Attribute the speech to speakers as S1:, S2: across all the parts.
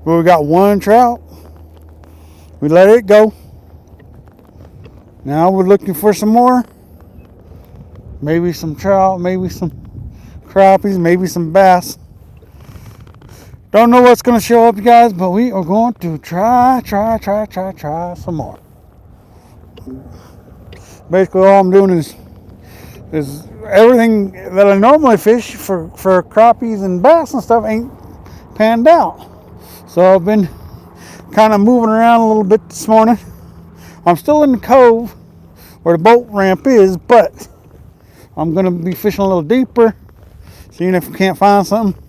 S1: But we got one trout. We let it go. Now we're looking for some more. Maybe some trout, maybe some crappies, maybe some bass. Don't know what's going to show up, you guys, but we are going to try some more. Basically, all I'm doing is everything that I normally fish for crappies and bass and stuff ain't panned out. So I've been kind of moving around a little bit this morning. I'm still in the cove where the boat ramp is, but I'm going to be fishing a little deeper, seeing if we can't find something.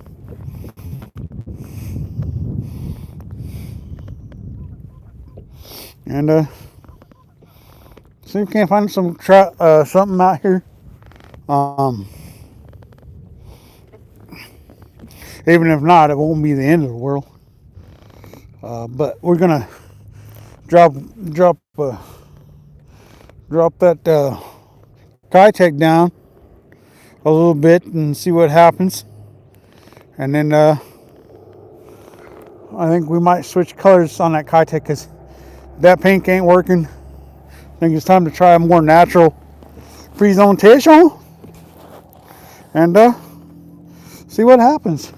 S1: And see if we can't find some something out here. Even if not, it won't be the end of the world. But we're gonna drop that Kitech down a little bit and see what happens. And then I think we might switch colors on that Kitech because that pink ain't working. I think it's time to try a more natural presentation and see what happens.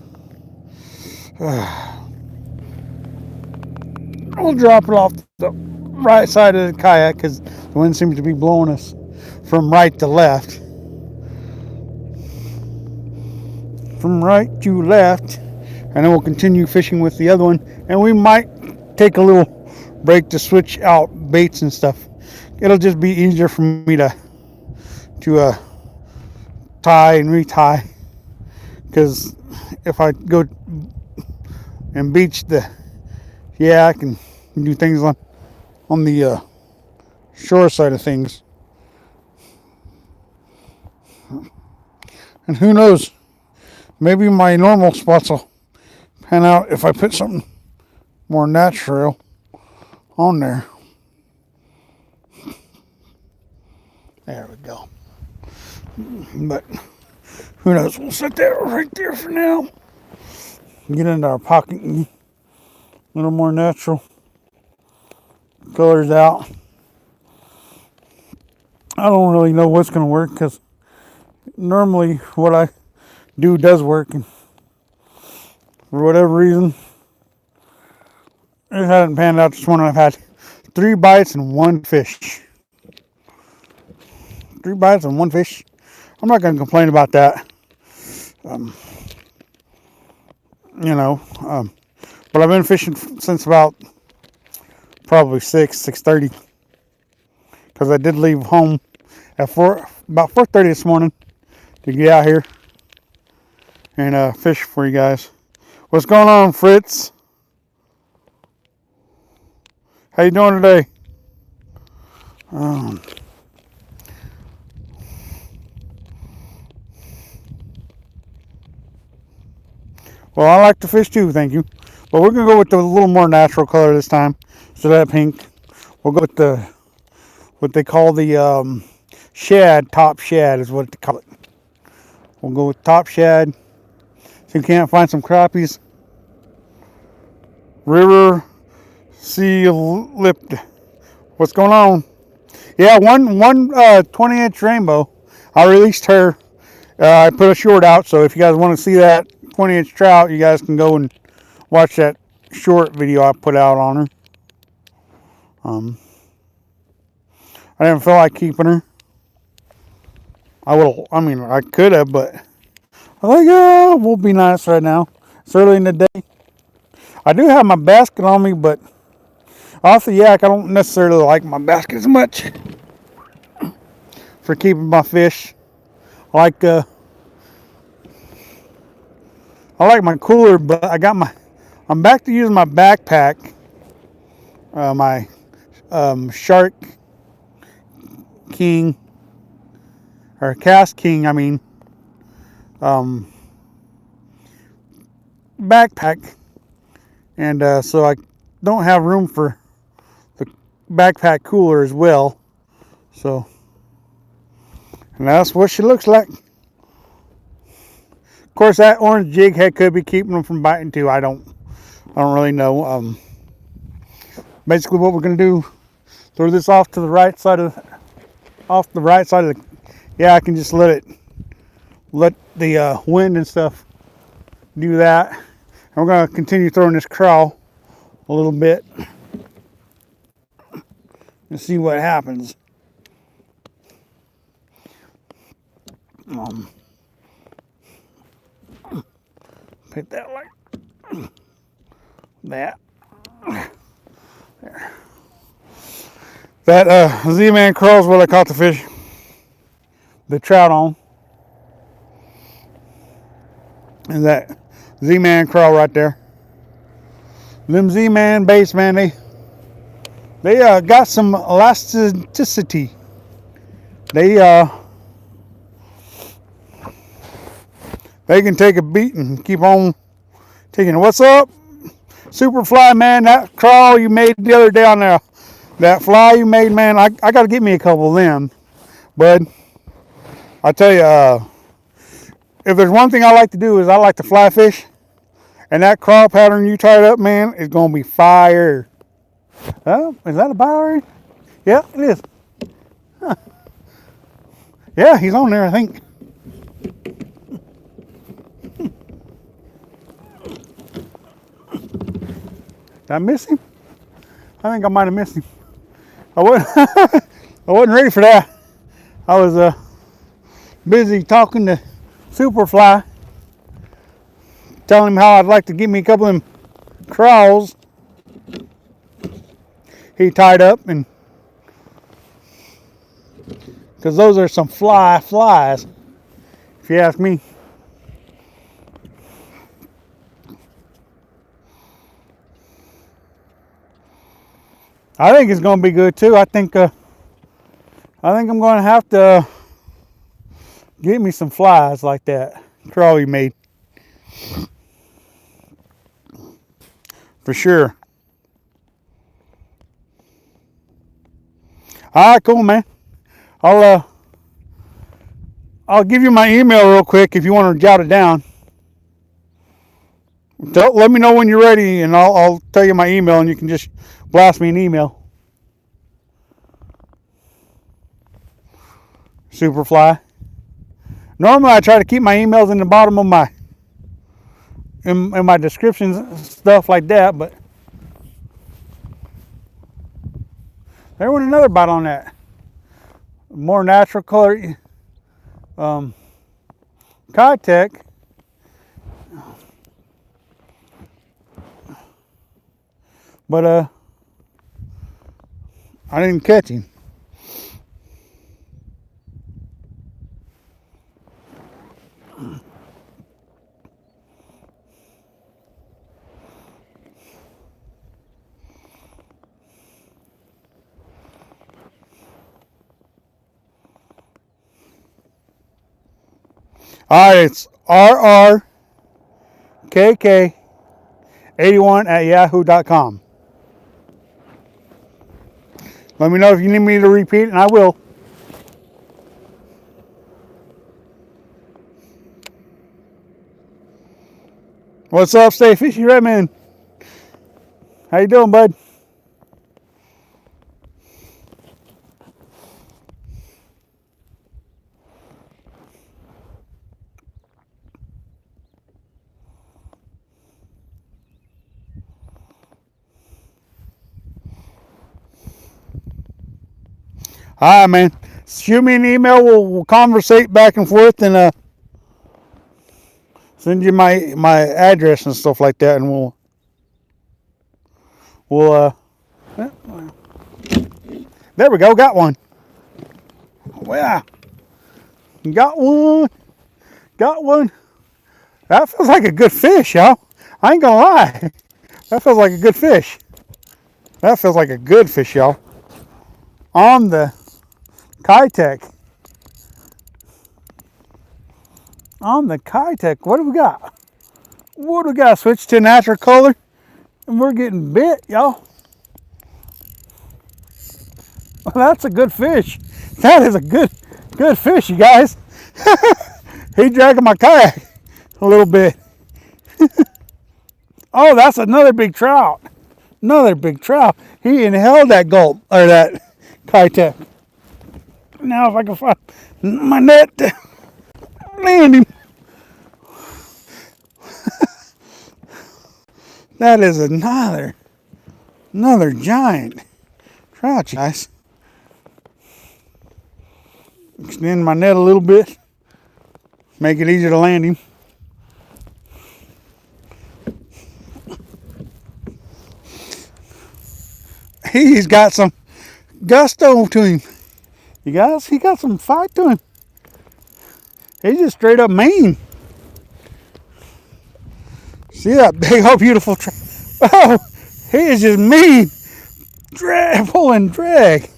S1: We'll drop it off the right side of the kayak because the wind seems to be blowing us from right to left. From right to left, and then we'll continue fishing with the other one, and we might take a little break to switch out baits and stuff. It'll just be easier for me to tie and retie, because if I go and beach the yak and do things on the shore side of things, and who knows, maybe my normal spots will pan out if I put something more natural on there. There we go. But who knows? We'll set that right there for now. Get into our pocket and a little more natural colors out. I don't really know what's going to work because normally what I do does work, and for whatever reason it hasn't panned out this morning. I've had 3 bites and 1 fish. 3 bites and 1 fish. I'm not going to complain about that. But I've been fishing since about probably 6:30, because I did leave home at about 4:30 this morning to get out here and fish for you guys. What's going on, Fritz? How you doing today? Well, I like to fish too, thank you. But we're going to go with the little more natural color this time. So that pink. We'll go with what they call the shad, top shad is what they call it. We'll go with top shad. So you can't find some crappies. River sea lipped. What's going on? Yeah, one 20-inch rainbow. I released her. I put a short out, so if you guys want to see that 20-inch trout, you guys can go and watch that short video I put out on her. I didn't feel like keeping her. I could have, but I was like, oh, we'll be nice right now. It's early in the day. I do have my basket on me, but off the yak, I don't necessarily like my basket as much for keeping my fish. I like my cooler, but I'm back to using my backpack, my Shark King, or Cast King, backpack, and so I don't have room for the backpack cooler as well, so, and that's what she looks like. Of course, that orange jig head could be keeping them from biting too. I don't I don't really know. Basically, what we're gonna do, throw this off to the right side of, the. Yeah, I can just let the wind and stuff do that. And we're gonna continue throwing this crawl a little bit and see what happens. Pick that like that. There. That Z-Man crawl is what I caught the fish, the trout on. And that Z-Man crawl right there. Them Z-Man baits, man, they got some elasticity. They can take a beat and keep on taking it. What's up, Superfly, man? That crawl you made the other day on there, that fly you made, man, I got to get me a couple of them. But I tell you, if there's one thing I like to do is I like to fly fish. And that crawl pattern you tied up, man, is going to be fire. Oh, is that a bite already? Yeah, it is. Huh. Yeah, he's on there, I think. Did I miss him? I think I might have missed him. I wasn't ready for that. I was busy talking to Superfly, telling him how I'd like to give me a couple of them crawls he tied up, and because those are some flies, if you ask me. I think it's going to be good too. I think I'm going to have to get me some flies like that crawl you made. For sure. All right, cool, man. I'll give you my email real quick if you want to jot it down. Let me know when you're ready, and I'll tell you my email, and you can just blast me an email. Superfly. Normally, I try to keep my emails in the bottom of my in my descriptions and stuff like that, but there went another bite on that. More natural color, Kitech. But I didn't catch him. All right, it's rrkk81@yahoo.com. Let me know if you need me to repeat, and I will. What's up, Stay Fishy Redman? How you doing, bud? All right, man. Shoot me an email. We'll conversate back and forth, and send you my address and stuff like that, and we'll there we go. Got one. Well, got one. That feels like a good fish, y'all. I ain't gonna lie. That feels like a good fish. Y'all. On the Kitech. What do we got? Switch to natural color, and we're getting bit, y'all. Well, that's a good fish. That is a good fish, you guys. He dragging my kayak a little bit. Oh, that's another big trout. Another big trout. He inhaled that gulp, or that Kitech. Now if I can find my net to land him. That is another giant trout, guys. Extend my net a little bit. Make it easier to land him. He's got some gusto to him. You guys, he got some fight to him. He's just straight up mean. See that big old beautiful oh, he is just mean. Pull and drag.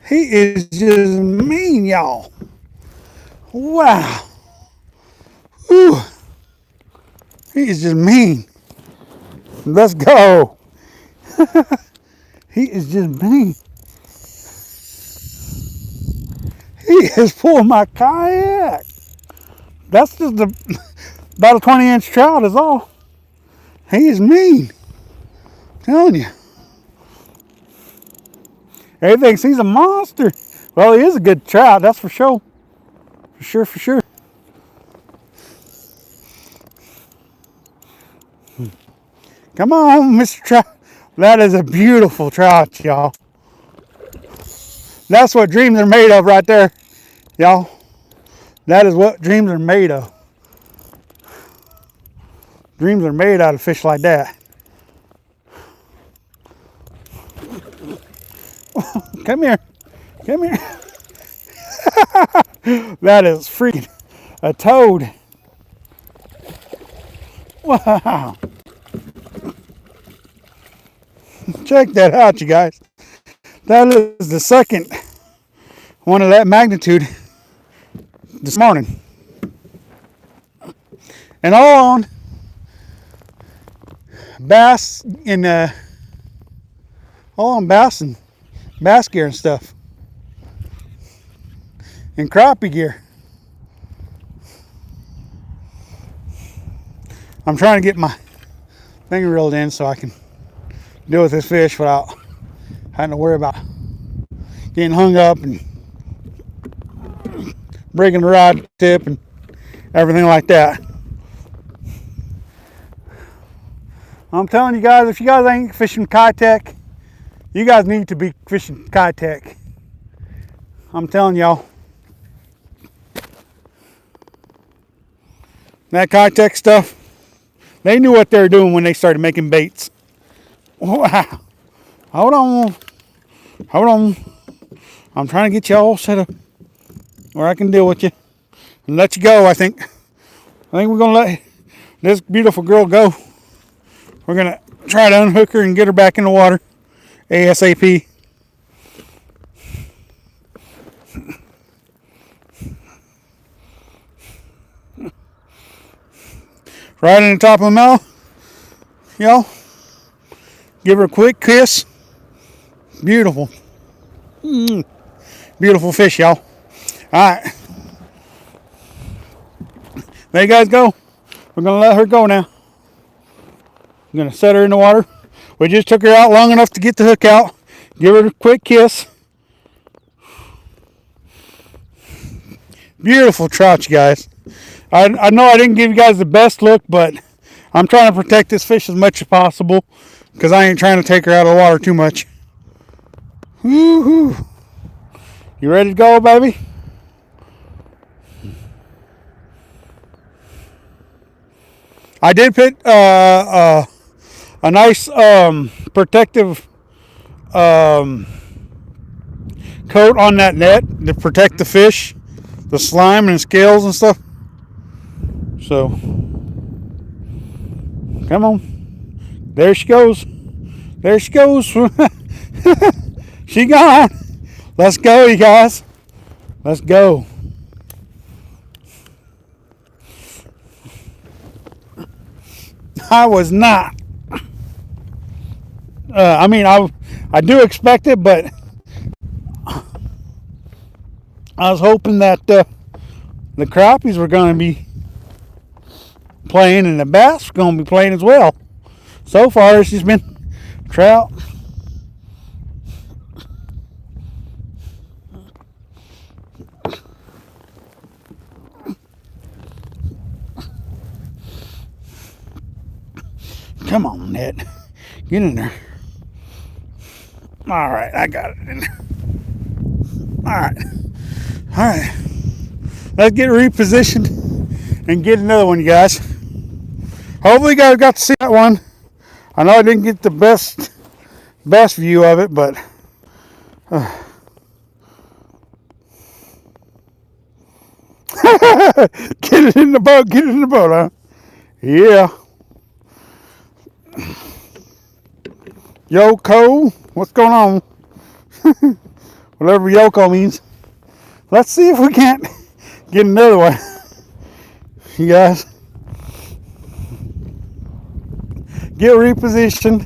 S1: He is just mean, y'all. Wow. Whew. He is just mean. Let's go. He is just mean. He is pulling my kayak. That's just about a 20-inch trout is all. He is mean. I'm telling you. He thinks he's a monster. Well, he is a good trout, that's for sure. For sure. Come on, Mr. Trout. That is a beautiful trout, y'all. That's what dreams are made of right there, y'all. That is what dreams are made of. Dreams are made out of fish like that. Come here. That is freaking a toad. Wow. Check that out, you guys. That is the second one of that magnitude this morning. And all on bass and bass gear and stuff. And crappie gear. I'm trying to get my thing reeled in so I can deal with this fish without having to worry about getting hung up and breaking the rod tip and everything like that. I'm telling you guys, if you guys ain't fishing Kitech, you guys need to be fishing Kitech. I'm telling y'all. That Kitech stuff, they knew what they were doing when they started making baits. Wow. Hold on. I'm trying to get you all set up where I can deal with you and let you go, I think. We're going to let this beautiful girl go. We're going to try to unhook her and get her back in the water ASAP. Right in the top of the mouth. Y'all. Give her a quick kiss. Beautiful. Beautiful fish, y'all. Alright. There you guys go. We're going to let her go now. I'm going to set her in the water. We just took her out long enough to get the hook out. Give her a quick kiss. Beautiful trout, you guys. I know I didn't give you guys the best look, but I'm trying to protect this fish as much as possible because I ain't trying to take her out of the water too much. Woo-hoo. You ready to go, baby? I did put a nice protective coat on that net to protect the fish, the slime and scales and stuff. So, come on. There she goes. There she goes. She gone. Let's go, you guys. Let's go. I was not. I mean, I do expect it, but I was hoping that the crappies were going to be playing and the bass were going to be playing as well. so far it's just been trout. Come on, Ned. Get in there. All right, I got it in there. All right. All right. Let's get repositioned and get another one, you guys. Hopefully you guys got to see that one. I know I didn't get the best view of it, but get it in the boat, huh? Yeah. Ochoco, what's going on? Whatever Ochoco means. Let's see if we can't get another one. You guys. Get repositioned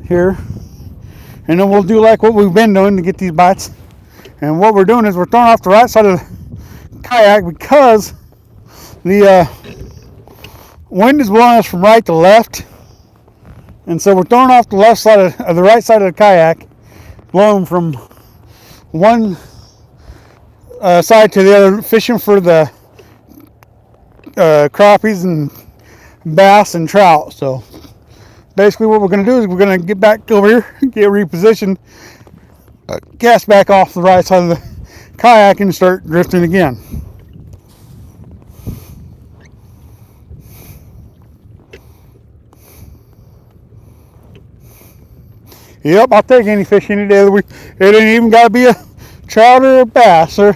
S1: here. And then we'll do like what we've been doing to get these bites. And what we're doing is we're throwing off the right side of the kayak because the wind is blowing us from right to left. And so we're throwing off the left side of the right side of the kayak, blowing from one side to the other, fishing for the crappies and bass and trout. So basically what we're going to do is we're going to get back over here, get repositioned, cast back off the right side of the kayak and start drifting again. Yep, I'll take any fish any day of the week. It ain't even got to be a trout or a bass or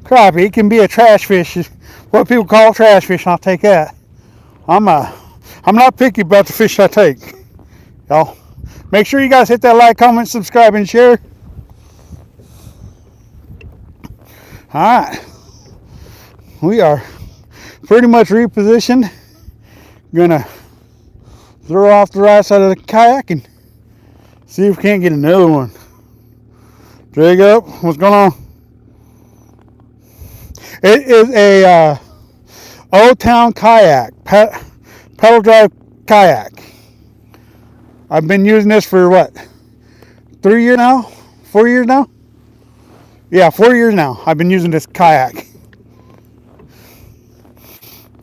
S1: crappie. It can be a trash fish, what people call trash fish, and I'll take that. I'm not picky about the fish I take. Y'all, make sure you guys hit that like, comment, subscribe, and share. All right, we are pretty much repositioned. Gonna throw off the right side of the kayak and see if we can't get another one. Drag up. What's going on? It is a Old Town kayak, pedal drive kayak. I've been using this for what? 3 years now? 4 years now? Yeah, 4 years now. I've been using this kayak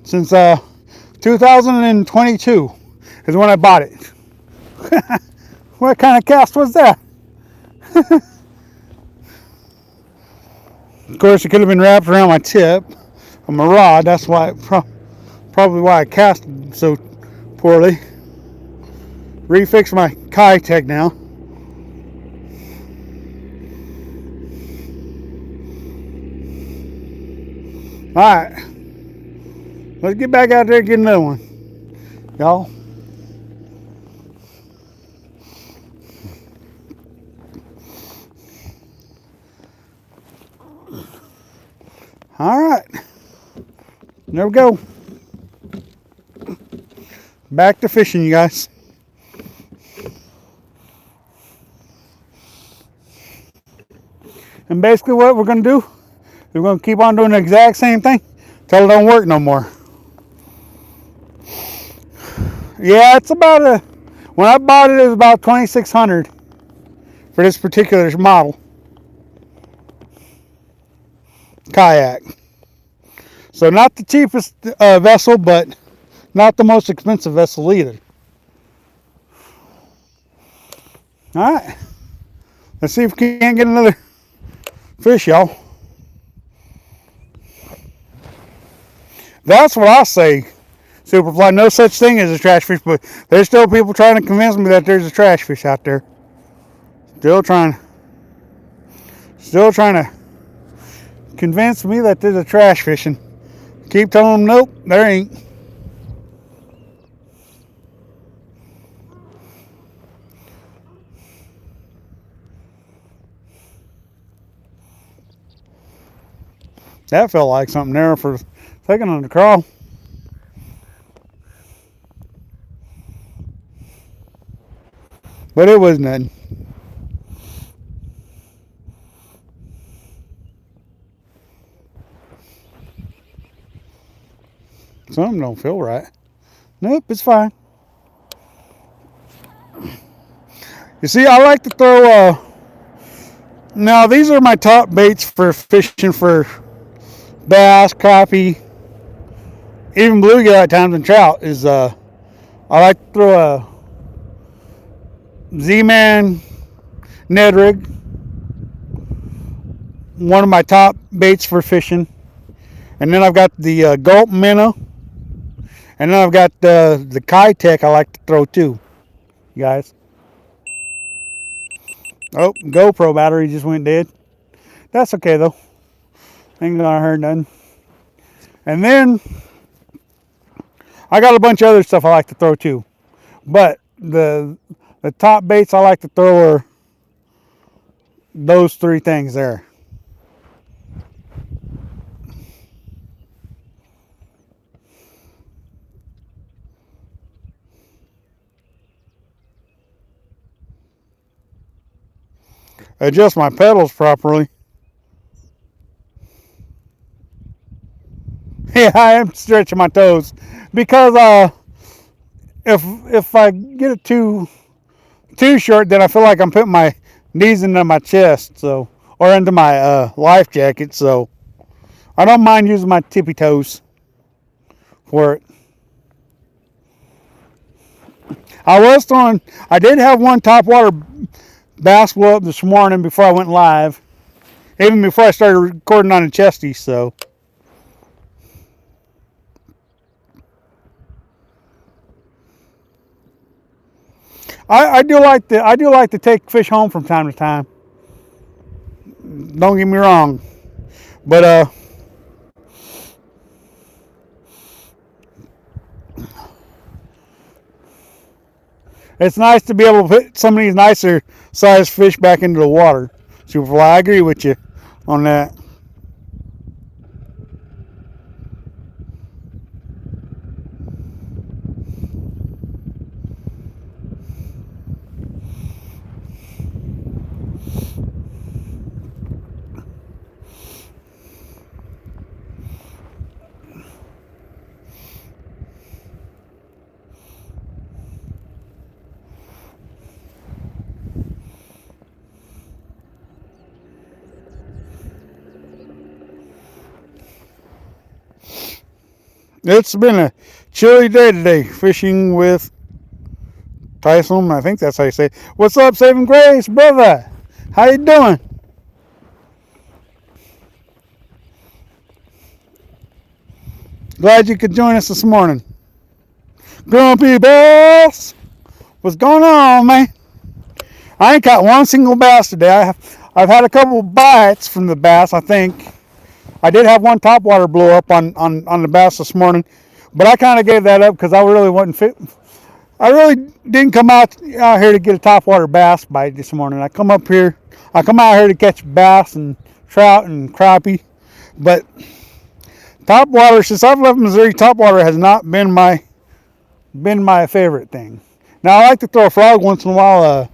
S1: since 2022 is when I bought it. What kind of cast was that? Of course, it could have been wrapped around my tip of my rod. That's why, probably why I cast so poorly. Refix my Kitech now. All right, let's get back out there and get another one, y'all. All right, there we go. Back to fishing, you guys. And basically what we're going to do is we're going to keep on doing the exact same thing until it don't work no more. Yeah, it's about when I bought it, it was about $2,600 for this particular model kayak. So not the cheapest vessel, but not the most expensive vessel either. All right, let's see if we can't get another fish, y'all. That's what I say, Superfly. No such thing as a trash fish, but there's still people trying to convince me that there's a trash fish out there. Still trying to convince me that there's a trash fish, and keep telling them nope, there ain't. That felt like something there for a second on the crawl. But it was nothing. Something don't feel right. Nope, it's fine. You see, I like to throw. Now these are my top baits for fishing for bass, crappie, even bluegill at times, and trout. Is I like to throw a Z-Man Ned rig. One of my top baits for fishing. And then I've got the Gulp Minnow. And then I've got the Kitech I like to throw too, you guys. Oh, GoPro battery just went dead. That's okay though. Ain't gonna hurt nothing. And then I got a bunch of other stuff I like to throw too. But the top baits I like to throw are those three things there. Adjust my pedals properly. Yeah, I am stretching my toes because if I get it too short, then I feel like I'm putting my knees into my chest, so or into my life jacket. So I don't mind using my tippy toes for it. I did have one topwater bass blow up this morning before I went live, even before I started recording on the chesty. So I do like to take fish home from time to time. Don't get me wrong, but it's nice to be able to put some of these nicer sized fish back into the water. Superfly, I agree with you on that. It's been a chilly day today fishing with Tyson. I think that's how you say it. What's up, Saving Grace, brother? How you doing? Glad you could join us this morning. Grumpy Bass, what's going on, man? I ain't caught one single bass today. I've had a couple bites from the bass, I think. I did have one topwater blow up on the bass this morning, but I kind of gave that up because I really wasn't fit. I really didn't come out here to get a topwater bass bite this morning. I come out here to catch bass and trout and crappie, but topwater, since I've left Missouri, topwater has not been my favorite thing. Now I like to throw a frog once in a while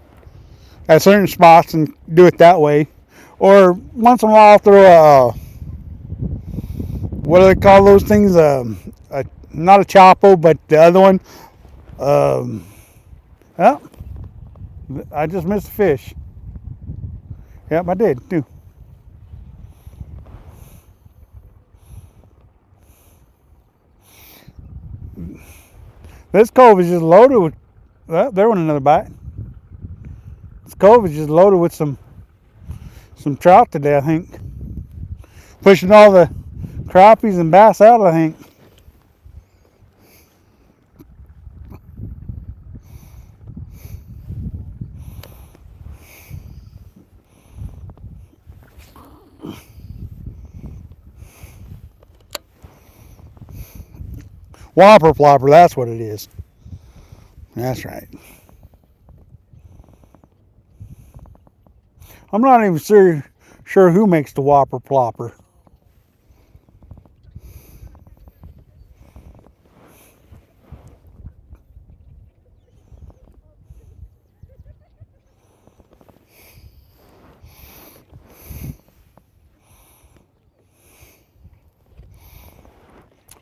S1: at certain spots and do it that way, or once in a while I'll throw a what do they call those things? Not a chopo, but the other one. Oh, I just missed a fish. Yep, I did too. This cove is just loaded with. Well, there went another bite. This cove is just loaded with some trout today, I think. Pushing all the crappies and bass out, I think. Whopper plopper, that's what it is. That's right. I'm not even sure who makes the whopper plopper.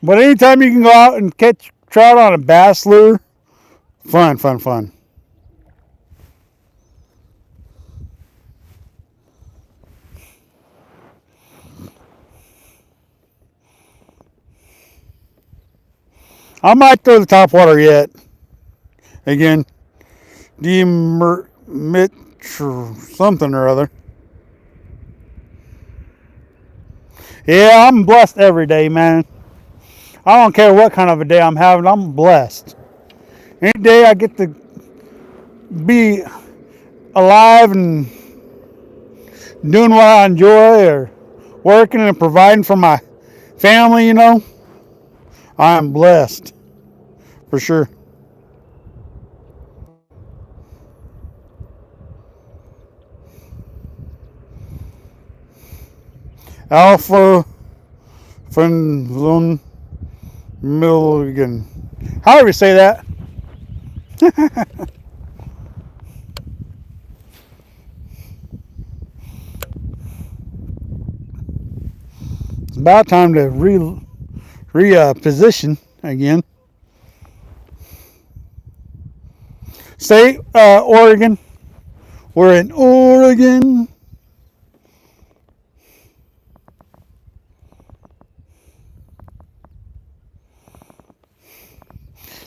S1: But anytime you can go out and catch trout on a bass lure, fun. I might throw the top water yet. Again, demit something or other. Yeah, I'm blessed every day, man. I don't care what kind of a day I'm having, I'm blessed. Any day I get to be alive and doing what I enjoy, or working and providing for my family, I am blessed. For sure. Alpha Fenlon Milligan. However you say that. It's about time to reposition again. State, Oregon. We're in Oregon.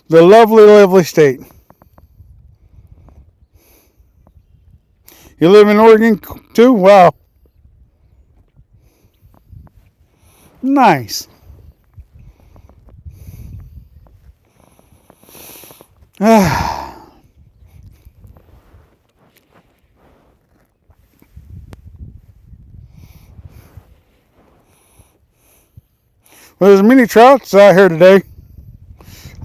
S1: The lovely, lovely state. You live in Oregon too? Wow. Nice. Well, there's many trouts out here today.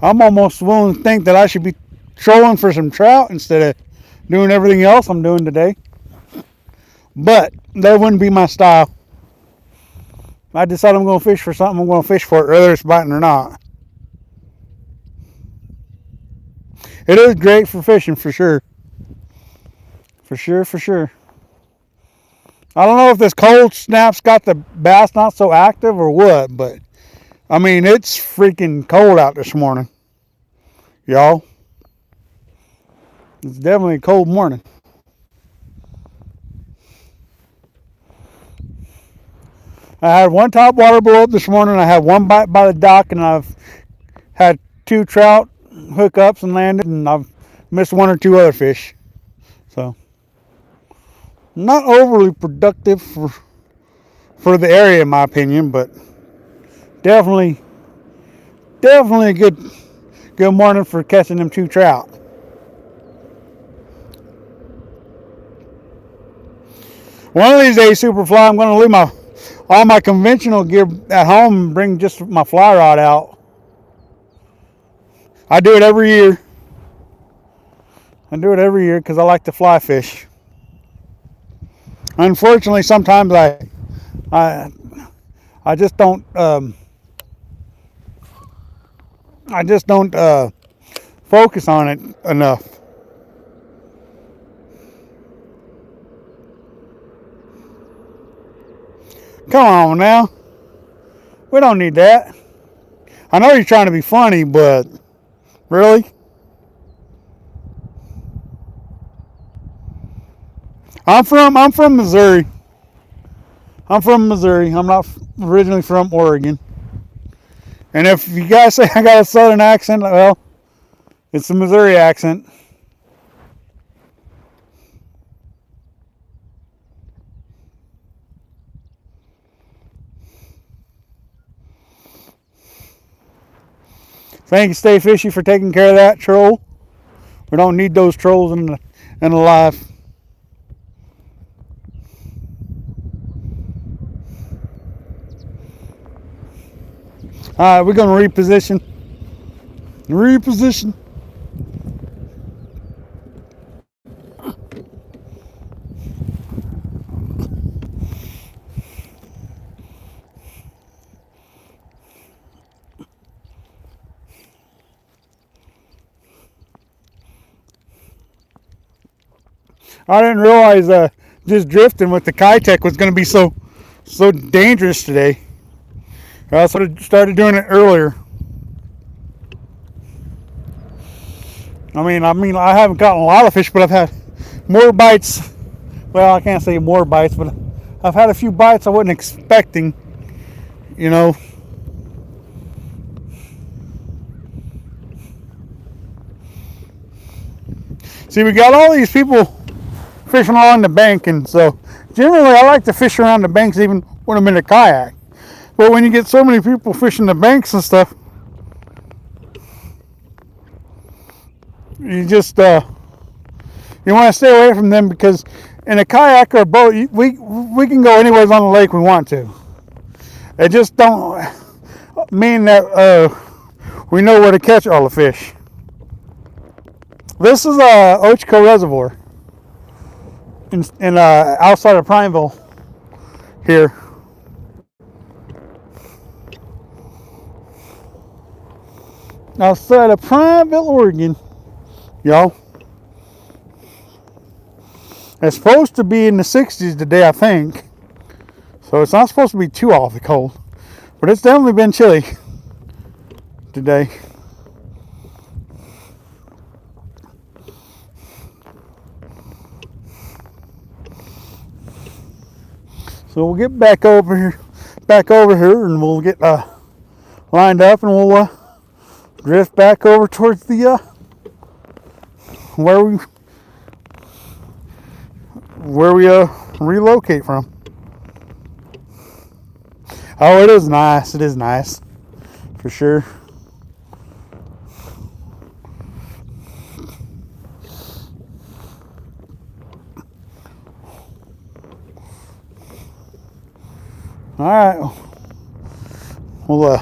S1: I'm almost willing to think that I should be trolling for some trout instead of doing everything else I'm doing today. But that wouldn't be my style. If I decide I'm going to fish for something, I'm going to fish for it, whether it's biting or not. It is great for fishing, for sure. For sure, for sure. I don't know if this cold snap's got the bass not so active or what, but I mean, it's freaking cold out this morning, y'all. It's definitely a cold morning. I had one top water blow up this morning. I had one bite by the dock, and I've had 2 trout hookups and landed, and I've missed 1 or 2 other fish. So, not overly productive for the area, in my opinion, but definitely a good morning for catching them 2 trout. One of these days, Superfly, I'm going to leave all my conventional gear at home and bring just my fly rod out. I do it every year. Because I like to fly fish. Unfortunately, sometimes I just don't focus on it enough. Come on now. We don't need that. I know you're trying to be funny, but really? I'm from Missouri. I'm not originally from Oregon. And if you guys say I got a southern accent, well, it's a Missouri accent. Thank you, Stay Fishy, for taking care of that troll. We don't need those trolls in the live. Alright, we're going to reposition. I didn't realize just drifting with the Kitech was going to be so dangerous today. I started doing it earlier. I mean, I haven't gotten a lot of fish, but I've had more bites. Well, I can't say more bites, but I've had a few bites I wasn't expecting. See, we got all these people fishing along the bank, and so generally I like to fish around the banks even when I'm in a kayak. But when you get so many people fishing the banks and stuff, you just you want to stay away from them, because in a kayak or a boat, we can go anywhere on the lake we want to. It just don't mean that we know where to catch all the fish. This is a Ochoco reservoir in outside of Prineville here. Outside of Prineville, Oregon, y'all. It's supposed to be in the 60s today, I think. So it's not supposed to be too awfully cold. But it's definitely been chilly today. So we'll get back over here, and we'll get lined up, and we'll drift back over towards the where we relocate from. Oh, it is nice. It is nice, for sure. All right, we'll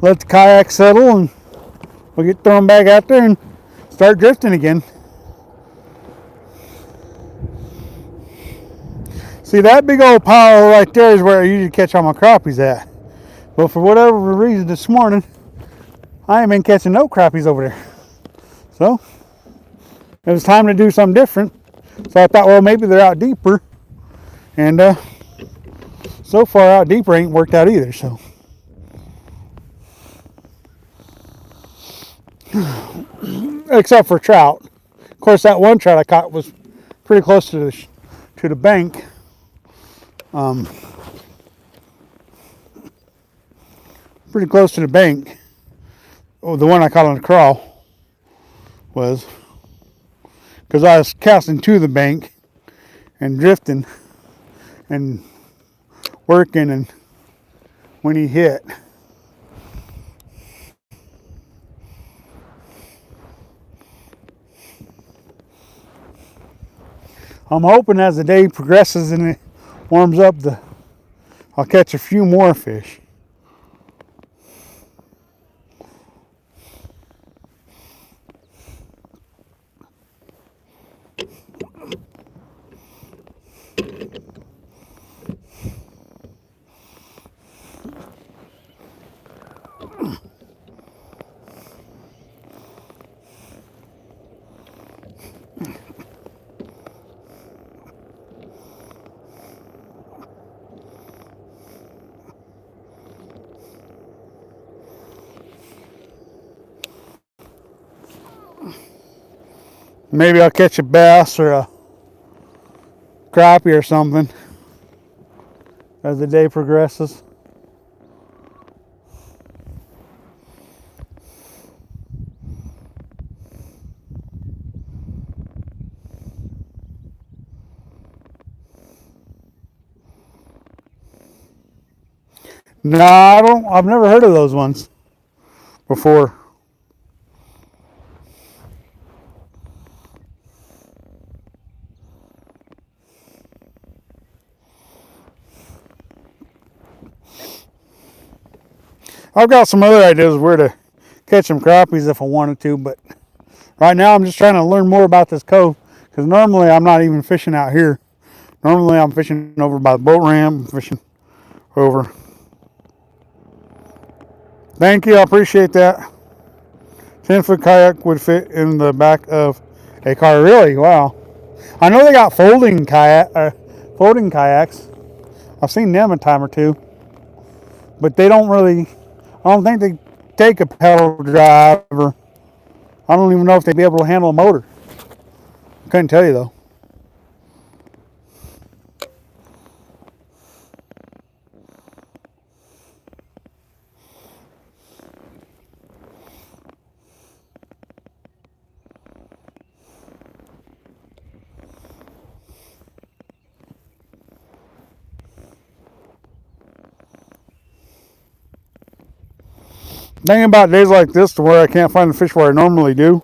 S1: let the kayak settle, and we'll get thrown back out there and start drifting again. See, that big old pile right there is where I usually catch all my crappies at. But for whatever reason this morning, I ain't been catching no crappies over there. So it was time to do something different. So I thought, well, maybe they're out deeper. And so far out deeper ain't worked out either. So except for trout. Of course, that one trout I caught was pretty close to the bank. Pretty close to the bank. Oh, the one I caught on the crawl was, because I was casting to the bank and drifting and working, and when he hit, I'm hoping as the day progresses and it warms up, I'll catch a few more fish. Maybe I'll catch a bass or a crappie or something as the day progresses. No, I've never heard of those ones before. I've got some other ideas where to catch some crappies if I wanted to, but right now I'm just trying to learn more about this cove, because normally I'm not even fishing out here. Normally I'm fishing over by the boat ramp, fishing over. Thank you, I appreciate that. 10-foot kayak would fit in the back of a car. Really? Wow. I know they got folding kayaks. I've seen them a time or two, but they don't really, I don't think they take a pedal drive, or I don't even know if they'd be able to handle a motor. Couldn't tell you though. Thinking about days like this to where I can't find the fish where I normally do.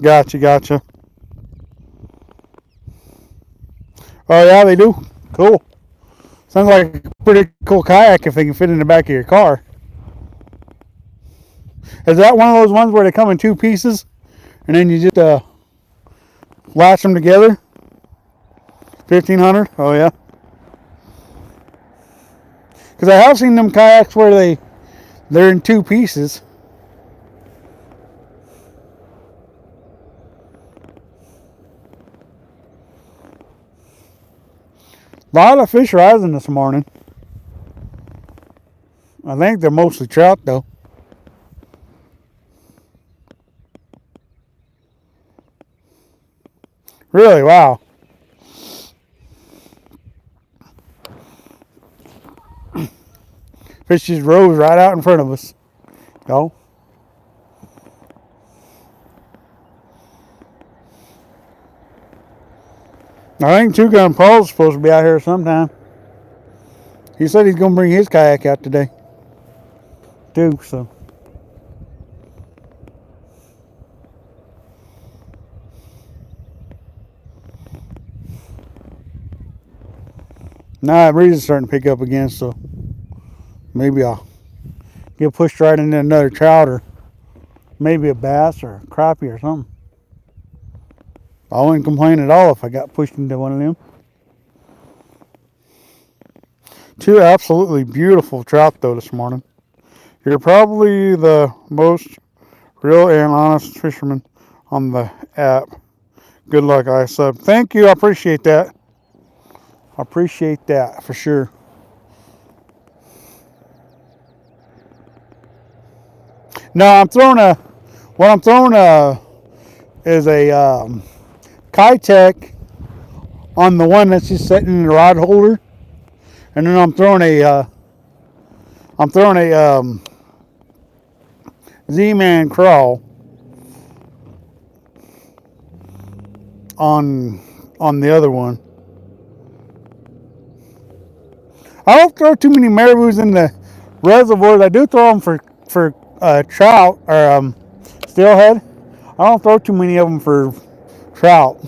S1: Gotcha. Oh yeah, they do. Cool. Sounds like a pretty cool kayak if they can fit in the back of your car. Is that one of those ones where they come in two pieces and then you just latch them together? 1500? Oh yeah. Because I have seen them kayaks where they're in two pieces. A lot of fish rising this morning. I think they're mostly trout though. Really? Wow. Fish just rose right out in front of us. Go. I think Two Gun Paul's supposed to be out here sometime. He said he's going to bring his kayak out today, too, so. Now the breeze is starting to pick up again, so maybe I'll get pushed right into another trout or maybe a bass or a crappie or something. I wouldn't complain at all if I got pushed into one of them. Two absolutely beautiful trout though this morning. You're probably the most real and honest fisherman on the app. Good luck, I sub. Thank you, I appreciate that. I appreciate that for sure. No, what I'm throwing is a Kitech on the one that's just sitting in the rod holder, and then I'm throwing a Z-Man crawl on the other one. I don't throw too many marabous in the reservoirs. I do throw them for trout or steelhead. I don't throw too many of them for trout.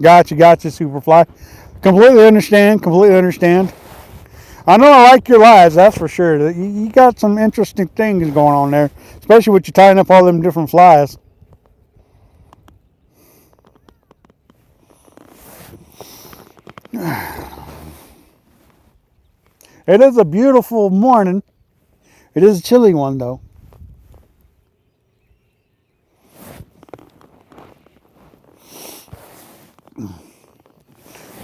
S1: Gotcha, Superfly. Completely understand. I know I like your lives, that's for sure. You got some interesting things going on there, especially with you tying up all them different flies. It is a beautiful morning. It is a chilly one though.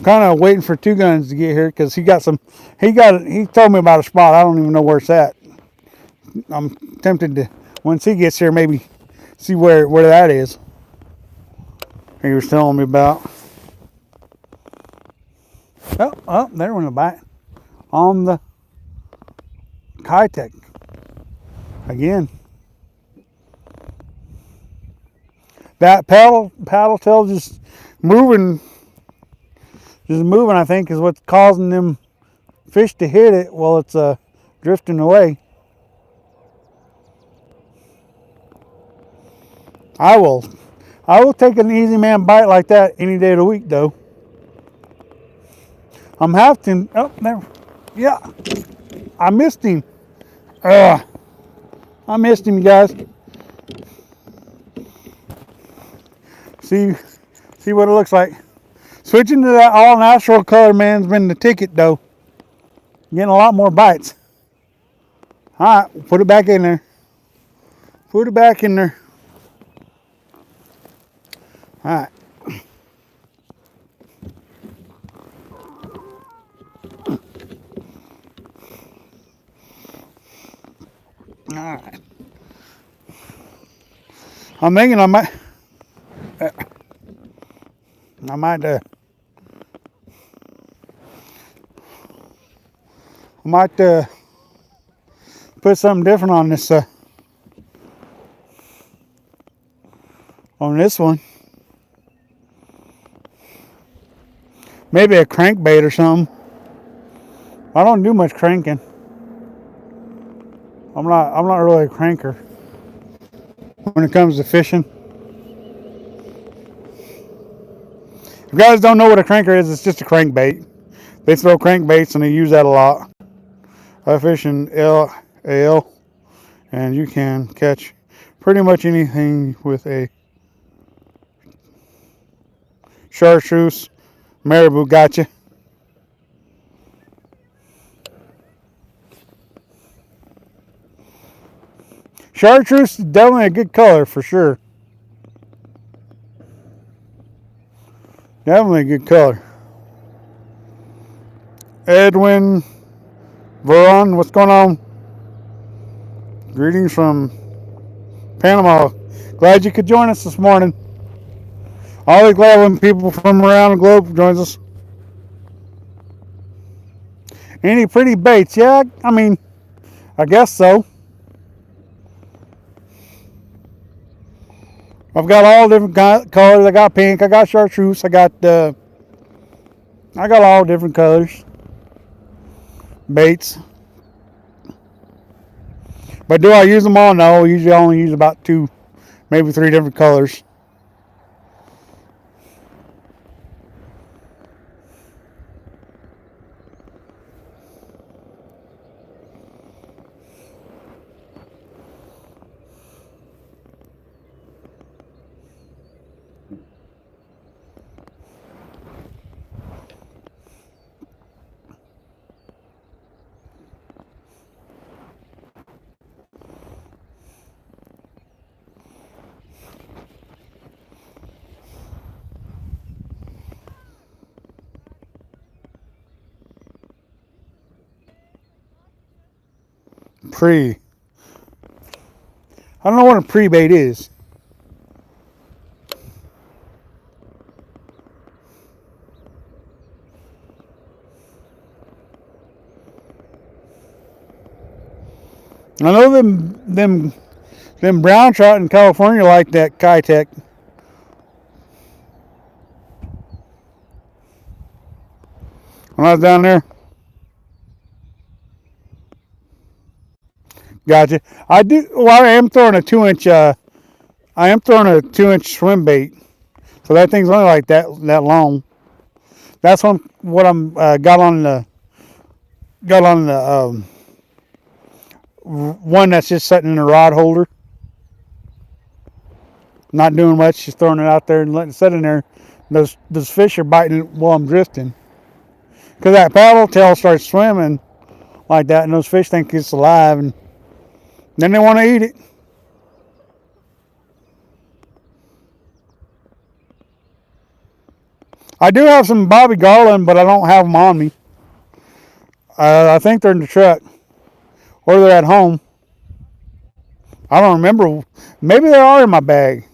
S1: Kind of waiting for Two Guns to get here because he told me about a spot. I don't even know where it's at. I'm tempted to, once he gets here, maybe see where that is. He was telling me about. Oh, there went a bite on the Kitech again. That paddle tail just moving. I think, is what's causing them fish to hit it while it's drifting away. I will take an easy man bite like that any day of the week, though. I'm having. Oh, there. Yeah, I missed him. I missed him, you guys. See what it looks like. Switching to that all natural color, man's been the ticket though. Getting a lot more bites. Alright, put it back in there. Alright. Alright. I'm thinking I might I might put something different on this one. Maybe a crankbait or something. I don't do much cranking. I'm not really a cranker when it comes to fishing. If you guys don't know what a cranker is, it's just a crankbait. They throw crankbaits and they use that a lot. I fish in AL, and you can catch pretty much anything with a chartreuse, marabou. Gotcha. Chartreuse is definitely a good color for sure. Definitely a good color. Edwin Veron, what's going on? Greetings from Panama. Glad you could join us this morning. Always glad when people from around the globe joins us. Any pretty baits? Yeah, I mean, I guess so. I've got all different colors. I got pink. I got chartreuse. I got all different colors. Baits. But do I use them all? No. Usually I only use about 2, maybe 3 different colors. I don't know what a pre-bait is. I know them brown trout in California like that Kitech. When I was down there. Gotcha. I do. Well, I am throwing a 2-inch. I am throwing a 2-inch swim bait, so that thing's only like that long. That's what I'm got on the one that's just sitting in a rod holder, not doing much, just throwing it out there and letting it sit in there. Those fish are biting it while I'm drifting, because that paddle tail starts swimming like that, and those fish think it's alive, and then they want to eat it. I do have some Bobby Garland, but I don't have them on me. I think they're in the truck, or they're at home. I don't remember. Maybe they are in my bag.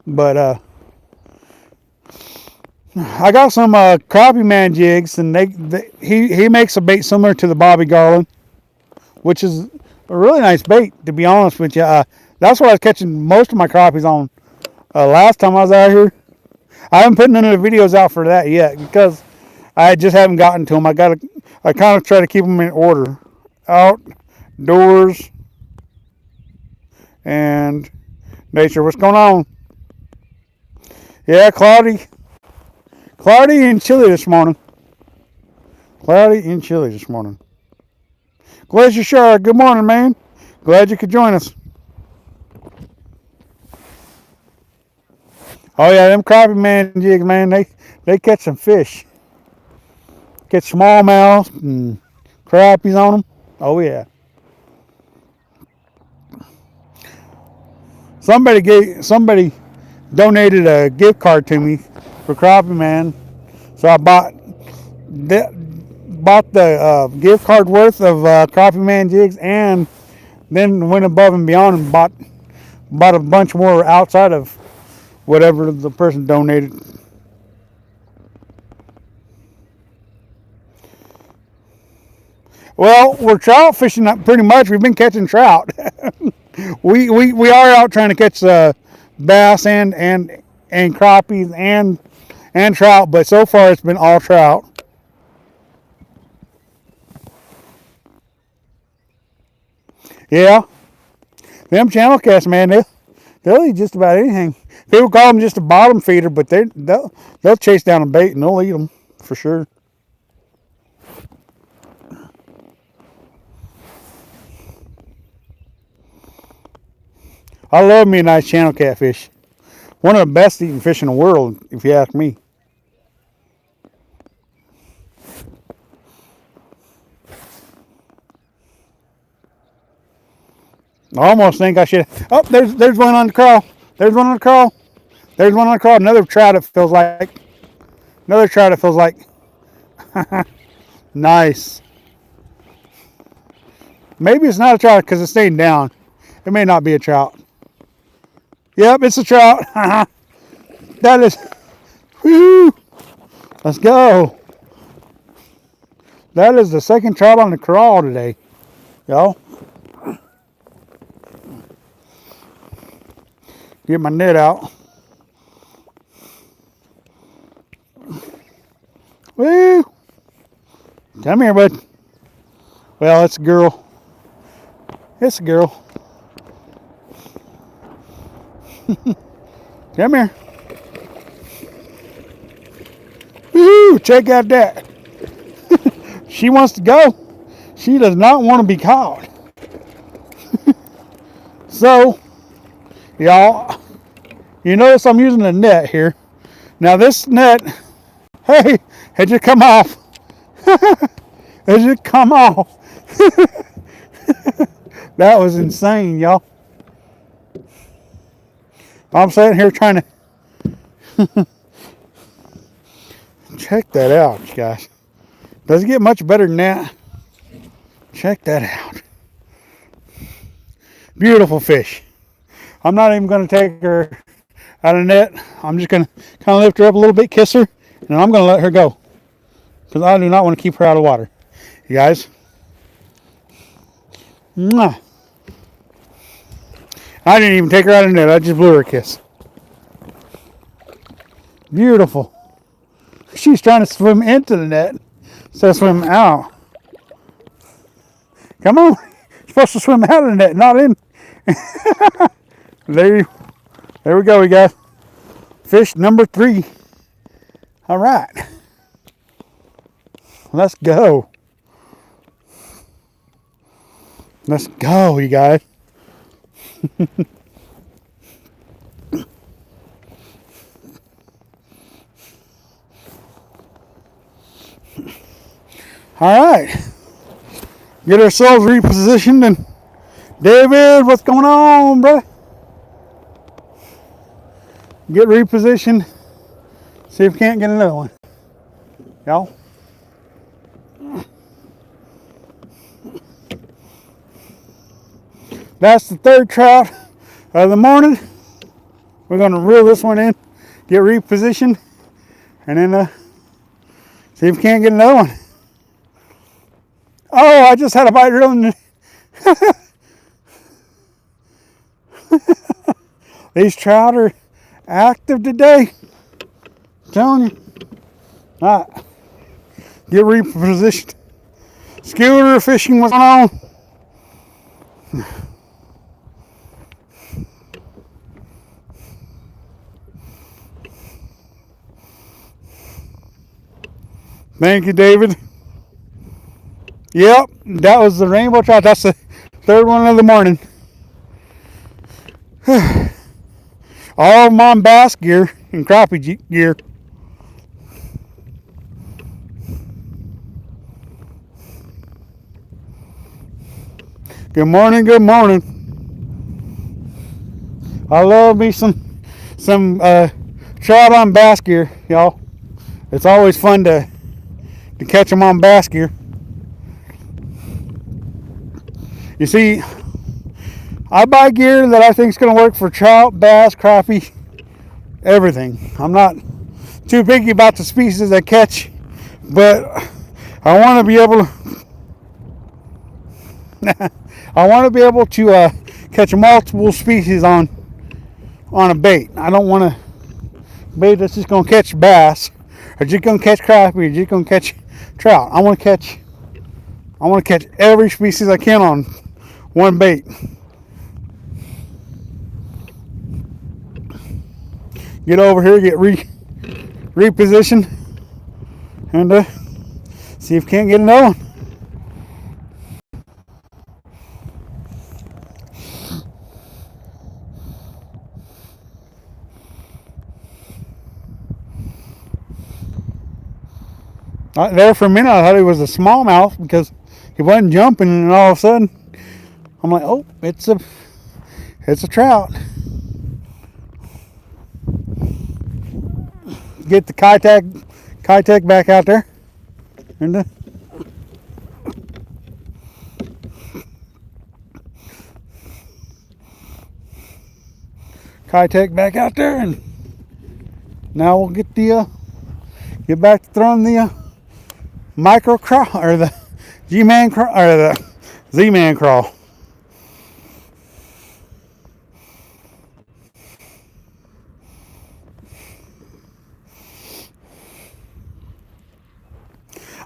S1: But I got some crappie man jigs, and he makes a bait similar to the Bobby Garland, which is a really nice bait, to be honest with you. That's what I was catching most of my crappies on last time I was out here. I haven't put none of the videos out for that yet, because I just haven't gotten to them. I kind of try to keep them in order. Outdoors and nature. What's going on? Yeah, cloudy and chilly this morning. Glacier Shark, good morning, man. Glad you could join us. Oh yeah, them crappie man jigs, man, they catch some fish. Catch smallmouth and crappies on them. Oh yeah. Somebody donated a gift card to me for crappie man, so I bought the gift card worth of crappie man jigs, and then went above and beyond and bought a bunch more outside of whatever the person donated. Well, we're trout fishing up pretty much. We've been catching trout. we are out trying to catch bass and crappies and trout, but so far it's been all trout. Yeah, them channel casts, man, they'll eat just about anything. People call them just a bottom feeder, but they'll chase down a bait and they'll eat them for sure. I love me a nice channel catfish. One of the best eating fish in the world, if you ask me. I almost think I should. Oh, there's one on the crawl. There's one on the crawl. There's one on the crawl. Another trout. It feels like. Another trout. It feels like. Nice. Maybe it's not a trout because it's staying down. It may not be a trout. Yep, it's a trout. That is. Whoo! Let's go. That is the second trout on the crawl today, y'all. Get my net out. Woo! Come here, bud. Well, it's a girl. It's a girl. Come here. Woo! Check out that. She wants to go. She does not want to be caught. So, y'all, you notice I'm using a net here. Now this net, hey, it just come off. It just come off. That was insane, y'all. I'm sitting here trying to check that out, guys. Does it get much better than that? Check that out. Beautiful fish. I'm not even going to take her out of the net. I'm just going to kind of lift her up a little bit, kiss her, and I'm going to let her go. Because I do not want to keep her out of water. You guys. Mwah. I didn't even take her out of the net. I just blew her a kiss. Beautiful. She's trying to swim into the net instead of swim out. Come on. You're supposed to swim out of the net, not in. There we go, we got fish number 3. All right. Let's go. Let's go, you guys. All right. Get ourselves repositioned. And David, what's going on, brother? Get repositioned. See if we can't get another one. Y'all. That's the third trout of the morning. We're going to reel this one in, get repositioned, and then see if we can't get another one. Oh, I just had a bite reeling. These trout are active today. I'm telling you. All right. Get repositioned. Skewer fishing was on. Thank you, David. Yep, that was the rainbow trout. That's the third one of the morning. All of them on bass gear and crappie gear. Good morning, good morning. I love me some trout on bass gear, y'all. It's always fun to catch them on bass gear. You see, I buy gear that I think is going to work for trout, bass, crappie, everything. I'm not too picky about the species I catch, but I want to be able to I want to be able to catch multiple species on a bait. I don't want a bait that's just going to catch bass, or just going to catch crappie, or just going to catch trout. I want to catch every species I can on one bait. Get over here, get repositioned, and see if we can't get another one. There for a minute I thought he was a smallmouth because he wasn't jumping, and all of a sudden I'm like, oh, it's a trout. Get the Kitech back out there, and Kitech back out there, and now we'll get back to throwing the micro crawl, or the G-man crawl, or the Z-man crawl.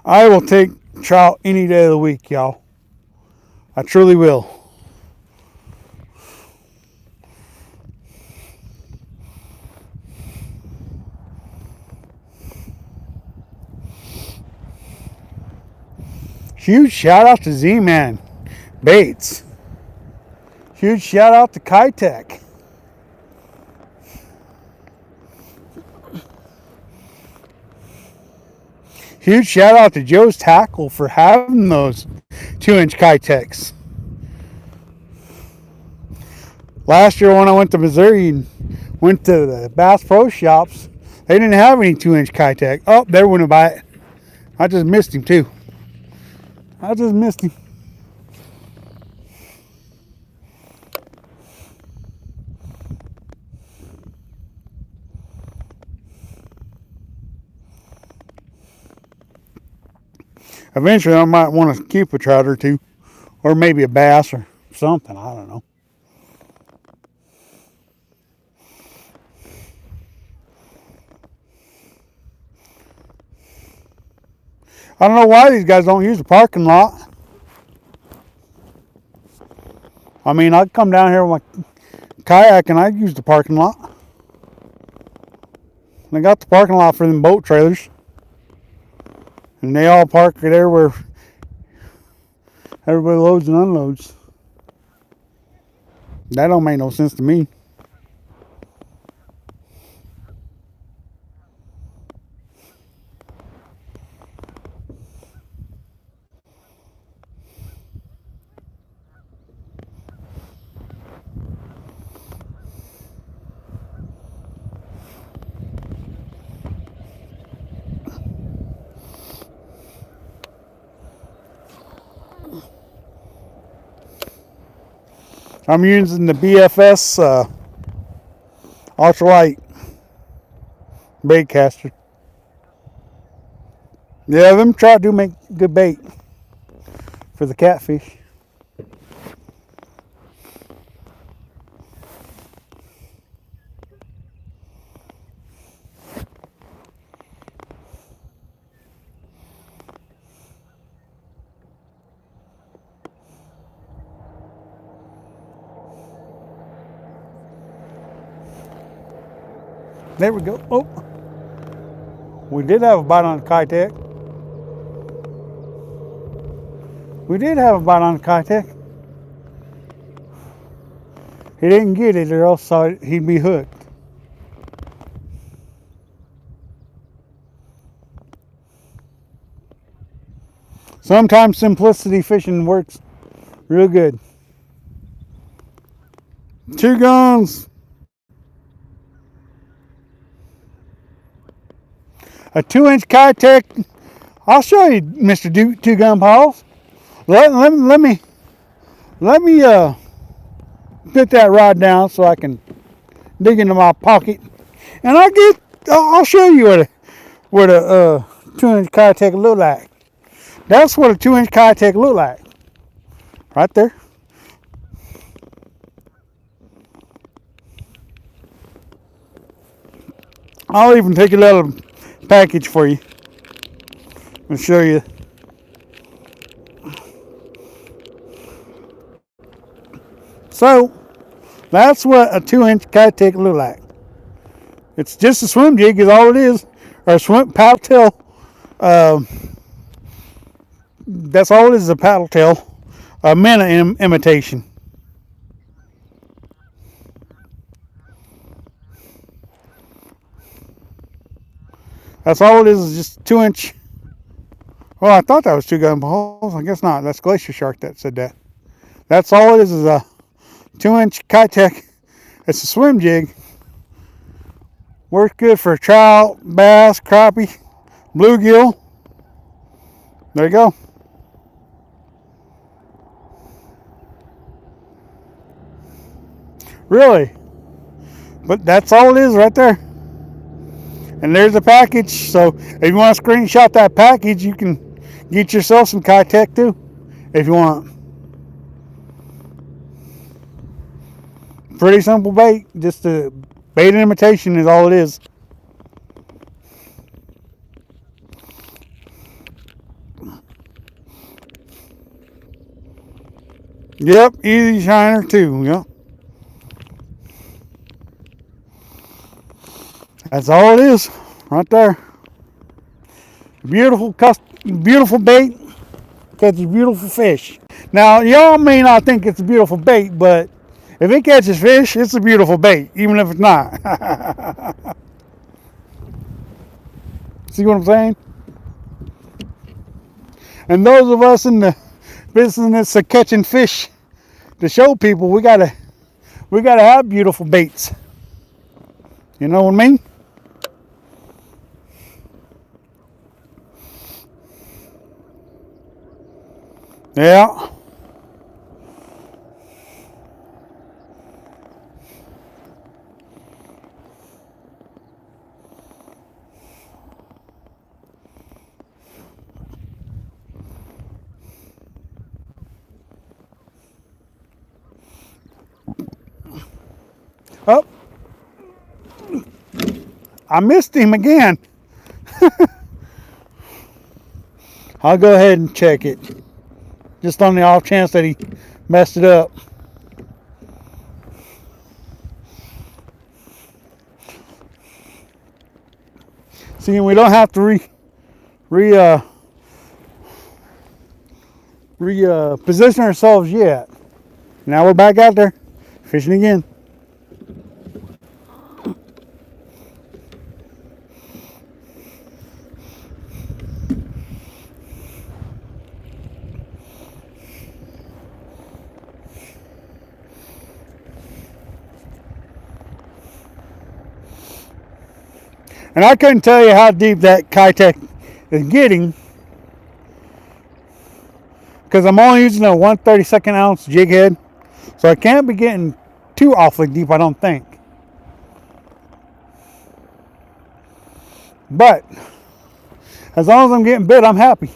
S1: I will take trout any day of the week, y'all. I truly will. Huge shout out to Z-Man Baits. Huge shout out to Kitech. Huge shout out to Joe's Tackle for having those 2-inch Kitechs. Last year when I went to Missouri and went to the Bass Pro Shops, they didn't have any 2-inch Kitech. Oh, there went by it. I just missed him too. Eventually I might want to keep a trout or two, or maybe a bass or something, I don't know. I don't know why these guys don't use the parking lot. I mean, I'd come down here with my kayak and I'd use the parking lot. They got the parking lot for them boat trailers, and they all park there where everybody loads and unloads. That don't make no sense to me. I'm using the BFS ultralight bait caster. Yeah, them trout do make good bait for the catfish. There we go. Oh, we did have a bite on the Kitech. He didn't get it, or else he'd be hooked. Sometimes simplicity fishing works real good. 2 guns. A 2-inch Kitech. I'll show you, Mr. 2-gun Paws. Let me put that rod down so I can dig into my pocket, and I'll show you what a 2-inch Kitech look like. That's what a 2-inch Kitech look like, Right there. I'll even take it out of the package for you and show you. So that's what a 2-inch kitech look like. It's just a swim jig is all it is, or a swim paddle tail. That's all it is a paddle tail, a minnow imitation. That's all it is just 2-inch. Well, I thought that was 2 gun poles. I guess not. That's Glacier Shark that said that. That's all it is a 2-inch kitech. It's a swim jig. Works good for trout, bass, crappie, bluegill. There you go. Really? But that's all it is right there. And there's the package. So if you want to screenshot that package, you can get yourself some kitech too, if you want. Pretty simple bait. Just a bait imitation is all it is. Yep, easy shiner too. Yep. That's all it is, right there. Beautiful bait, catches beautiful fish. Now, y'all may not think it's a beautiful bait, but if it catches fish, it's a beautiful bait, even if it's not. See what I'm saying? And those of us in the business of catching fish, to show people, we gotta have beautiful baits. You know what I mean? Yeah. Oh, I missed him again. I'll go ahead and check it, just on the off chance that he messed it up. See, we don't have to position ourselves yet. Now we're back out there fishing again. And I couldn't tell you how deep that kitech is getting, because I'm only using a 1/32 ounce jig head, so I can't be getting too awfully deep, I don't think. But as long as I'm getting bit, I'm happy.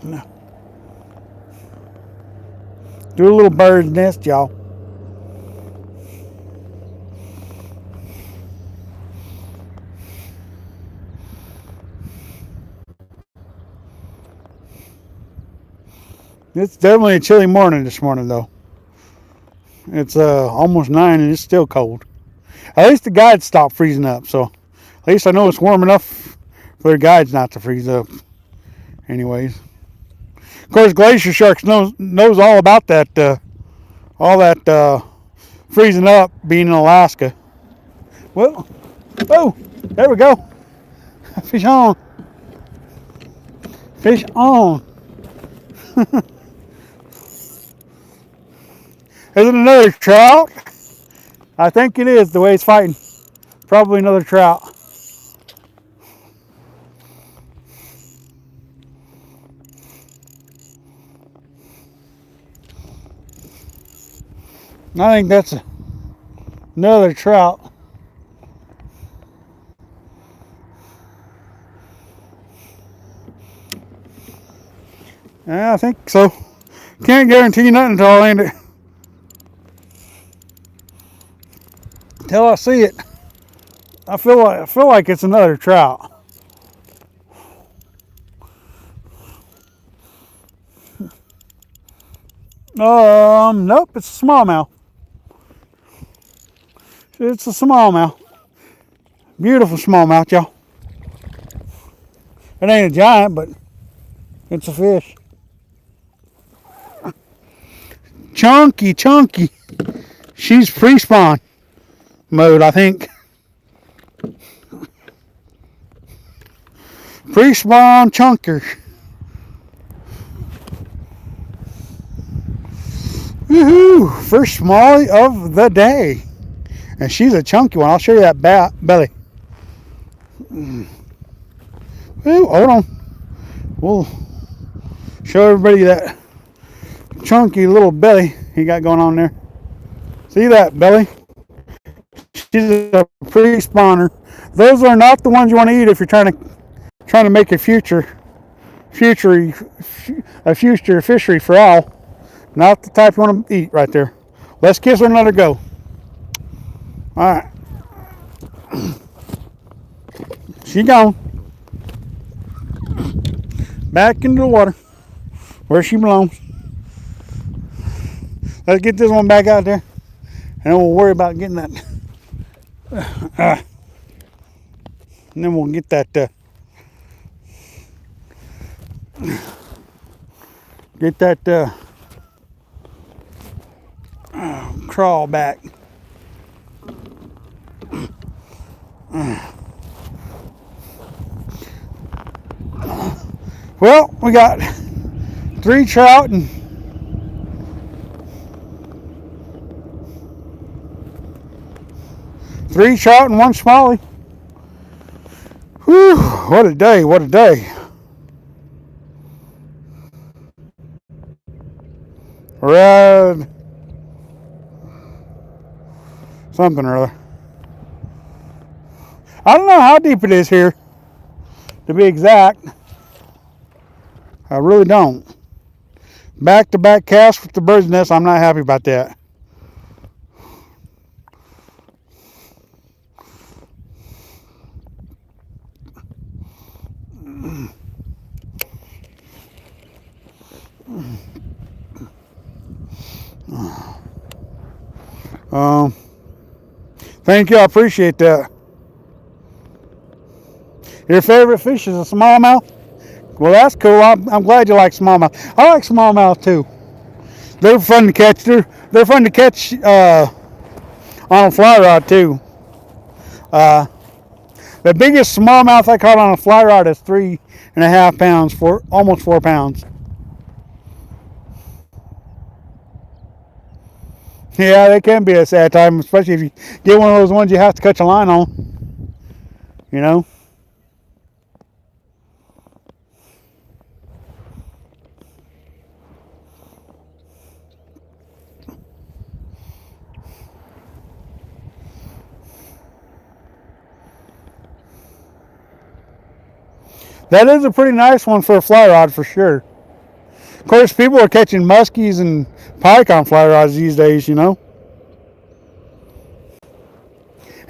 S1: No. Do a little bird's nest, y'all. It's definitely a chilly morning this morning, though. It's almost 9 and it's still cold. At least the guides stopped freezing up, so at least I know it's warm enough for the guides not to freeze up. Anyways, of course, Glacier Sharks knows all about that, freezing up being in Alaska. Well, oh, there we go. Fish on. Fish on. Is it another trout? I think it is, the way it's fighting. Probably another trout. I think that's another trout. Yeah, I think so. Can't guarantee nothing until I land it. Till I see it. I feel like it's another trout. Nope, it's a smallmouth. It's a smallmouth. Beautiful smallmouth, y'all. It ain't a giant, but it's a fish. Chunky. She's pre-spawn mode, I think. Pre-spawn chunker. Woohoo! First smallie of the day. And she's a chunky one. I'll show you that belly. Ooh, hold on. We'll show everybody that chunky little belly he got going on there. See that belly? She's a pre-spawner. Those are not the ones you want to eat if you're trying to make a future fishery for all. Not the type you want to eat right there. Let's kiss her and let her go. All right. She gone. Back into the water where she belongs. Let's get this one back out there, and then we'll worry about getting that. And then we'll get that. Crawl back. Well, we got 3 trout and 1 smallie. Whew, what a day, what a day. Red something or other. I don't know how deep it is here, to be exact. I really don't. Back-to-back cast with the bird's nest. I'm not happy about that. Thank you. I appreciate that. Your favorite fish is a smallmouth? Well, that's cool. I'm glad you like smallmouth. I like smallmouth too. They're fun to catch. They're fun to catch on a fly rod too. The biggest smallmouth I caught on a fly rod is 3.5 pounds, almost 4 pounds. Yeah, they can be a sad time, especially if you get one of those ones you have to catch a line on. You know? That is a pretty nice one for a fly rod for sure. Of course, people are catching muskies and pike on fly rods these days, you know.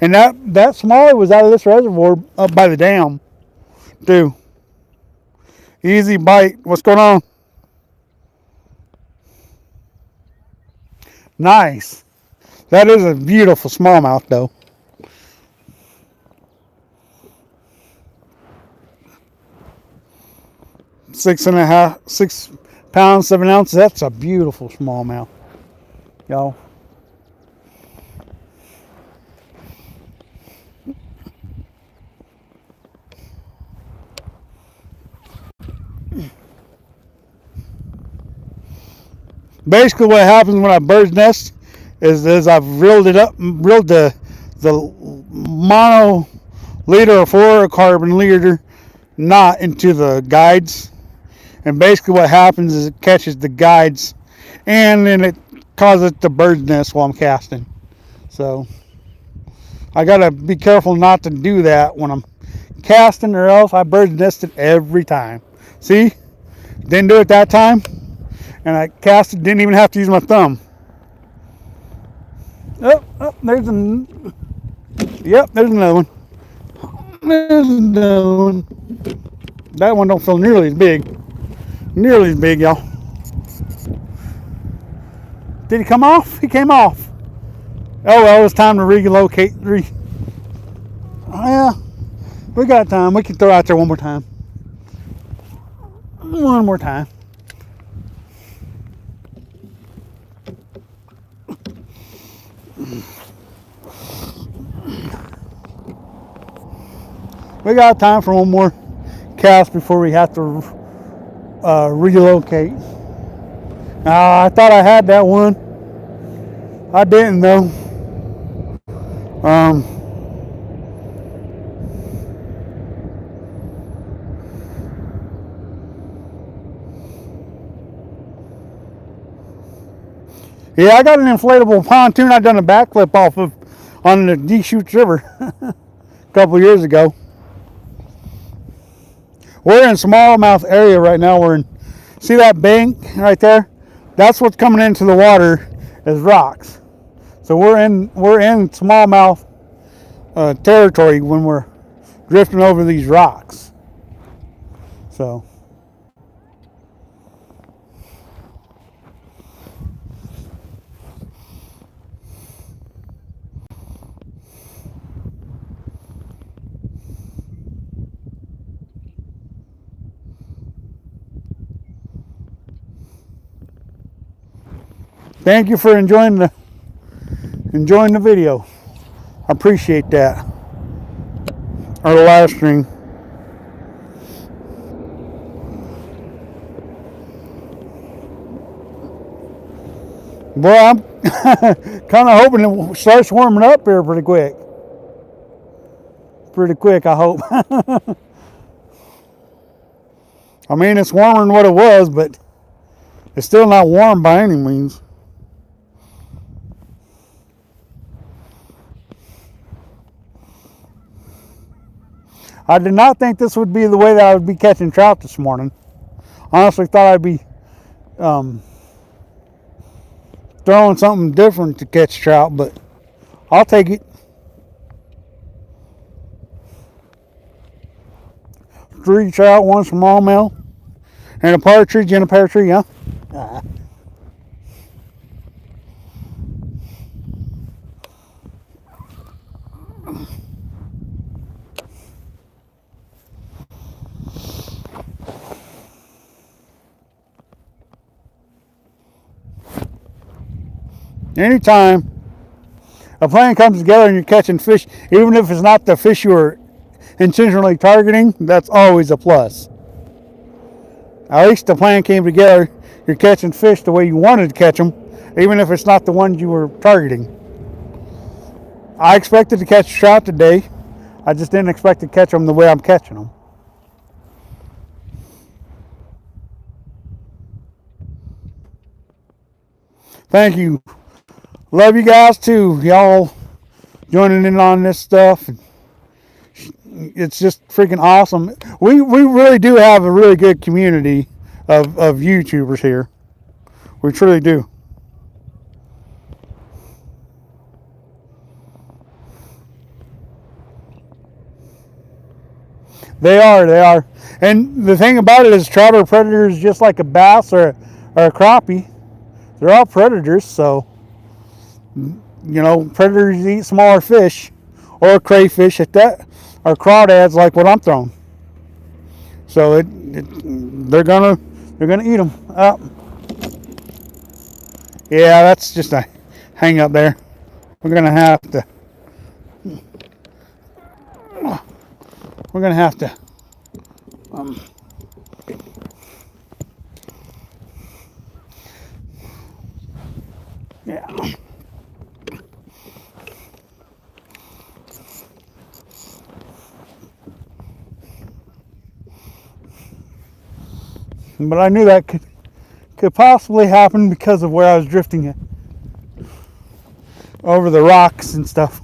S1: And that smallie was out of this reservoir up by the dam, too. Easy bite. What's going on? Nice. That is a beautiful smallmouth, though. Six pounds, 7 ounces. That's a beautiful smallmouth, y'all. Basically, what happens when I bird's nest is I've reeled the mono leader or fluorocarbon leader knot into the guides. And basically what happens is it catches the guides and then it cause it's a bird's nest while I'm casting. So I gotta be careful not to do that when I'm casting, or else I bird's nested every time. See, didn't do it that time, and I casted, didn't even have to use my thumb. Oh, there's an. Yep, there's another one. There's another one. That one don't feel nearly as big. Nearly as big, y'all. Did he come off? He came off. Oh well, it's time to relocate. Yeah, we got time. We can throw out there one more time. One more time. We got time for one more cast before we have to relocate. I thought I had that one. I didn't though. Yeah, I got an inflatable pontoon I done a backflip off of on the Deschutes River a couple years ago. We're in Smallmouth area right now. We're in, see that bank right there? That's what's coming into the water is rocks. So we're in smallmouth territory when we're drifting over these rocks. So thank you for enjoying the video. I appreciate that. Or the live stream. Well, I'm kind of hoping it starts warming up here pretty quick. Pretty quick, I hope. I mean, it's warmer than what it was, but it's still not warm by any means. I did not think this would be the way that I would be catching trout this morning. Honestly thought I'd be throwing something different to catch trout, but I'll take it. 3 trout, 1 smallmouth, and a partridge and a pear tree, huh? Anytime a plan comes together and you're catching fish, even if it's not the fish you were intentionally targeting, that's always a plus. At least the plan came together. You're catching fish the way you wanted to catch them, even if it's not the ones you were targeting. I expected to catch trout today. I just didn't expect to catch them the way I'm catching them. Thank you. Love you guys too. Y'all joining in on this stuff. It's just freaking awesome. We really do have a really good community of YouTubers here. We truly do. They are. And the thing about it is trout are predators just like a bass or a crappie. They're all predators, so predators eat smaller fish or crayfish at that, or crawdads like what I'm throwing. So they're gonna eat them up. Yeah, that's just a hang up there. We're gonna have to. Yeah. But I knew that could possibly happen because of where I was drifting it over the rocks and stuff.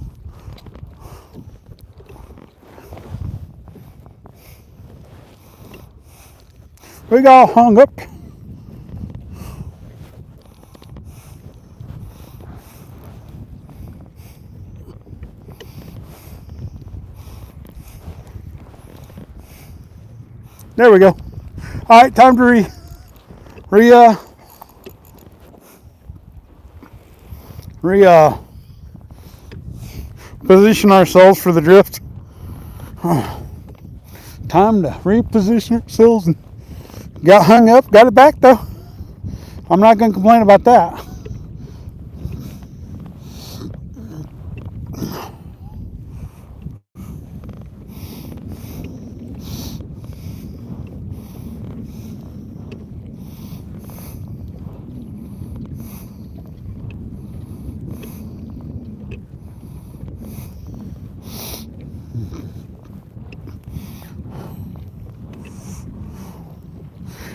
S1: We got hung up. There we go. All right, time to position ourselves for the drift. Time to reposition ourselves, and got hung up, got it back though. I'm not going to complain about that.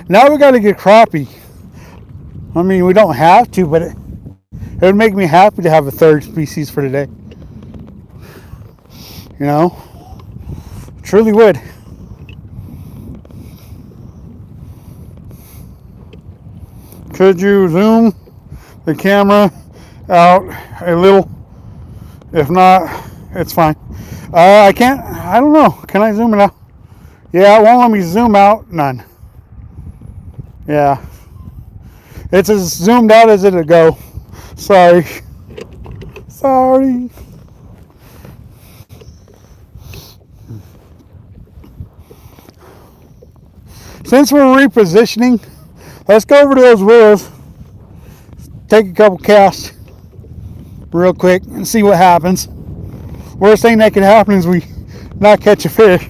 S1: Now we got to get crappie. I mean, we don't have to, but it would make me happy to have a third species for today. You know, truly would. Could you zoom the camera out a little? If not, it's fine. I can't. I don't know. Can I zoom it out? Yeah, it won't let me zoom out. None. Yeah, it's as zoomed out as it'll go. Sorry. Since we're repositioning, let's go over to those willows, take a couple casts real quick and see what happens. Worst thing that could happen is we not catch a fish.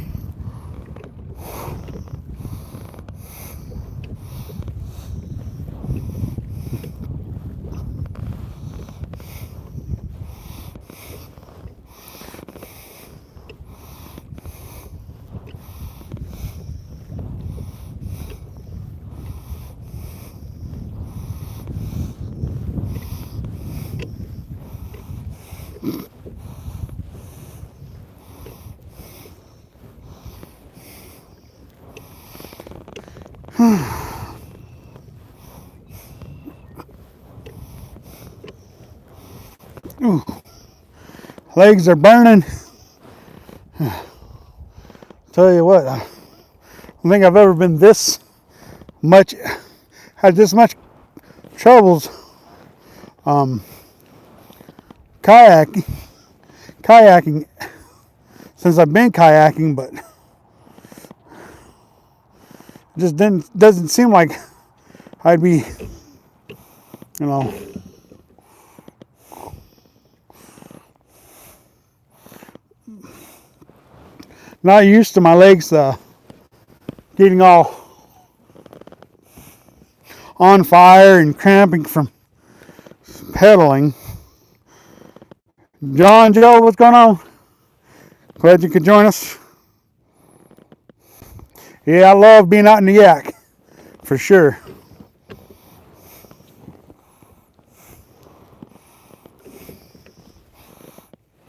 S1: Ooh, legs are burning. Tell you what, I don't think I've ever been this much, had this much troubles kayaking since I've been kayaking, but it just doesn't seem like I'd be, you know, not used to my legs getting all on fire and cramping from pedaling. John, Joe, what's going on? Glad you could join us. Yeah, I love being out in the yak, for sure.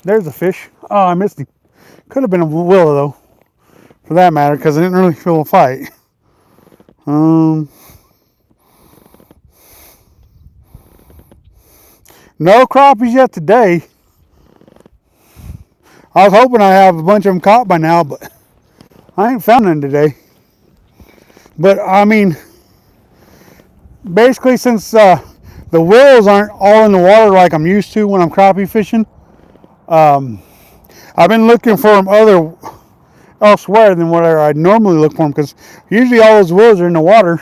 S1: There's a fish. Oh, I missed him. Could have been a willow though, for that matter, because I didn't really feel a fight. No crappies yet today. I was hoping I'd have a bunch of them caught by now, but I ain't found none today. But I mean, basically since the willows aren't all in the water like I'm used to when I'm crappie fishing, I've been looking for them elsewhere than where I'd normally look for them, because usually all those willows are in the water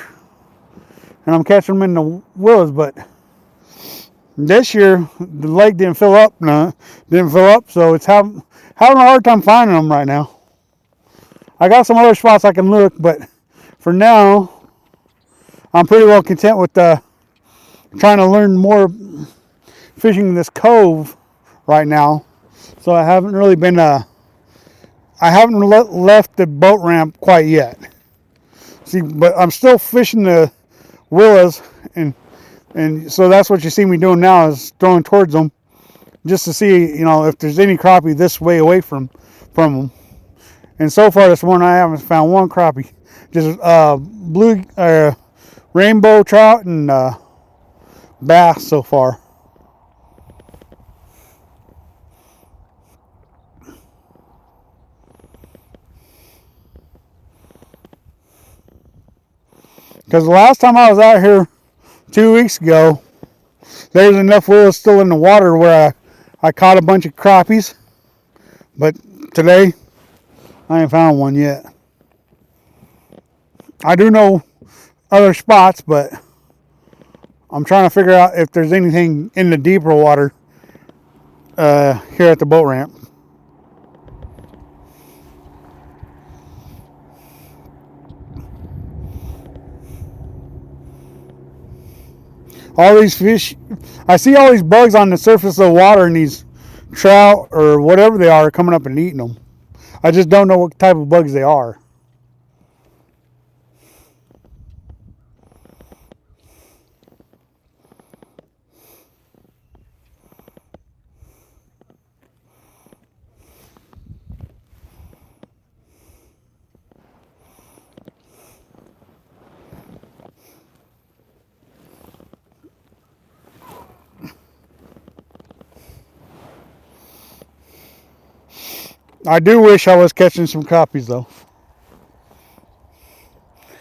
S1: and I'm catching them in the willows. But this year the lake didn't fill up, so it's having a hard time finding them right now. I got some other spots I can look, but for now I'm pretty well content with trying to learn more fishing this cove right now. So I haven't really been I haven't left the boat ramp quite yet. See, but I'm still fishing the willows, and so that's what you see me doing now, is throwing towards them. just to see, if there's any crappie this way away from them. And so far this morning, I haven't found one crappie. Just blue, rainbow trout and bass so far. Because the last time I was out here 2 weeks ago, there's enough willows still in the water where I caught a bunch of crappies. But today, I ain't found one yet. I do know other spots, but I'm trying to figure out if there's anything in the deeper water here at the boat ramp. All these fish, I see all these bugs on the surface of the water, and these trout or whatever they are coming up and eating them. I just don't know what type of bugs they are. I do wish I was catching some crappies though,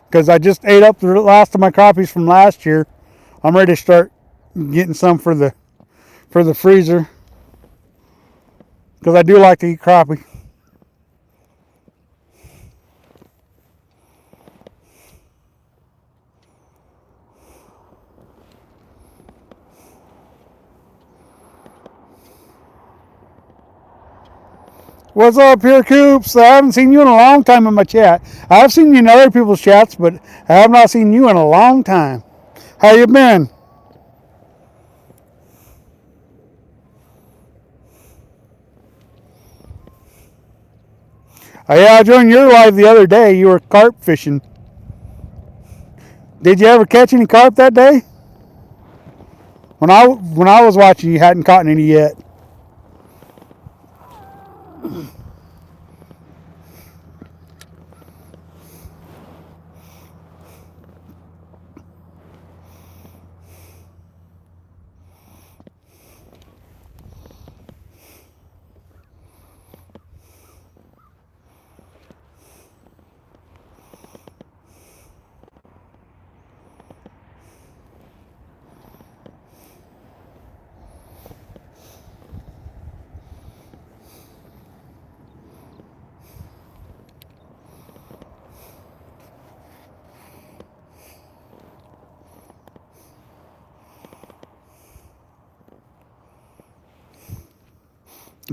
S1: because I just ate up the last of my crappies from last year. I'm ready to start getting some for the freezer, because I do like to eat crappie. What's up here, Coops? I haven't seen you in a long time in my chat. I've seen you in other people's chats, but I have not seen you in a long time. How you been? Yeah, I joined your live the other day. You were carp fishing. Did you ever catch any carp that day? When I was watching, you hadn't caught any yet.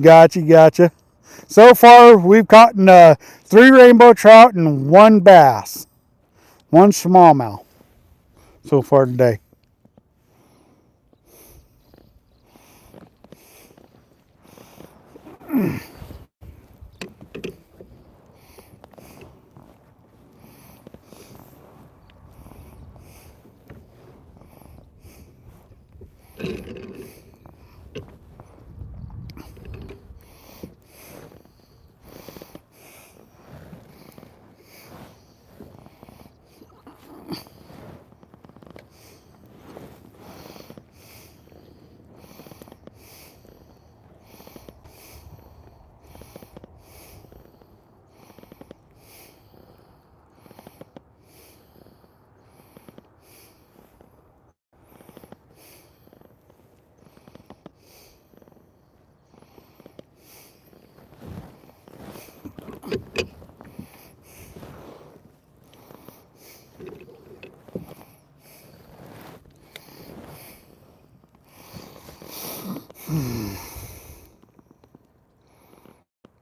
S1: Gotcha. So far, we've caught 3 rainbow trout and 1 bass. 1 smallmouth so far today.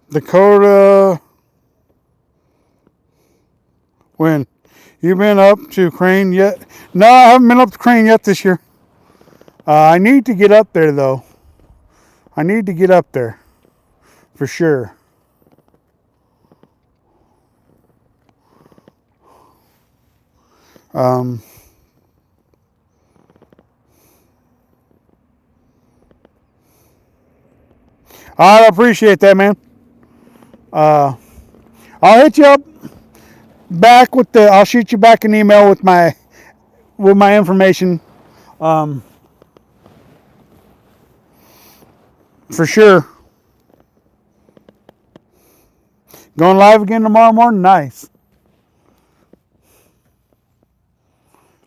S1: Dakota, when you been up to Crane yet? No, I haven't been up to Crane yet this year. I need to get up there though. I need to get up there for sure. Um, I appreciate that, man. I'll hit you up back with the. I'll shoot you back an email with my information. For sure. Going live again tomorrow morning? Nice.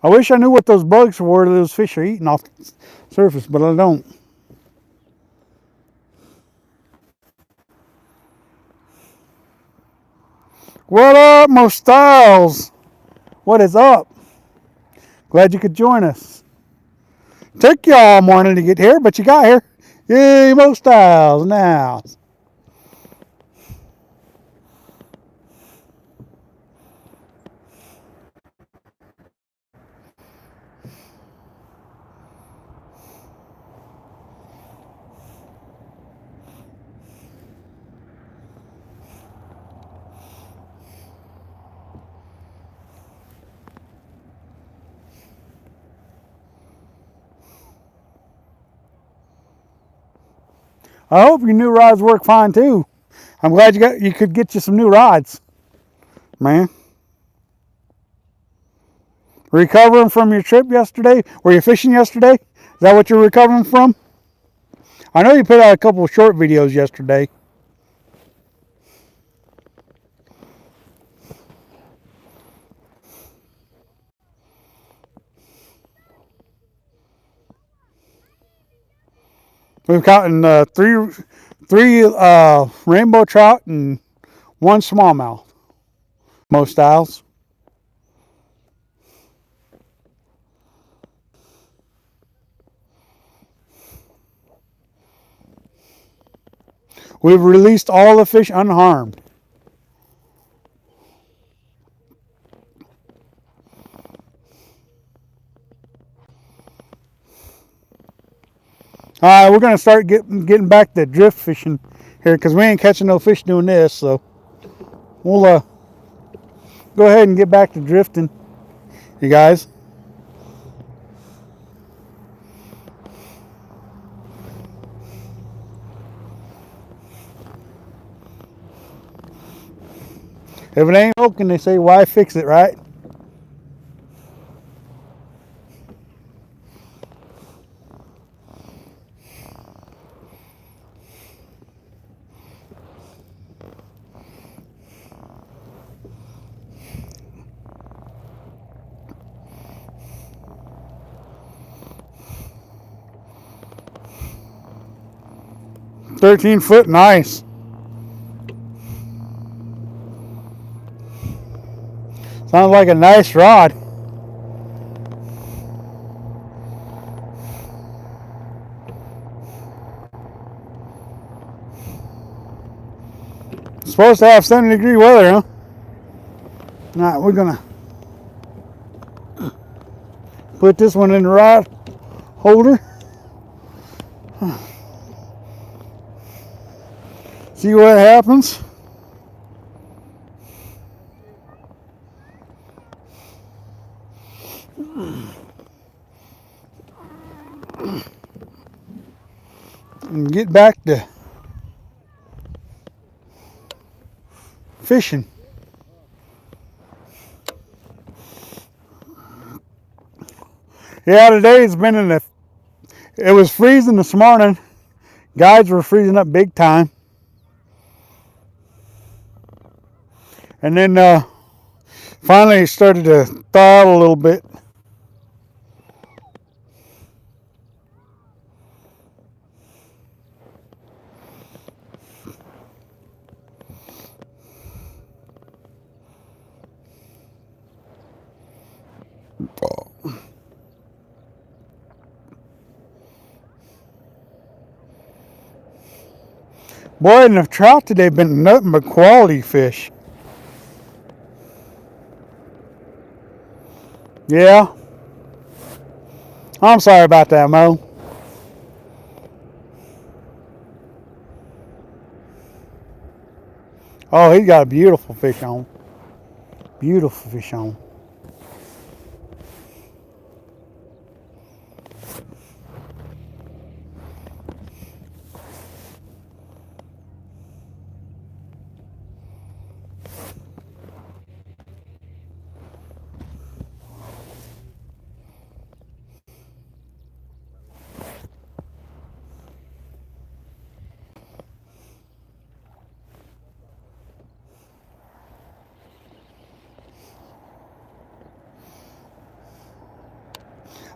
S1: I wish I knew what those bugs were that those fish are eating off the surface, but I don't. What up, Mo Styles? What is up? Glad you could join us. Took you all morning to get here, but you got here. Yay, Mo Styles now. I hope your new rods work fine too. I'm glad you could get you some new rods, man. Recovering from your trip yesterday? Were you fishing yesterday? Is that what you're recovering from? I know you put out a couple of short videos yesterday. We've caught three rainbow trout and one smallmouth. Most styles. We've released all the fish unharmed. We're going to start getting back to drift fishing here because we ain't catching no fish doing this. So we'll go ahead and get back to drifting, you guys. If it ain't broken, they say, why fix it, right? $13-foot, nice. Sounds like a nice rod. It's supposed to have 70-degree weather, huh? Alright, we're gonna put this one in the rod holder. See what happens. And get back to fishing. Yeah, today's been it was freezing this morning. Guides were freezing up big time. And then finally it started to thaw out a little bit. Boy, and the trout today have been nothing but quality fish. Yeah. I'm sorry about that, Mo. Oh, he's got a beautiful fish on. Beautiful fish on.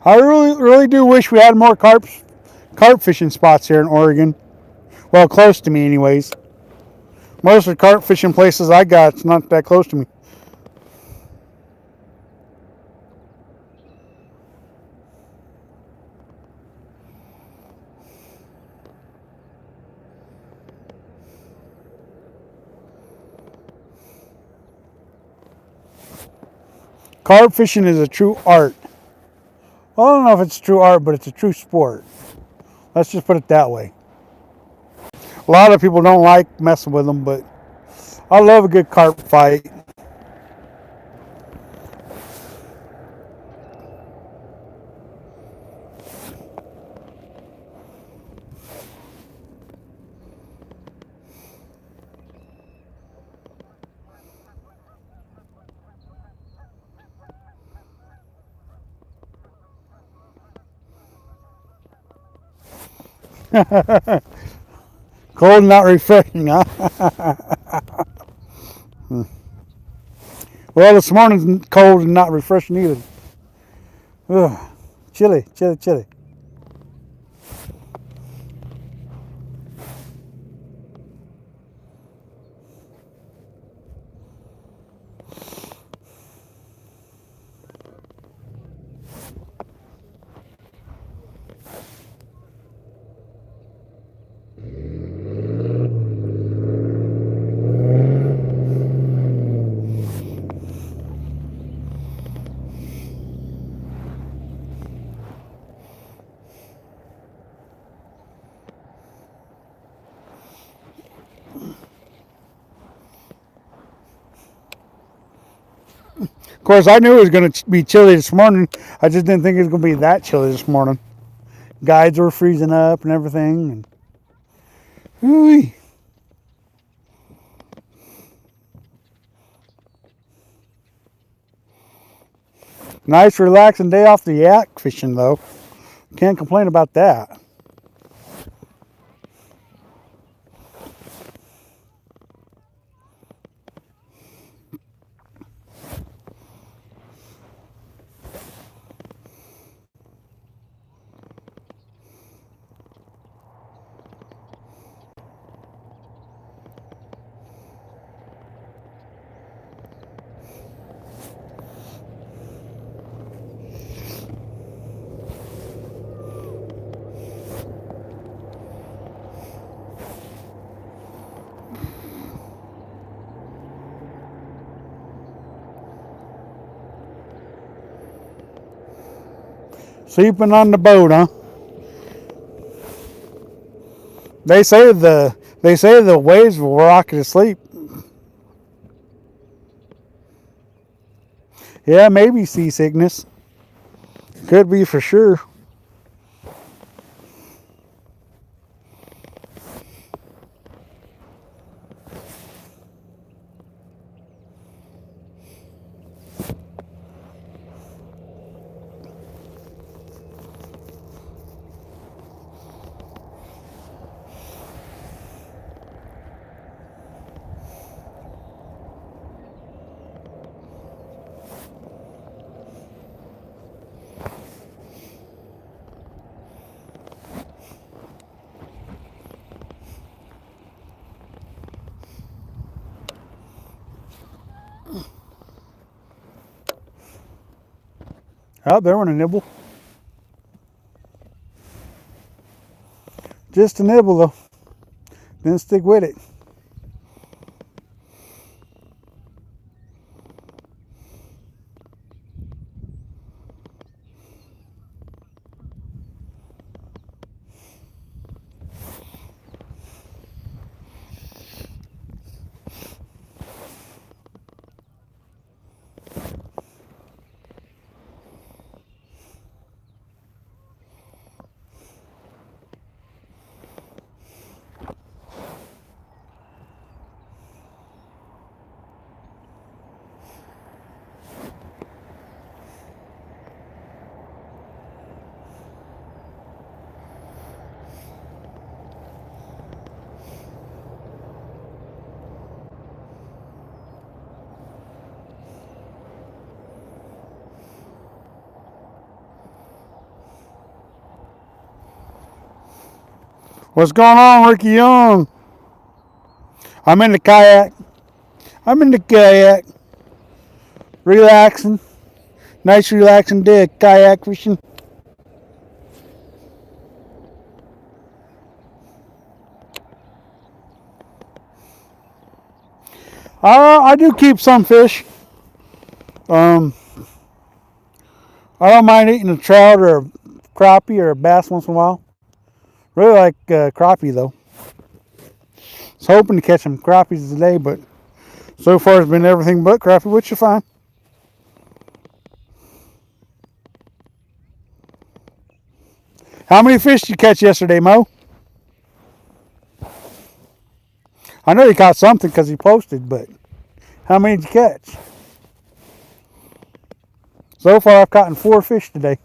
S1: I really do wish we had more carp fishing spots here in Oregon. Well, close to me, anyways. Most of the carp fishing places I got, it's not that close to me. Carp fishing is a true art. Well, I don't know if it's true art, but it's a true sport. Let's just put it that way. A lot of people don't like messing with them, but I love a good carp fight. Cold and not refreshing, huh? Well, this morning's cold and not refreshing either. Ugh. Chilly. Of course, I knew it was going to be chilly this morning. I just didn't think it was going to be that chilly this morning. Guides were freezing up and everything. And, nice, relaxing day off the yak fishing, though. Can't complain about that. Sleeping on the boat, huh? They say the waves will rock you to sleep. Yeah, maybe seasickness. Could be for sure. Oh, there went a nibble. Just a nibble, though. Didn't stick with it. What's going on, Ricky Young? I'm in the kayak. Relaxing. Nice relaxing day of kayak fishing. I do keep some fish. I don't mind eating a trout or a crappie or a bass once in a while. Really like crappie though. I was hoping to catch some crappies today, but so far it's been everything but crappie, which is fine. How many fish did you catch yesterday, Mo? I know you caught something because you posted, but how many did you catch? So far I've caught 4 fish today.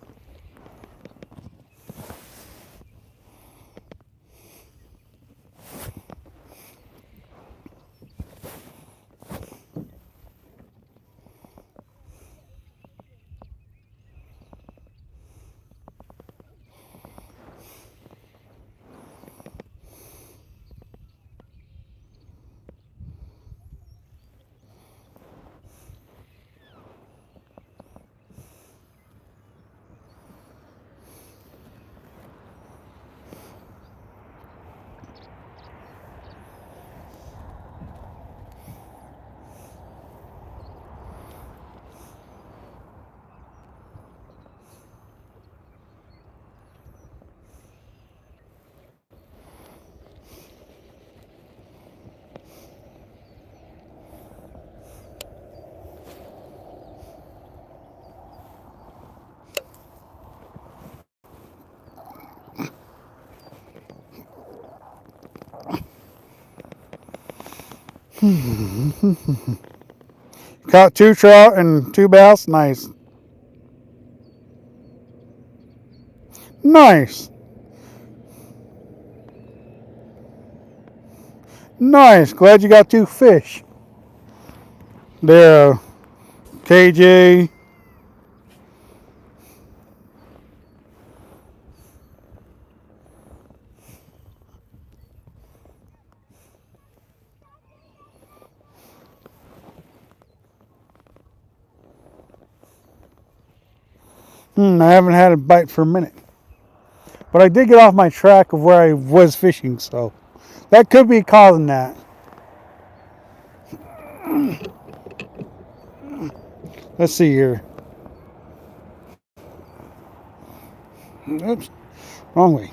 S1: Caught 2 trout and 2 bass. Nice. Nice. Nice. Glad you got 2 fish. There, KJ. I haven't had a bite for a minute. But I did get off my track of where I was fishing, so that could be causing that. Let's see here. Oops, wrong way.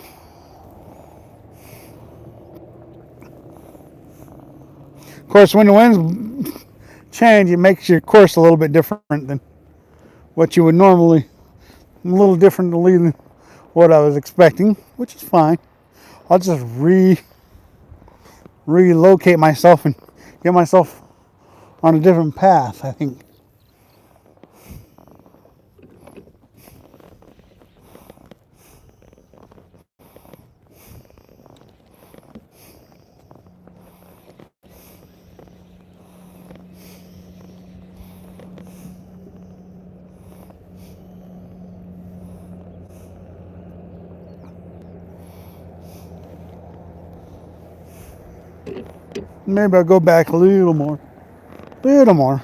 S1: Of course, when the winds change, it makes your course a little bit different than what you would normally. A little different than what I was expecting, which is fine. I'll just relocate myself and get myself on a different path, I think. Maybe I'll go back a little more. Little more.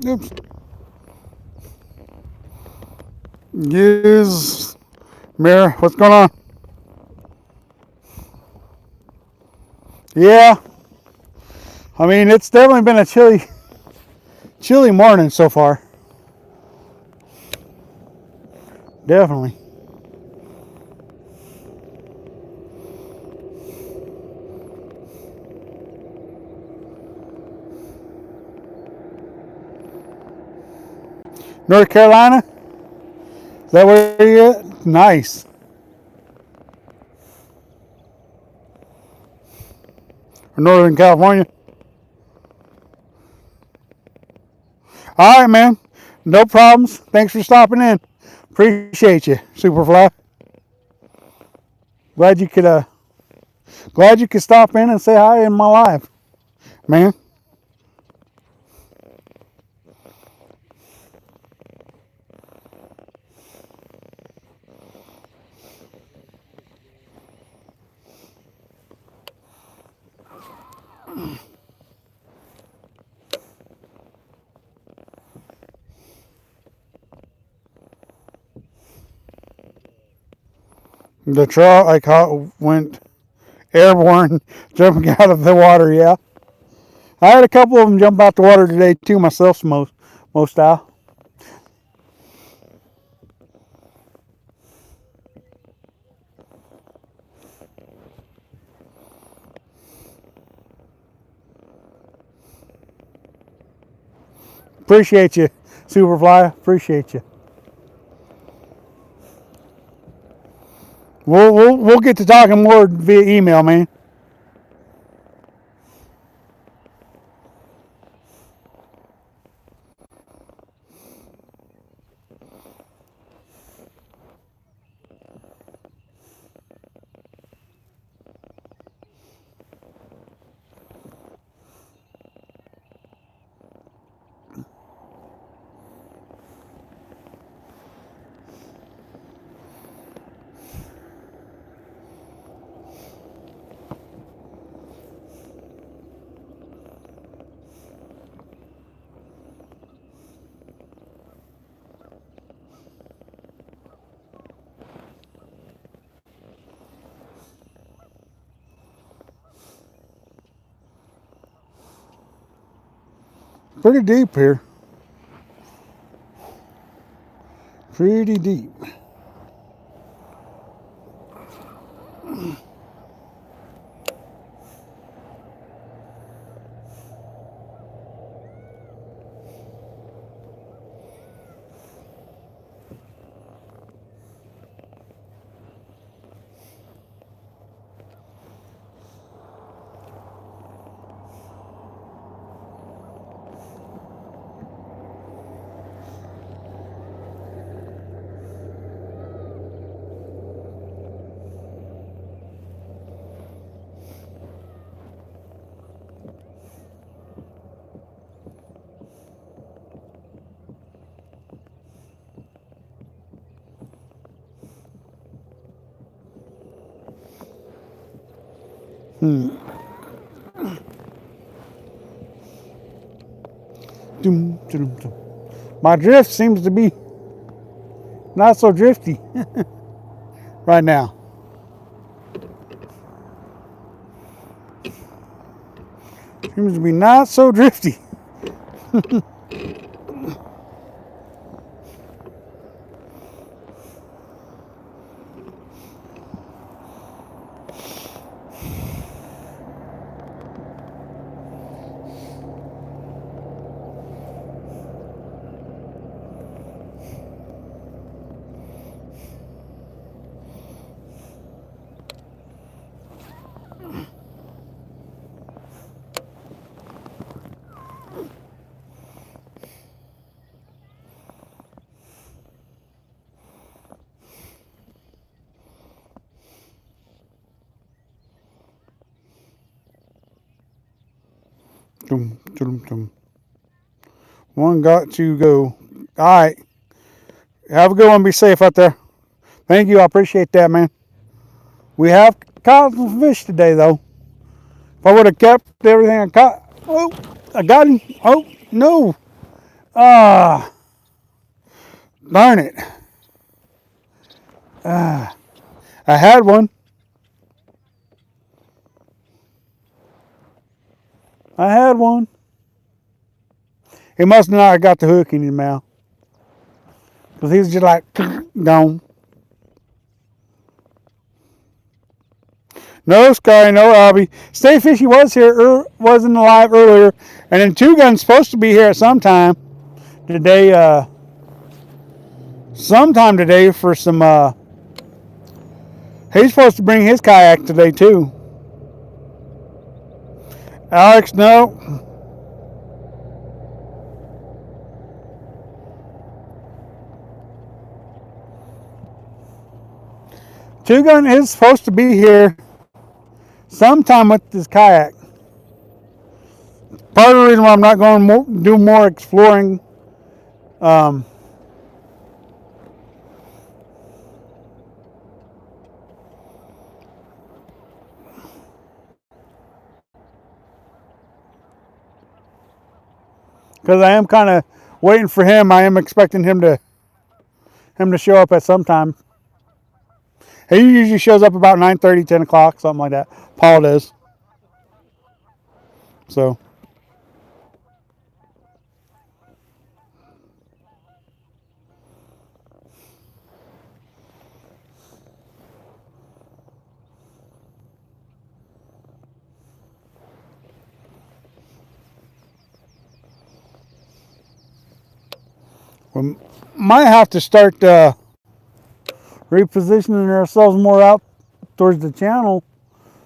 S1: Oops. Yes. Mirror, what's going on? Yeah. I mean, it's definitely been a chilly morning so far. Definitely. North Carolina? Is that where you're at? Nice. Or Northern California? All right, man. No problems. Thanks for stopping in. Appreciate you, Superfly. Glad you could Glad you could stop in and say hi in my life, man. The trout I caught went airborne, jumping out of the water. Yeah, I had a couple of them jump out the water today too myself, most style. Appreciate you, Superfly. Appreciate you. We'll get to talking more via email, man. Pretty deep here. Pretty deep. My drift seems to be not so drifty right now. Seems to be not so drifty. One got to go. All right. Have a good one. Be safe out there. Thank you. I appreciate that, man. We have caught some fish today, though. If I would have kept everything I caught. Oh, I got him. Oh, no. Ah, darn it. I had one. I had one. He must not have got the hook in his mouth. Because he was just like, gone. No Sky, no Albie. Stay Fishy was here, wasn't alive earlier. And then Two Gun's supposed to be here at some time today. Sometime today for some. He's supposed to bring his kayak today too. Alex, no. Two Gun is supposed to be here sometime with this kayak. Part of the reason why I'm not going to do more exploring, because I am kind of waiting for him. I am expecting him to show up at some time. He usually shows up about 9:30, 10 o'clock, something like that. Paul does. So. We might have to start repositioning ourselves more out towards the channel,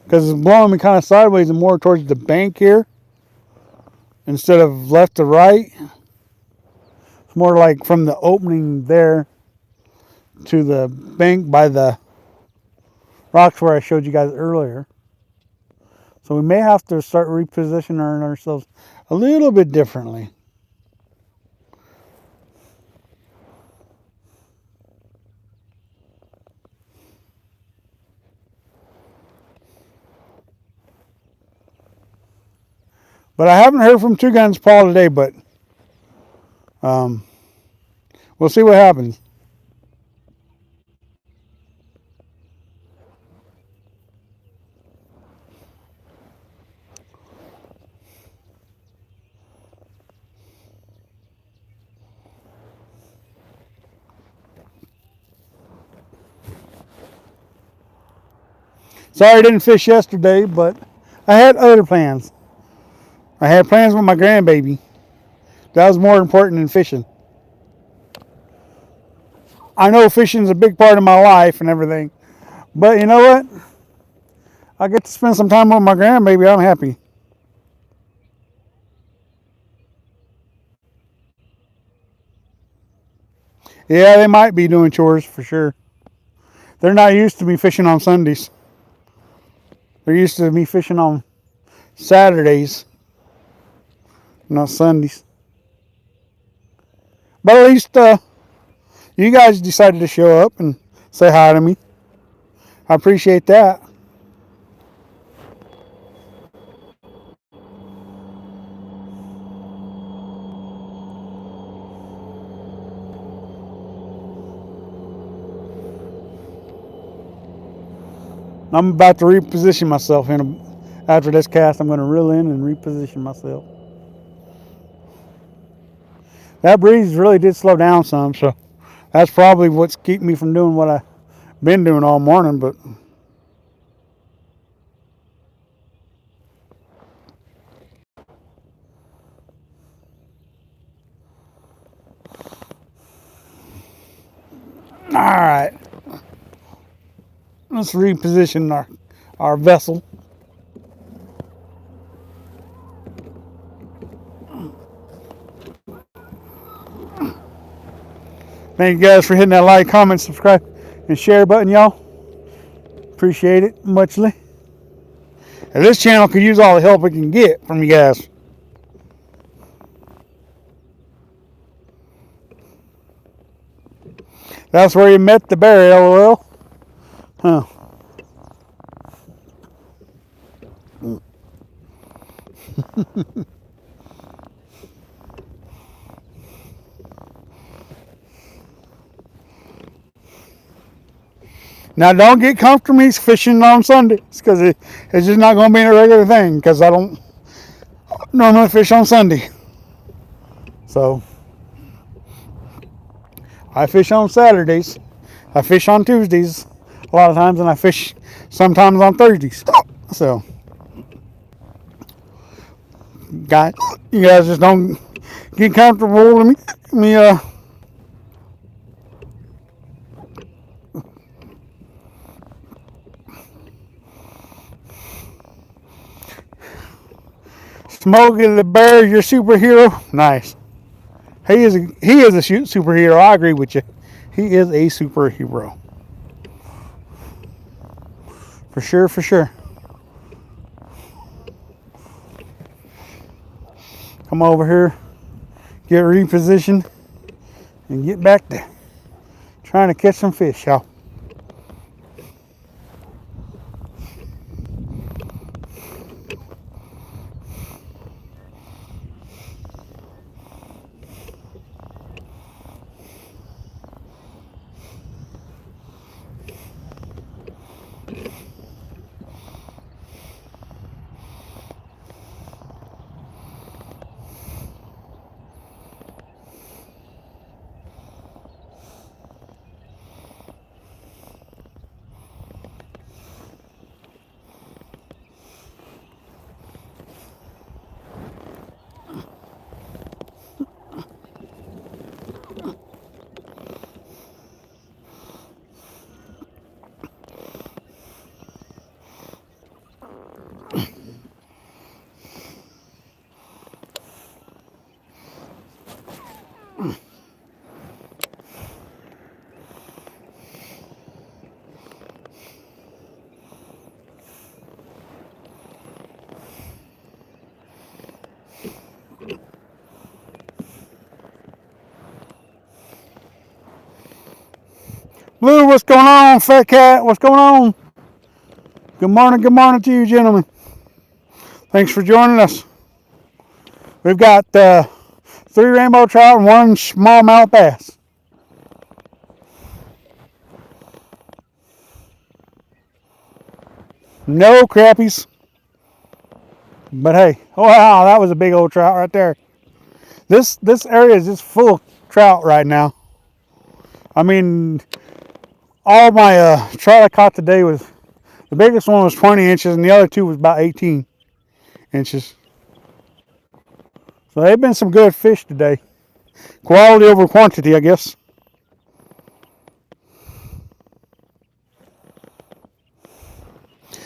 S1: because it's blowing me kind of sideways and more towards the bank here instead of left to right. It's more like from the opening there to the bank by the rocks where I showed you guys earlier. So we may have to start repositioning ourselves a little bit differently. But I haven't heard from Two Guns Paul today, but we'll see what happens. Sorry I didn't fish yesterday, but I had other plans. I had plans with my grandbaby. That was more important than fishing. I know fishing is a big part of my life and everything, but you know what? I get to spend some time with my grandbaby. I'm happy. Yeah, they might be doing chores for sure. They're not used to me fishing on Sundays. They're used to me fishing on Saturdays, not Sundays. But at least you guys decided to show up and say hi to me. I appreciate that. I'm about to reposition myself after this cast. I'm going to reel in and reposition myself. That breeze really did slow down some, so that's probably what's keeping me from doing what I've been doing all morning. But all right, let's reposition our vessel. Thank you guys for hitting that like, comment, subscribe, and share button, y'all. Appreciate it muchly. And this channel could use all the help it can get from you guys. That's where you met the bear, LOL. Huh. Now, don't get comfortable fishing on Sundays, because it's just not going to be a regular thing, because I don't normally fish on Sunday. So, I fish on Saturdays. I fish on Tuesdays a lot of times, and I fish sometimes on Thursdays. So, guys, you guys just don't get comfortable with me Smokey the Bear, your superhero. Nice. He is a superhero. I agree with you. He is a superhero. For sure, for sure. come over here, get repositioned, and get back to trying to catch some fish, y'all. Blue, what's going on? Fat Cat, what's going on? Good morning to you, gentlemen. Thanks for joining us. We've got 3 rainbow trout and 1 smallmouth bass. No crappies. But hey, oh wow, that was a big old trout right there. This area is just full of trout right now. I mean, all my trout I caught today was, the biggest one was 20 inches and the other 2 was about 18 inches. So they've been some good fish today. Quality over quantity, I guess.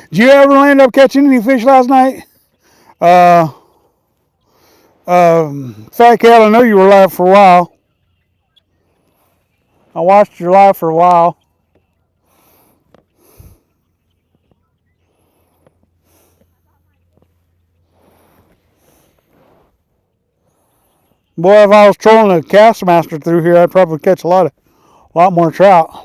S1: Did you ever end up catching any fish last night? Fat Cat, I know you were live for a while. I watched your live for a while. Boy, if I was trolling a Castmaster through here, I'd probably catch a lot more trout.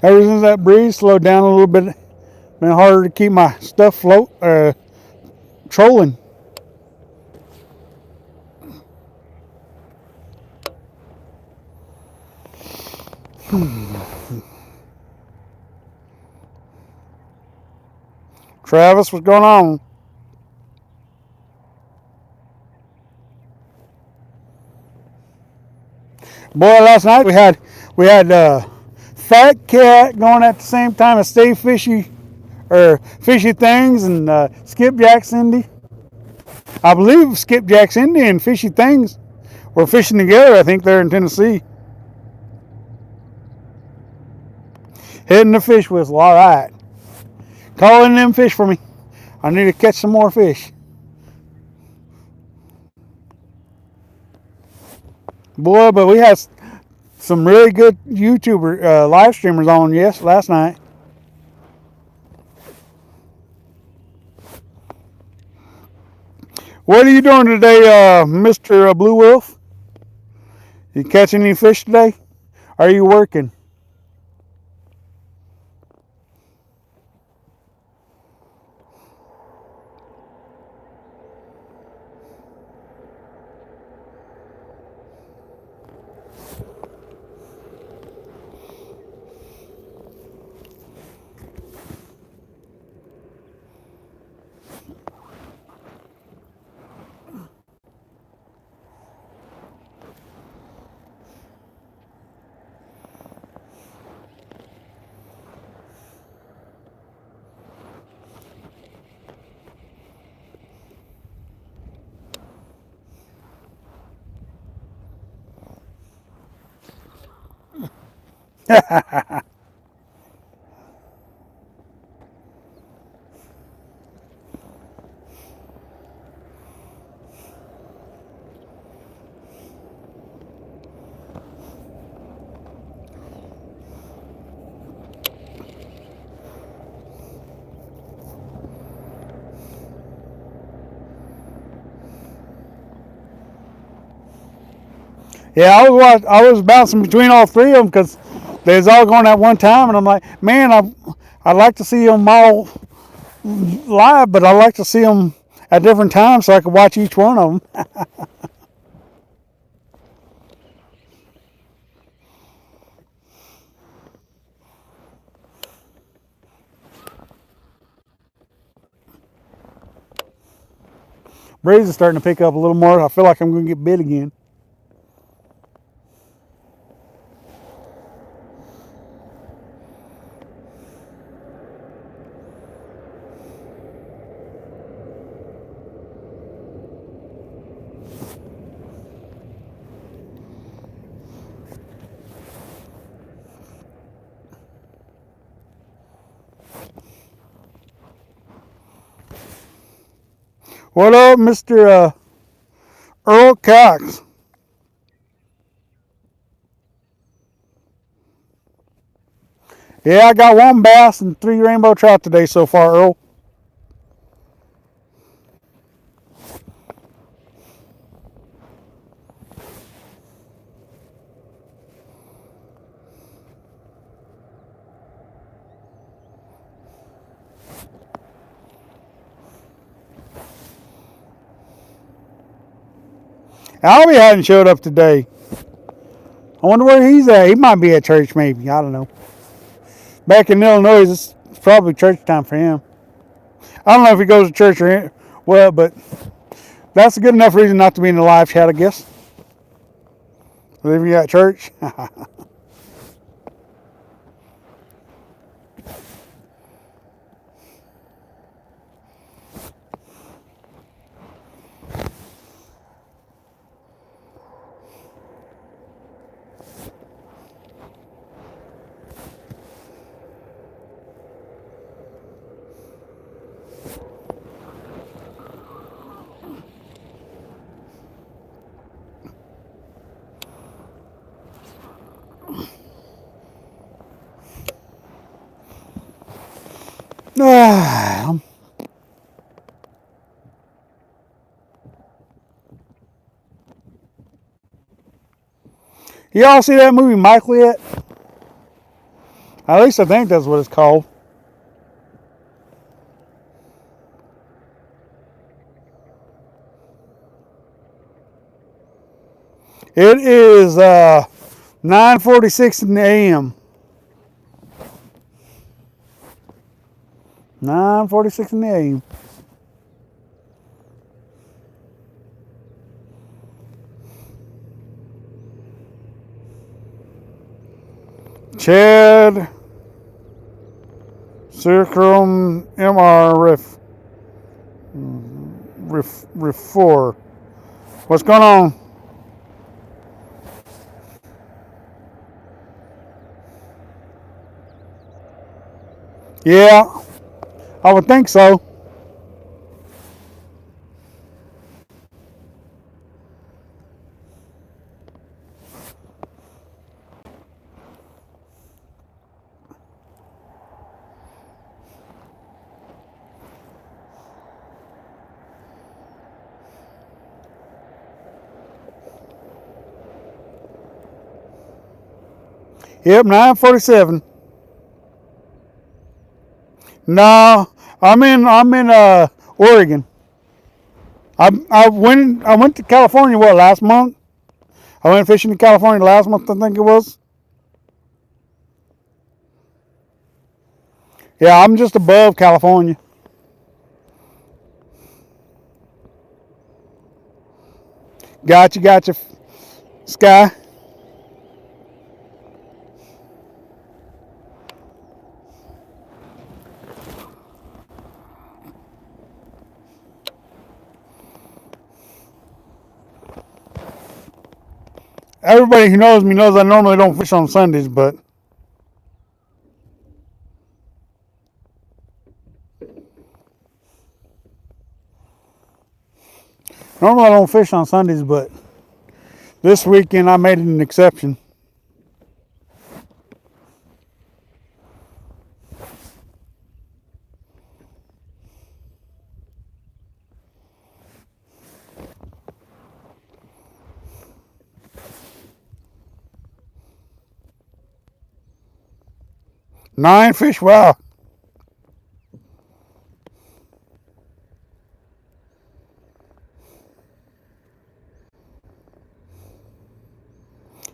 S1: Ever since that breeze slowed down a little bit, been harder to keep my stuff trolling. Travis, what's going on? Boy, last night we had Fat Cat going at the same time as Stay Fishy, or Fishy Things, and Skipjack Cindy. I believe Skipjack Cindy and Fishy Things were fishing together. I think they're in Tennessee. Hitting the fish whistle. All right. Call in them fish for me. I need to catch some more fish. Boy, but we had some really good YouTuber live streamers on last night. What are you doing today, Mr. Blue Wolf? You catching any fish today? Are you working? Yeah, I was bouncing between all three of them because they was all going at one time, and I'm like, man, I'd like to see them all live, but I like to see them at different times so I could watch each one of them. Breeze is starting to pick up a little more. I feel like I'm going to get bit again. What up, Mr. Earl Cox? Yeah, I got one bass and 3 rainbow trout today so far, Earl. Albie hadn't showed up today. I wonder where he's at. He might be at church, maybe. I don't know. Back in Illinois, it's probably church time for him. I don't know if he goes to church or well, but that's a good enough reason not to be in the live chat, I guess. If you at church. Y'all see that movie Michael yet? At least I think that's what it's called. It is 9:46 in the a.m. 9:46 in the a.m. Chad Circum MR Riff 4. What's going on? Yeah, I would think so. Yep, 9:47. No, I'm in Oregon. I went to California last month. I went fishing in California last month, I think it was. Yeah, I'm just above California. Gotcha, Sky. Everybody who knows me knows I normally don't fish on Sundays, but Normally I don't fish on Sundays, but this weekend I made an exception. Nine fish, wow.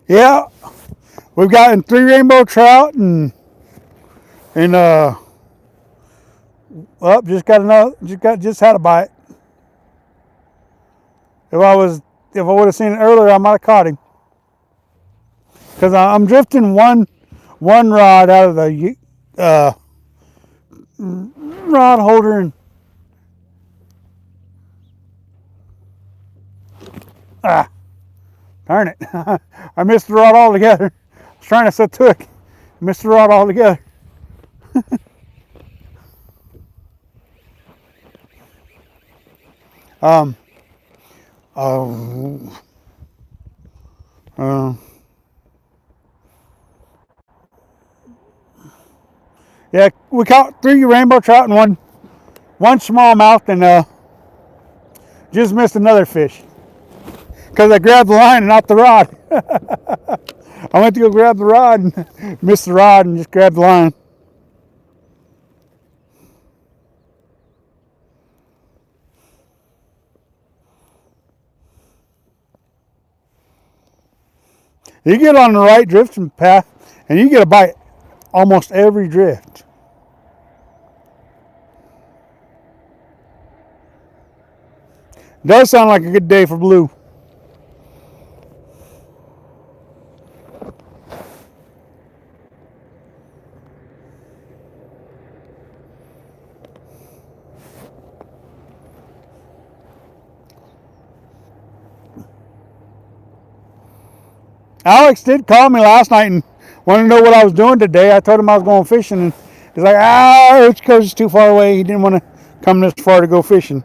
S1: Yeah, we've gotten 3 rainbow trout and just got another, just had a bite. If I would have seen it earlier, I might have caught him. Because I'm drifting one rod out of the rod holder, and darn it, I missed the rod altogether. I was trying to set to it, missed the rod altogether. um, oh, yeah, we caught 3 rainbow trout and one smallmouth, and just missed another fish because I grabbed the line and not the rod. I went to go grab the rod and missed the rod and just grabbed the line. You get on the right drifting path and you get a bite almost every drift. Does sound like a good day for blue. Alex did call me last night and wanted to know what I was doing today. I told him I was going fishing, and he's like, Ochoco's too far away. He didn't want to come this far to go fishing.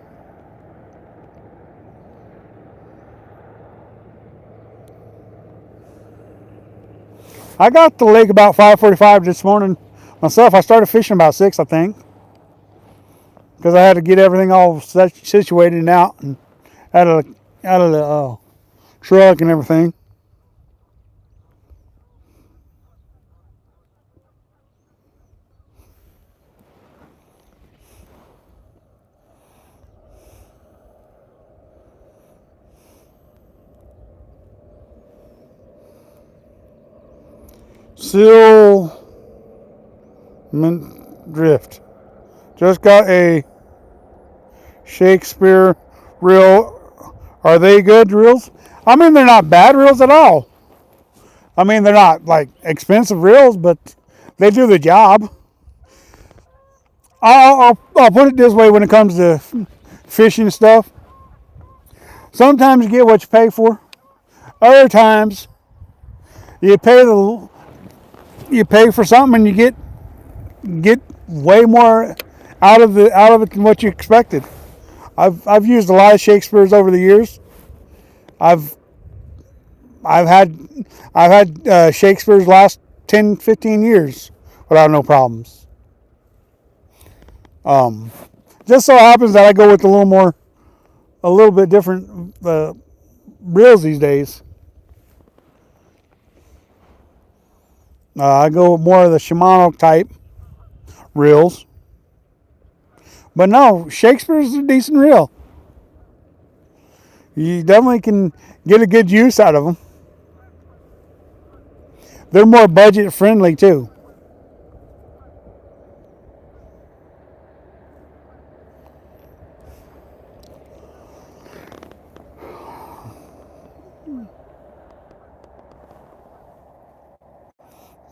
S1: I got the lake about 5:45 this morning myself. I started fishing about 6, I think, because I had to get everything all situated and out and out of the truck and everything. Seal drift. Just got a Shakespeare reel. Are they good reels? I mean, they're not bad reels at all. I mean, they're not like expensive reels, but they do the job. I'll put it this way when it comes to fishing stuff. Sometimes you get what you pay for. Other times you pay for something and you get way more out of it than what you expected. I've used a lot of Shakespeare's over the years. I've had Shakespeare's last 10, 15 years without no problems. Just so happens that I go with a little bit different reels these days. I go with more of the Shimano type reels. But no, Shakespeare's a decent reel. You definitely can get a good use out of them. They're more budget friendly too.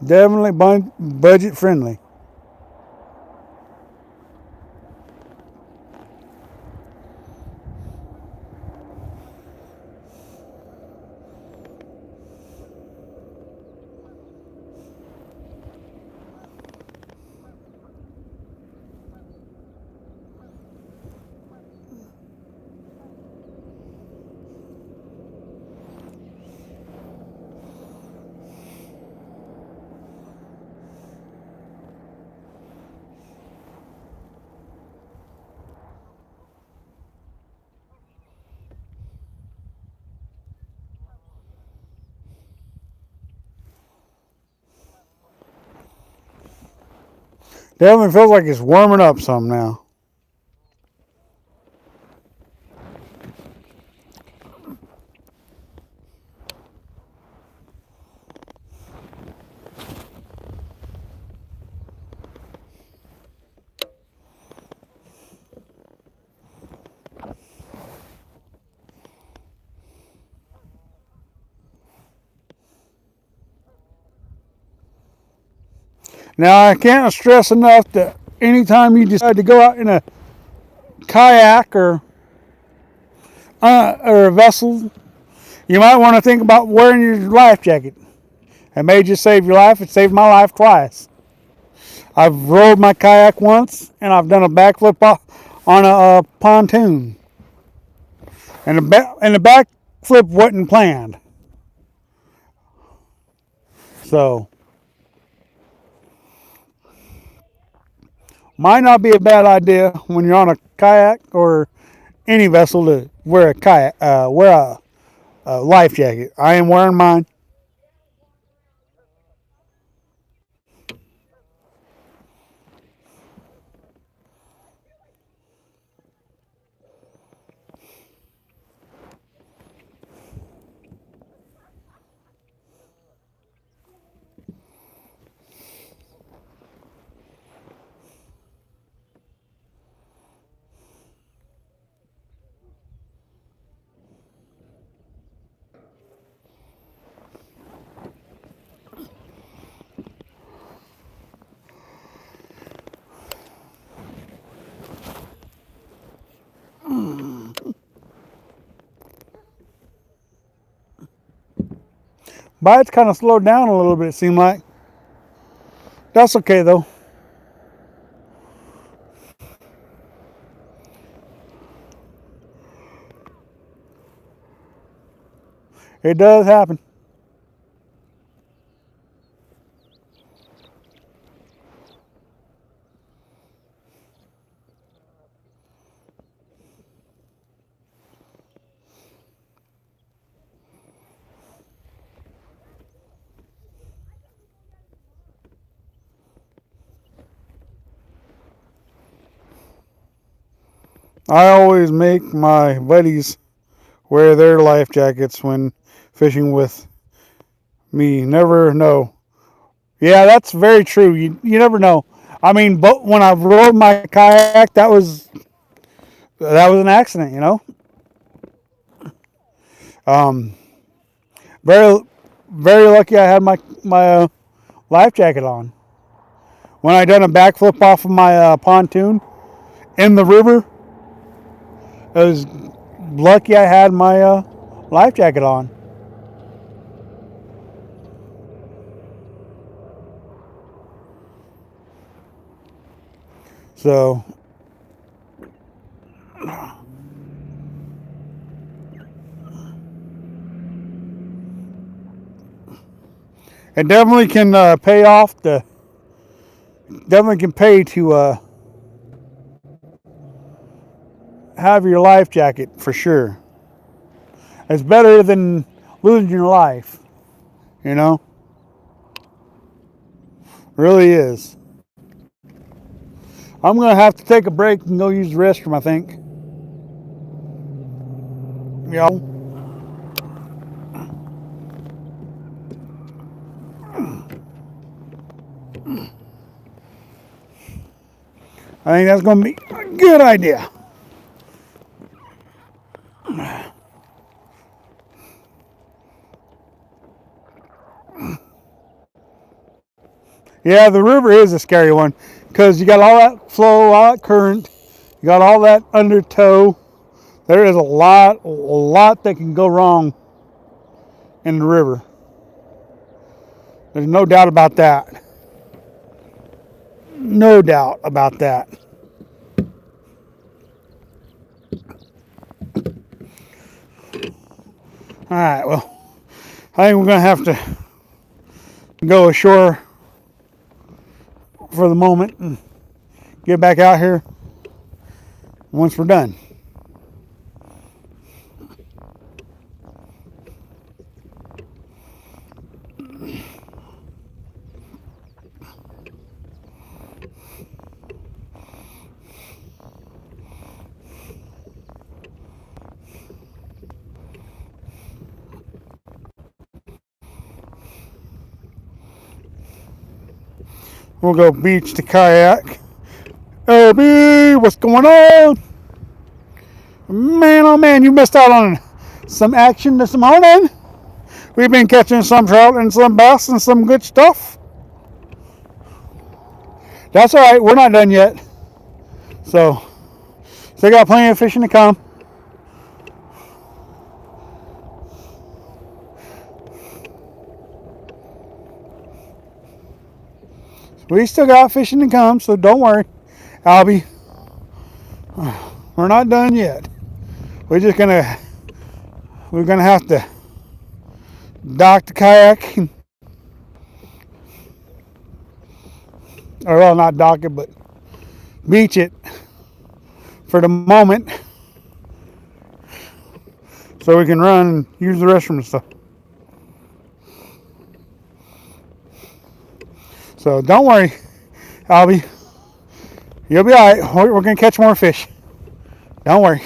S1: Definitely budget friendly. Definitely feels like it's warming up some now. Now, I can't stress enough that anytime you decide to go out in a kayak or a vessel, you might want to think about wearing your life jacket. It may just save your life. It saved my life twice. I've rowed my kayak once, and I've done a backflip on a pontoon. And the backflip wasn't planned. So, might not be a bad idea when you're on a kayak or any vessel to wear a life jacket. I am wearing mine. Bites kind of slowed down a little bit, it seemed like. That's okay, though. It does happen. I always make my buddies wear their life jackets when fishing with me. Never know. Yeah, that's very true. You never know. I mean, but when I rode my kayak, that was an accident. Um, very very lucky I had my life jacket on. When I done a backflip off of my pontoon in the river, I was lucky I had my life jacket on. So it definitely can pay off. Definitely can pay to have your life jacket for sure. It's better than losing your life. You know, really is. I'm gonna have to take a break and go use the restroom. I think. You know, I think that's gonna be a good idea. Yeah, the river is a scary one because you got all that flow, all that current, you got all that undertow. There is a lot that can go wrong in the river. There's no doubt about that. No doubt about that. All right, well, I think we're going to have to go ashore for the moment and get back out here once we're done. We'll go beach to kayak. LB, what's going on? Man, oh man, you missed out on some action this morning. We've been catching some trout and some bass and some good stuff. That's all right. We're not done yet. So, still got plenty of fishing to come. We still got fishing to come, so don't worry, Albie. We're not done yet. We're gonna have to dock the kayak, or well, not dock it, but beach it for the moment, so we can run and use the restroom and stuff. So don't worry, Albie. You'll be all right. We're going to catch more fish. Don't worry.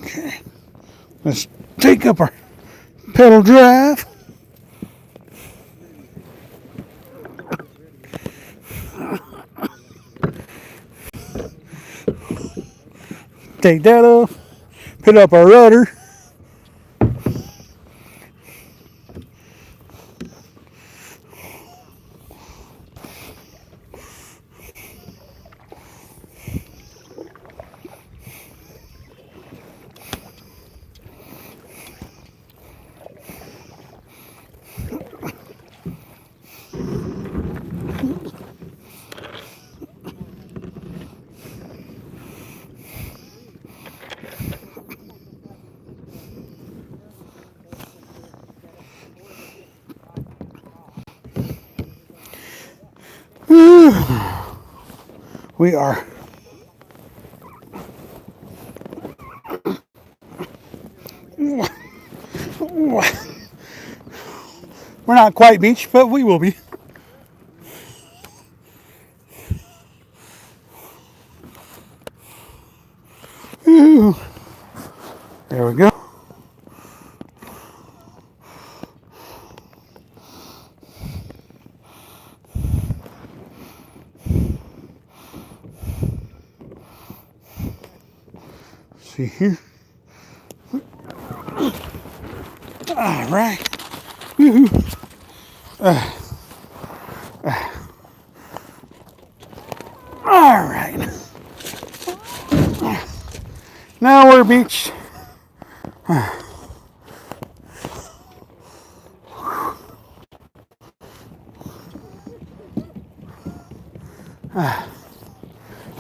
S1: Okay. Let's take up our pedal drive. Take that off. Put up our rudder. We are we're not quite beach, but we will be. Ooh. There we go. See here. All right. All right. Now we're beached. All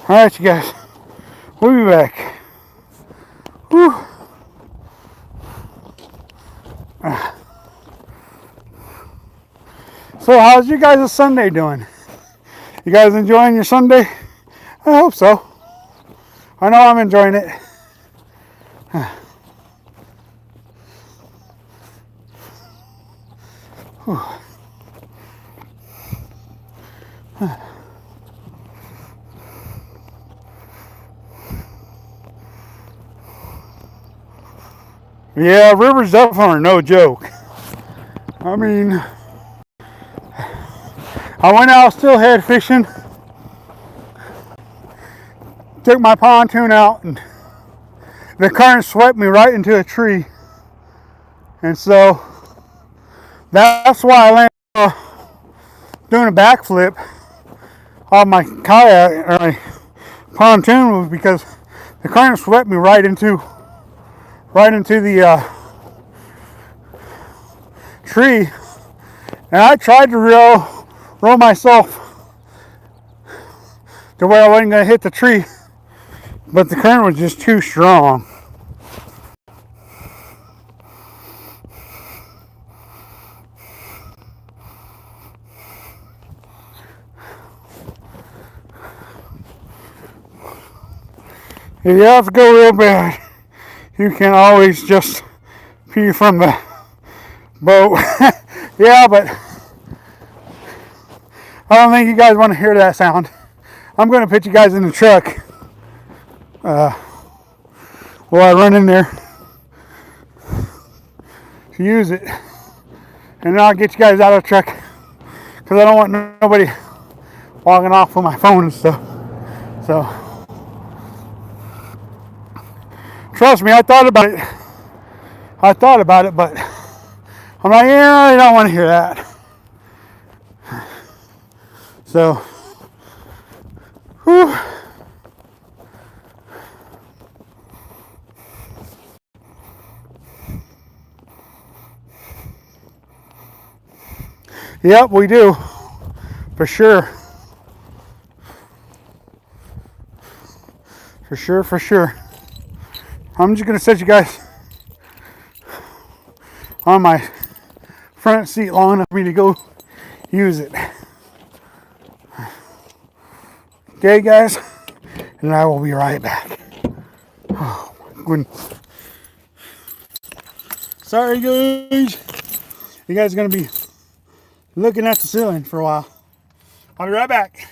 S1: right, you guys. We'll be back. Whew. So how's you guys' Sunday doing? You guys enjoying your Sunday? I hope so. I know I'm enjoying it. Yeah, rivers definitely are no joke. I mean, I went out steelhead fishing, took my pontoon out, and the current swept me right into a tree. And so that's why I landed doing a backflip on my kayak or my pontoon, was because the current swept me right into the tree, and I tried to roll myself to where I wasn't going to hit the tree, but the current was just too strong. If you have to go real bad, you can always just pee from the boat. Yeah, but I don't think you guys want to hear that sound. I'm going to put you guys in the truck Well, I run in there to use it, and then I'll get you guys out of the truck because I don't want nobody walking off with my phone and stuff. So, trust me, I thought about it. But I'm like, yeah, I don't want to hear that. So, whew. Yep, we do. For sure. For sure. I'm just going to set you guys on my front seat long enough for me to go use it. Okay, guys? And I will be right back. Oh, my goodness. Sorry, guys. You guys are going to be looking at the ceiling for a while. I'll be right back.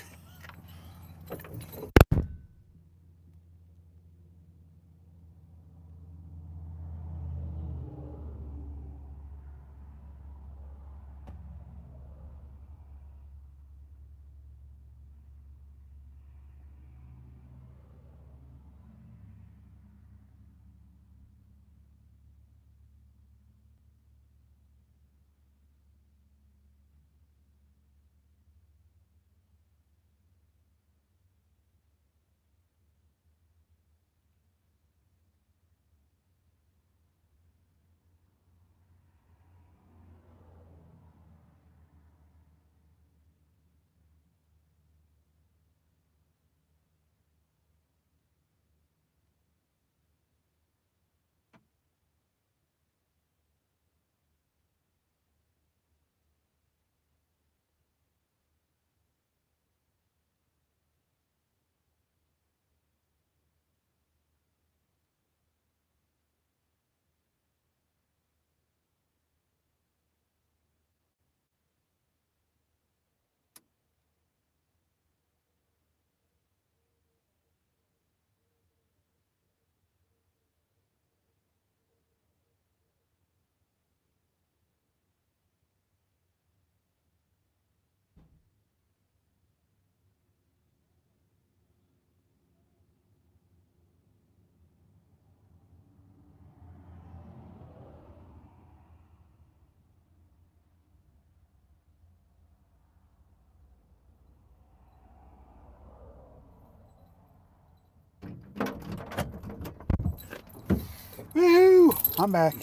S1: Woo! I'm back.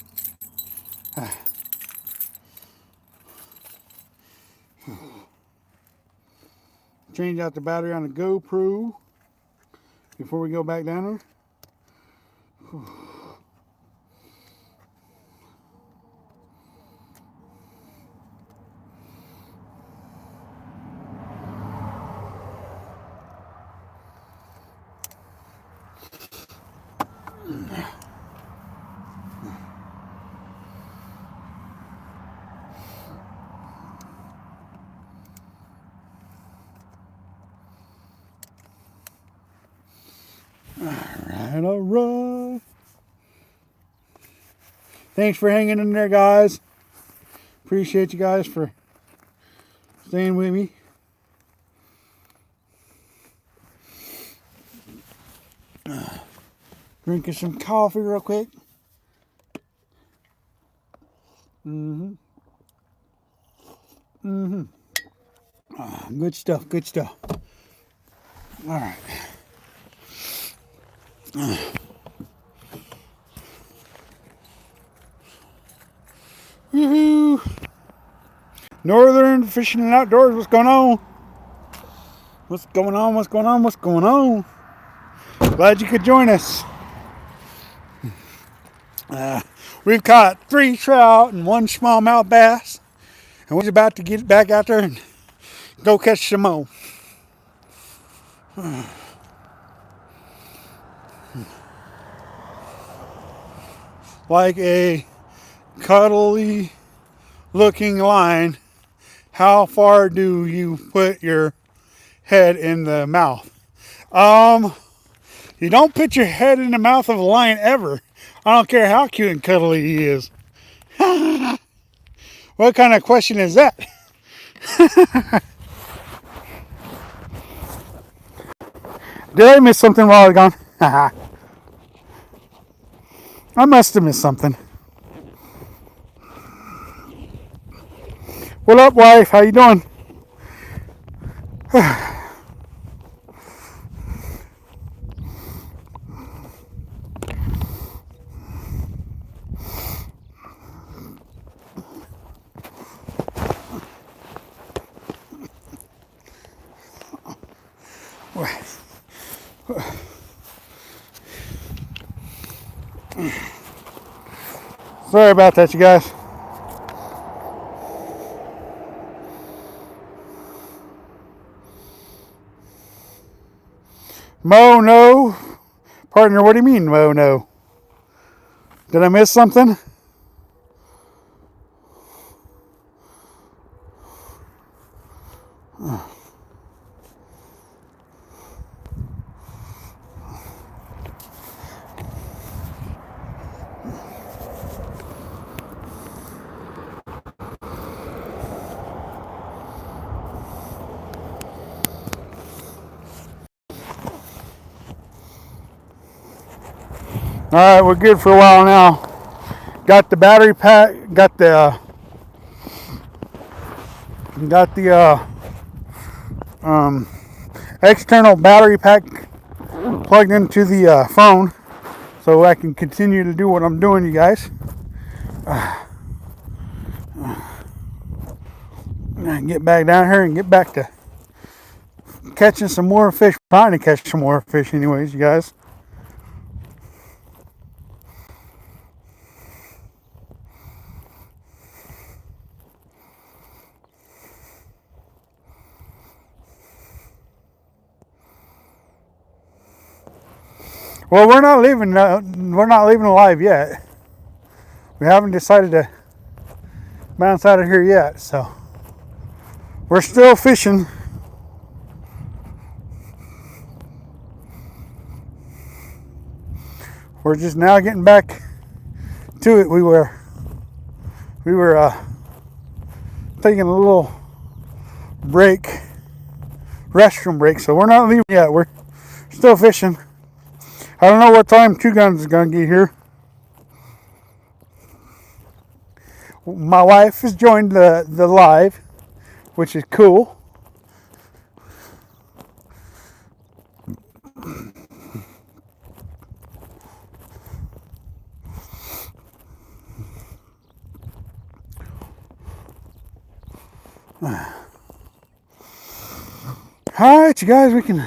S1: Change out the battery on the GoPro before we go back down there. All right. Thanks for hanging in there, guys. Appreciate you guys for staying with me. Drinking some coffee real quick. Good stuff, good stuff. All right. Woohoo! Northern Fishing and Outdoors, what's going on? What's going on? What's going on? What's going on? Glad you could join us. We've caught 3 trout and 1 smallmouth bass, and we're about to get back out there and go catch some more. Like a cuddly looking line, how far do you put your head in the mouth? You don't put your head in the mouth of a lion ever. I don't care how cute and cuddly he is. What kind of question is that? Did I miss something while I was gone? I must have missed something. What up, wife? How you doing? Sorry about that, you guys. Mo, no. Partner, what do you mean, Mo, no? Did I miss something? Alright, we're good for a while now. Got the battery pack, got the external battery pack plugged into the phone so I can continue to do what I'm doing, you guys. Get back down here and get back to catching some more fish. Trying to catch some more fish anyways, you guys. Well, we're not leaving alive yet. We haven't decided to bounce out of here yet, so we're still fishing. We're just now getting back to it. We were taking a little break, restroom break, so we're not leaving yet. We're still fishing. I don't know what time Two Guns is gonna get here. My wife has joined the live, which is cool. Alright, you guys, we can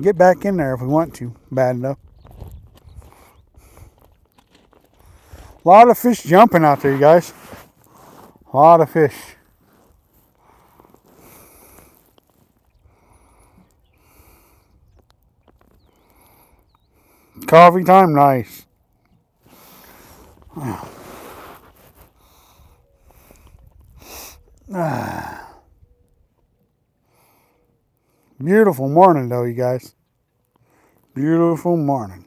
S1: get back in there if we want to, bad enough. A lot of fish jumping out there, you guys. A lot of fish. Coffee time, nice. Beautiful morning though, you guys. Beautiful morning.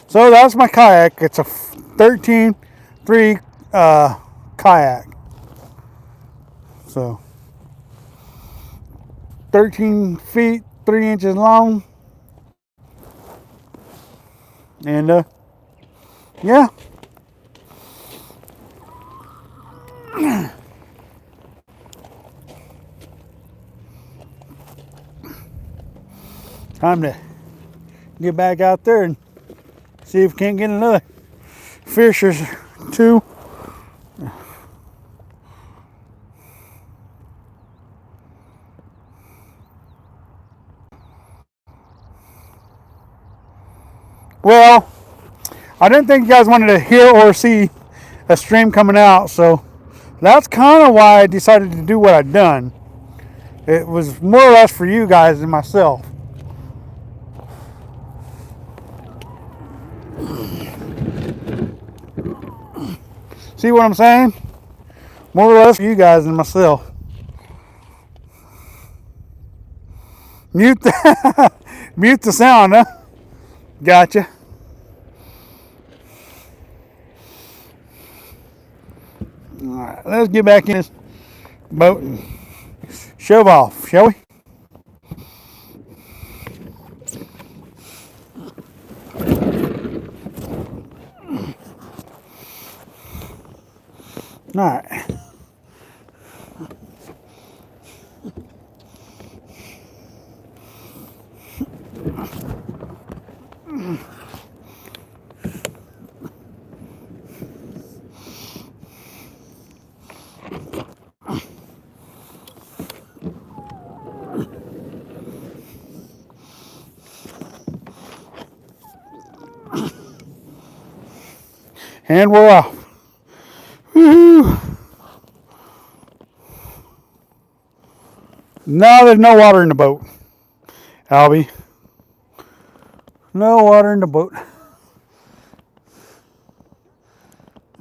S1: So that's my kayak. It's a 13.3 kayak. So 13 feet 3 inches long, and yeah. Time to get back out there and see if we can't get another fish or two. Well, I didn't think you guys wanted to hear or see a stream coming out. So that's kind of why I decided to do what I've done. It was more or less for you guys than myself. See what I'm saying? More or less for you guys than myself. Mute the, mute the sound, huh? Gotcha. Alright, let's get back in this boat and shove off, shall we? Alright. And we're off. Woo-hoo. Now there's no water in the boat, Albie. No water in the boat.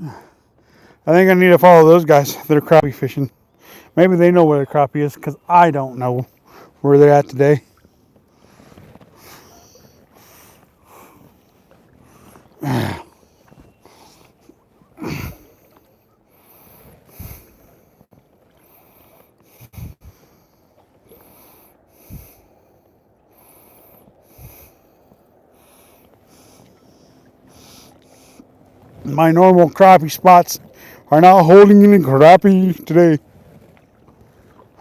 S1: I think I need to follow those guys that are crappie fishing. Maybe they know where the crappie is, because I don't know where they're at today. My normal crappie spots are not holding any crappie today.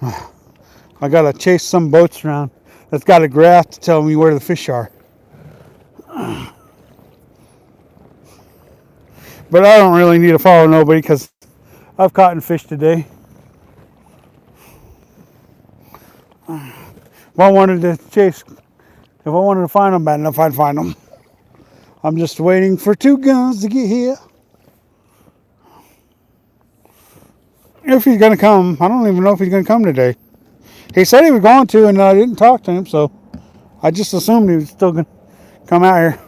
S1: I gotta chase some boats around that's got a graph to tell me where the fish are. But I don't really need to follow nobody because I've caught fish today. If I wanted to chase, if I wanted to find them bad enough, I'd find them. I'm just waiting for two guns to get here. If he's gonna come, I don't even know if he's gonna come today. He said he was going to, and I didn't talk to him, so I just assumed he was still gonna come out here.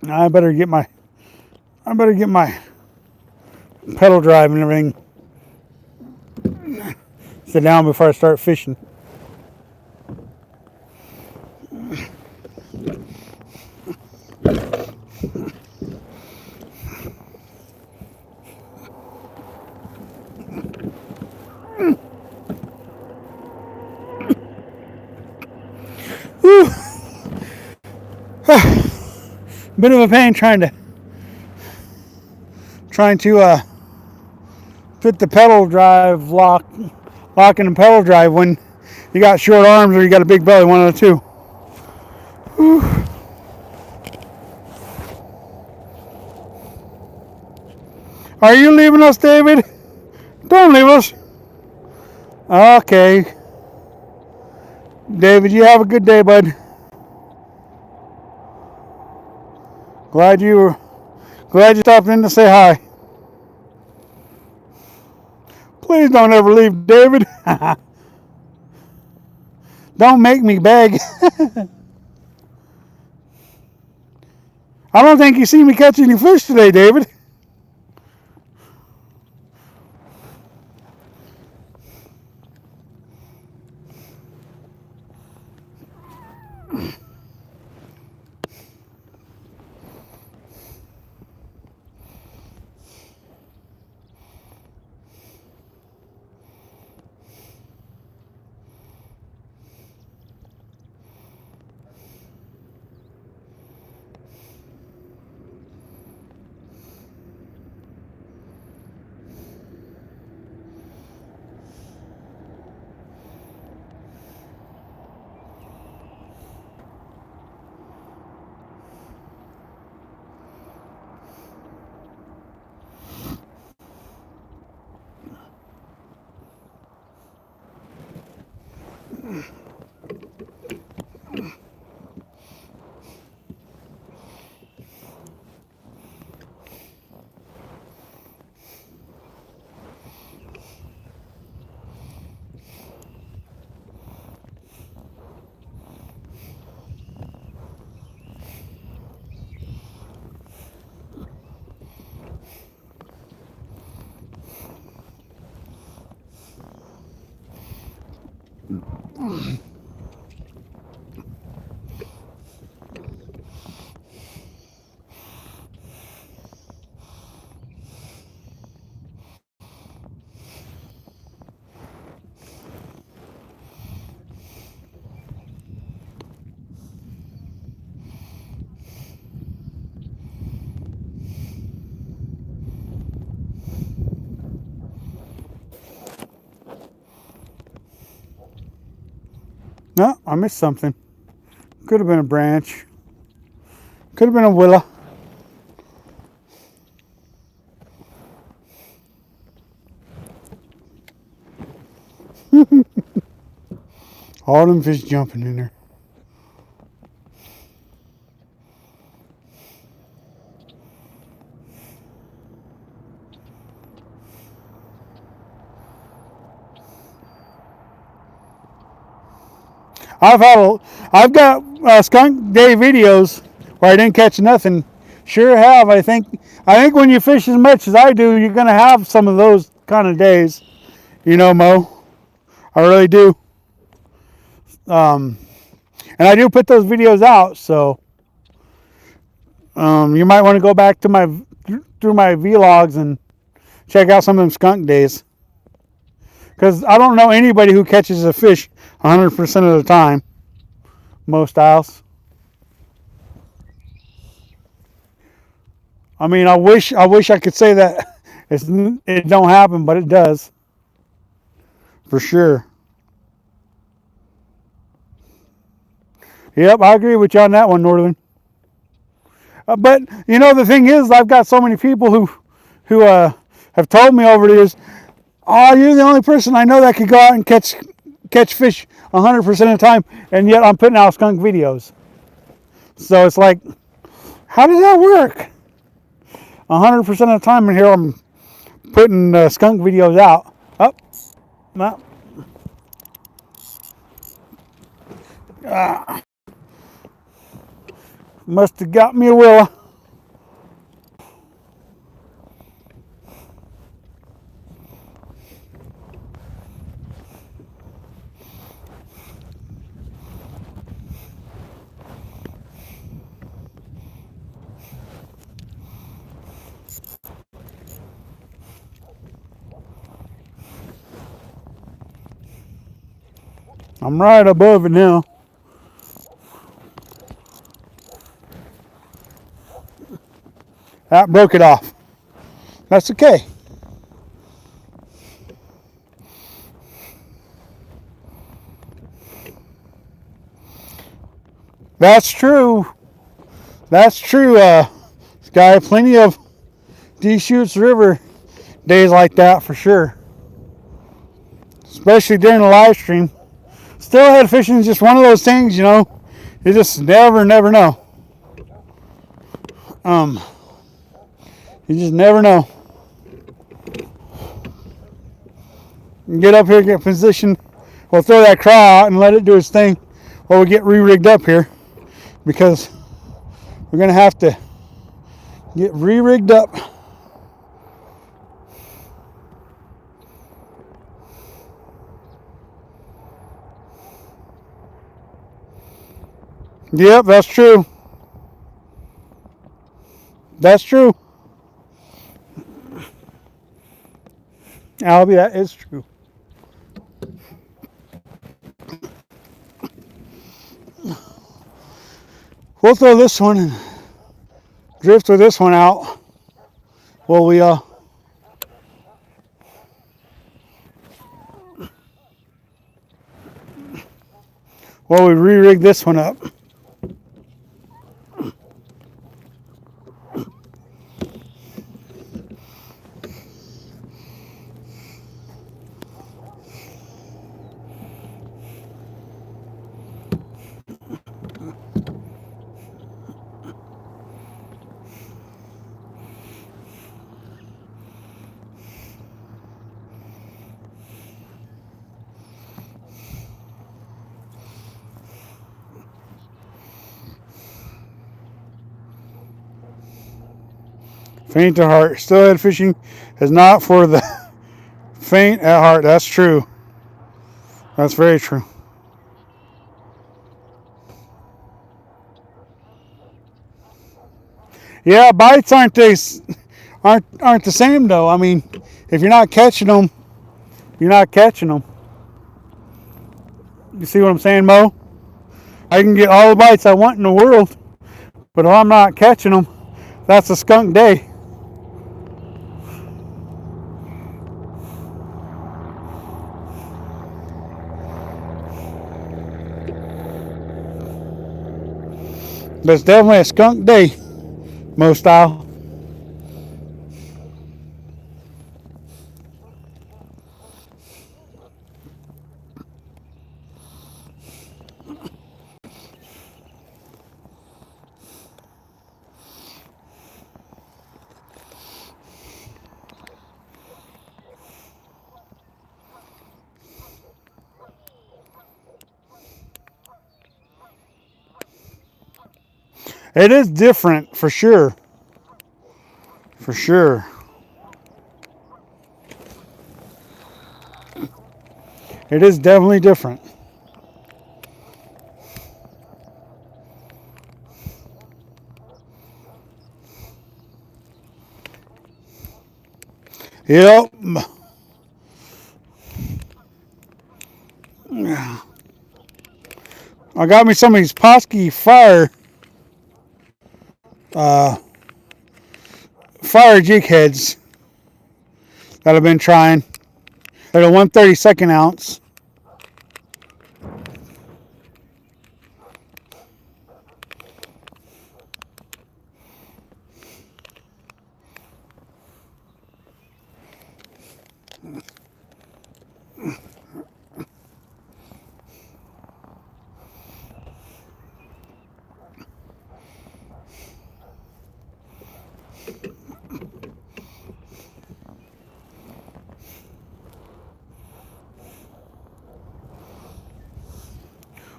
S1: I better get my pedal drive and everything sit down before I start fishing. Bit of a pain trying to fit the pedal drive locking the pedal drive when you got short arms or you got a big belly, one of the two. Whew. Are you leaving us, David? Don't leave us. Okay. David, you have a good day, bud. Glad you stopped in to say hi. Please don't ever leave, David. Don't make me beg. I don't think you see me catch any fish today, David. No, I missed something. Could have been a branch. Could have been a willow. All them fish jumping in there. I've got skunk day videos where I didn't catch nothing. Sure have. I think when you fish as much as I do, you're gonna have some of those kind of days. You know, Mo. I really do. And I do put those videos out, so you might want to go back to through my vlogs and check out some of them skunk days. Because I don't know anybody who catches a fish 100% of the time. Most styles. I mean, I wish I could say that it don't happen, but it does. For sure. Yep, I agree with you on that one, Northern. But you know, the thing is, I've got so many people who have told me over the years, "Oh, you're the only person I know that could go out and catch fish 100% of the time," and yet I'm putting out skunk videos. So it's like, how does that work? 100% of the time in here, I'm putting skunk videos out. Up, no. Must have got me a willow. I'm right above it now. That broke it off. That's okay. That's true. That's true, Sky. Plenty of Deschutes River days like that for sure. Especially during the live stream. Steelhead fishing is just one of those things, you know. You just never know. You just never know. You get up here, get positioned. We'll throw that craw out and let it do its thing while we get re-rigged up here, because we're going to have to get re-rigged up. Yep, that's true. That's true. Albie, that is true. We'll throw this one and drift with this one out while we re-rig this one up. Faint at heart. Steelhead fishing is not for the faint at heart. That's true. That's very true. Yeah, bites aren't the same though. I mean, if you're not catching them, you're not catching them. You see what I'm saying, Mo? I can get all the bites I want in the world, but if I'm not catching them, that's a skunk day. But it's definitely a skunk day, Mo style. It is different for sure. For sure. It is definitely different. Yep. I got me some of these Posky fire jig heads that I've been trying. They're a 1/32 ounce.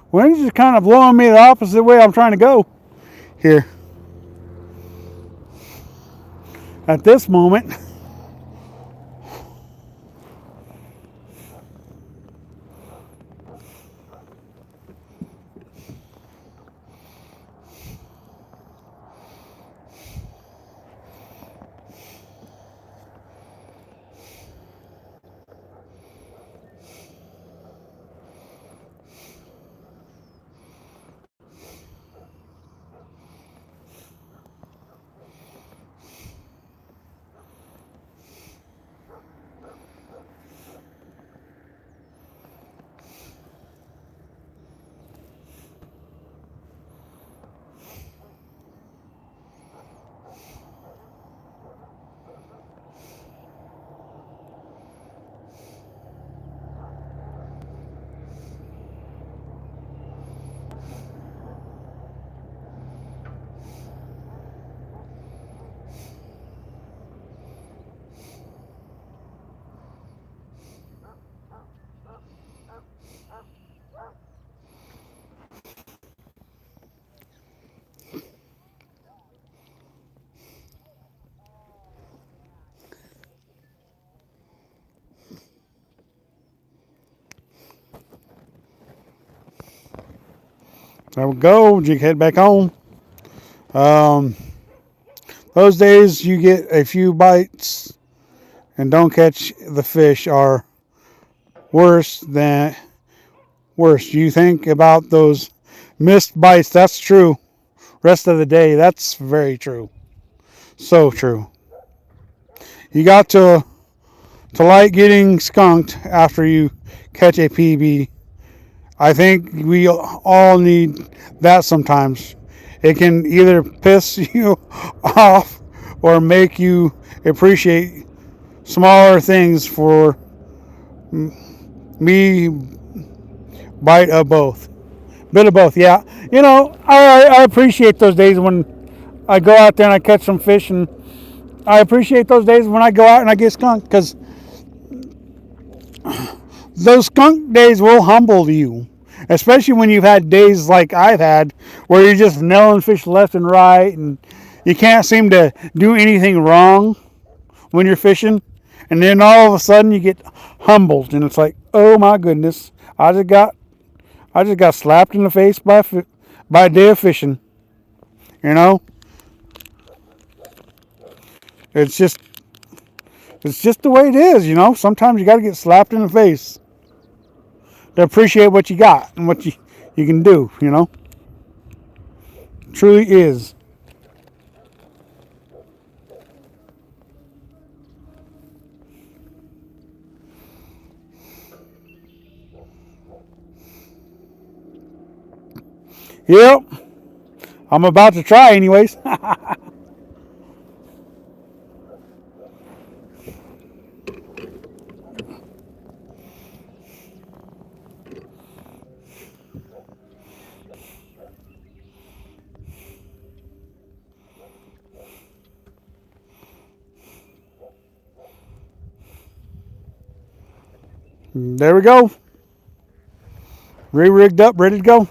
S1: Wind is just kind of blowing me the opposite way I'm trying to go here at this moment. There we go. Jig head back on. Those days you get a few bites and don't catch the fish are worse. You think about those missed bites. That's true. Rest of the day, that's very true. So true. You got to like getting skunked after you catch a PB. I think we all need that sometimes. It can either piss you off or make you appreciate smaller things. For me, bite of both. Bit of both, yeah. You know, I appreciate those days when I go out there and I catch some fish, and I appreciate those days when I go out and I get skunked, because those skunk days will humble you, especially when you've had days like I've had where you're just nailing fish left and right, and you can't seem to do anything wrong when you're fishing, and then all of a sudden you get humbled, and it's like, oh my goodness, I just got slapped in the face by a day of fishing. You know, it's just the way it is. You know, sometimes you got to get slapped in the face to appreciate what you got and what you can do. You know, it truly is. Yep, I'm about to try anyways. There we go. Re-rigged up, ready to go.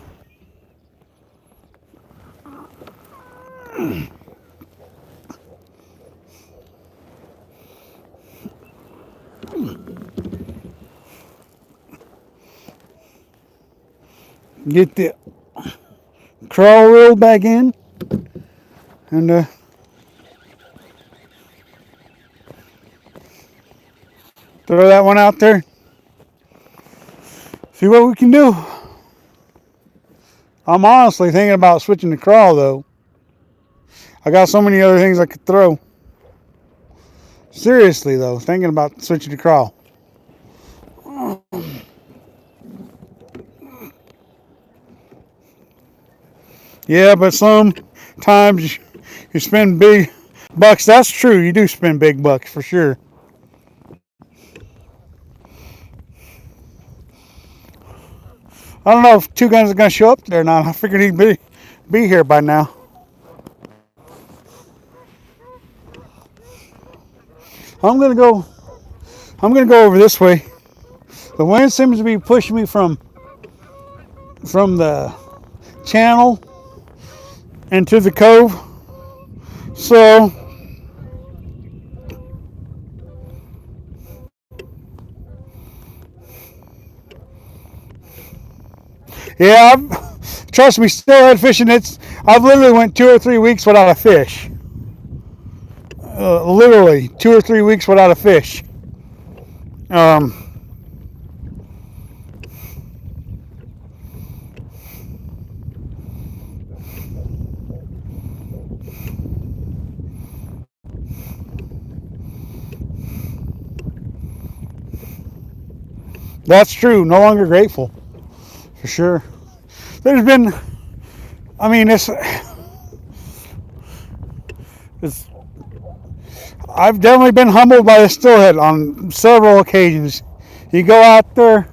S1: Get the crawl reel back in, and throw that one out there. See what we can do. I'm honestly thinking about switching to crawl though. I got so many other things I could throw. Seriously though, thinking about switching to crawl. Yeah, but sometimes you spend big bucks. That's true. You do spend big bucks for sure. I don't know if Two Guns is going to show up there or not. I figured he'd be here by now. I'm gonna go over this way. The wind seems to be pushing me from the channel into the cove. So yeah, trust me, steelhead fishing. I've literally went 2 or 3 weeks without a fish. Literally 2 or 3 weeks without a fish. That's true. No longer grateful, for sure. There's been, I mean, it's I've definitely been humbled by the steelhead on several occasions. You go out there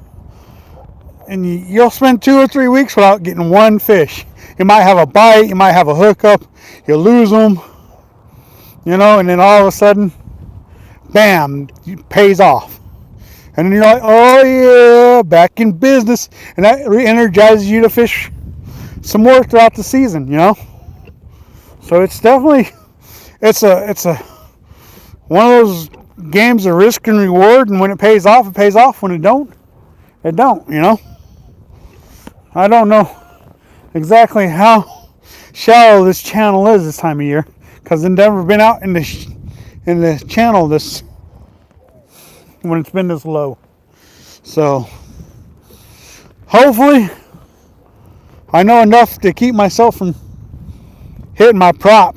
S1: and you'll spend 2 or 3 weeks without getting one fish. You might have a bite, you might have a hookup, you lose them, you know, and then all of a sudden, bam, it pays off. And then you're like, oh yeah, back in business. And that re-energizes you to fish some more throughout the season, you know. So it's definitely, it's a one of those games of risk and reward. And when it pays off, it pays off. When it don't, you know. I don't know exactly how shallow this channel is this time of year, because I've never been out in the channel this when it's been this low. So hopefully I know enough to keep myself from hitting my prop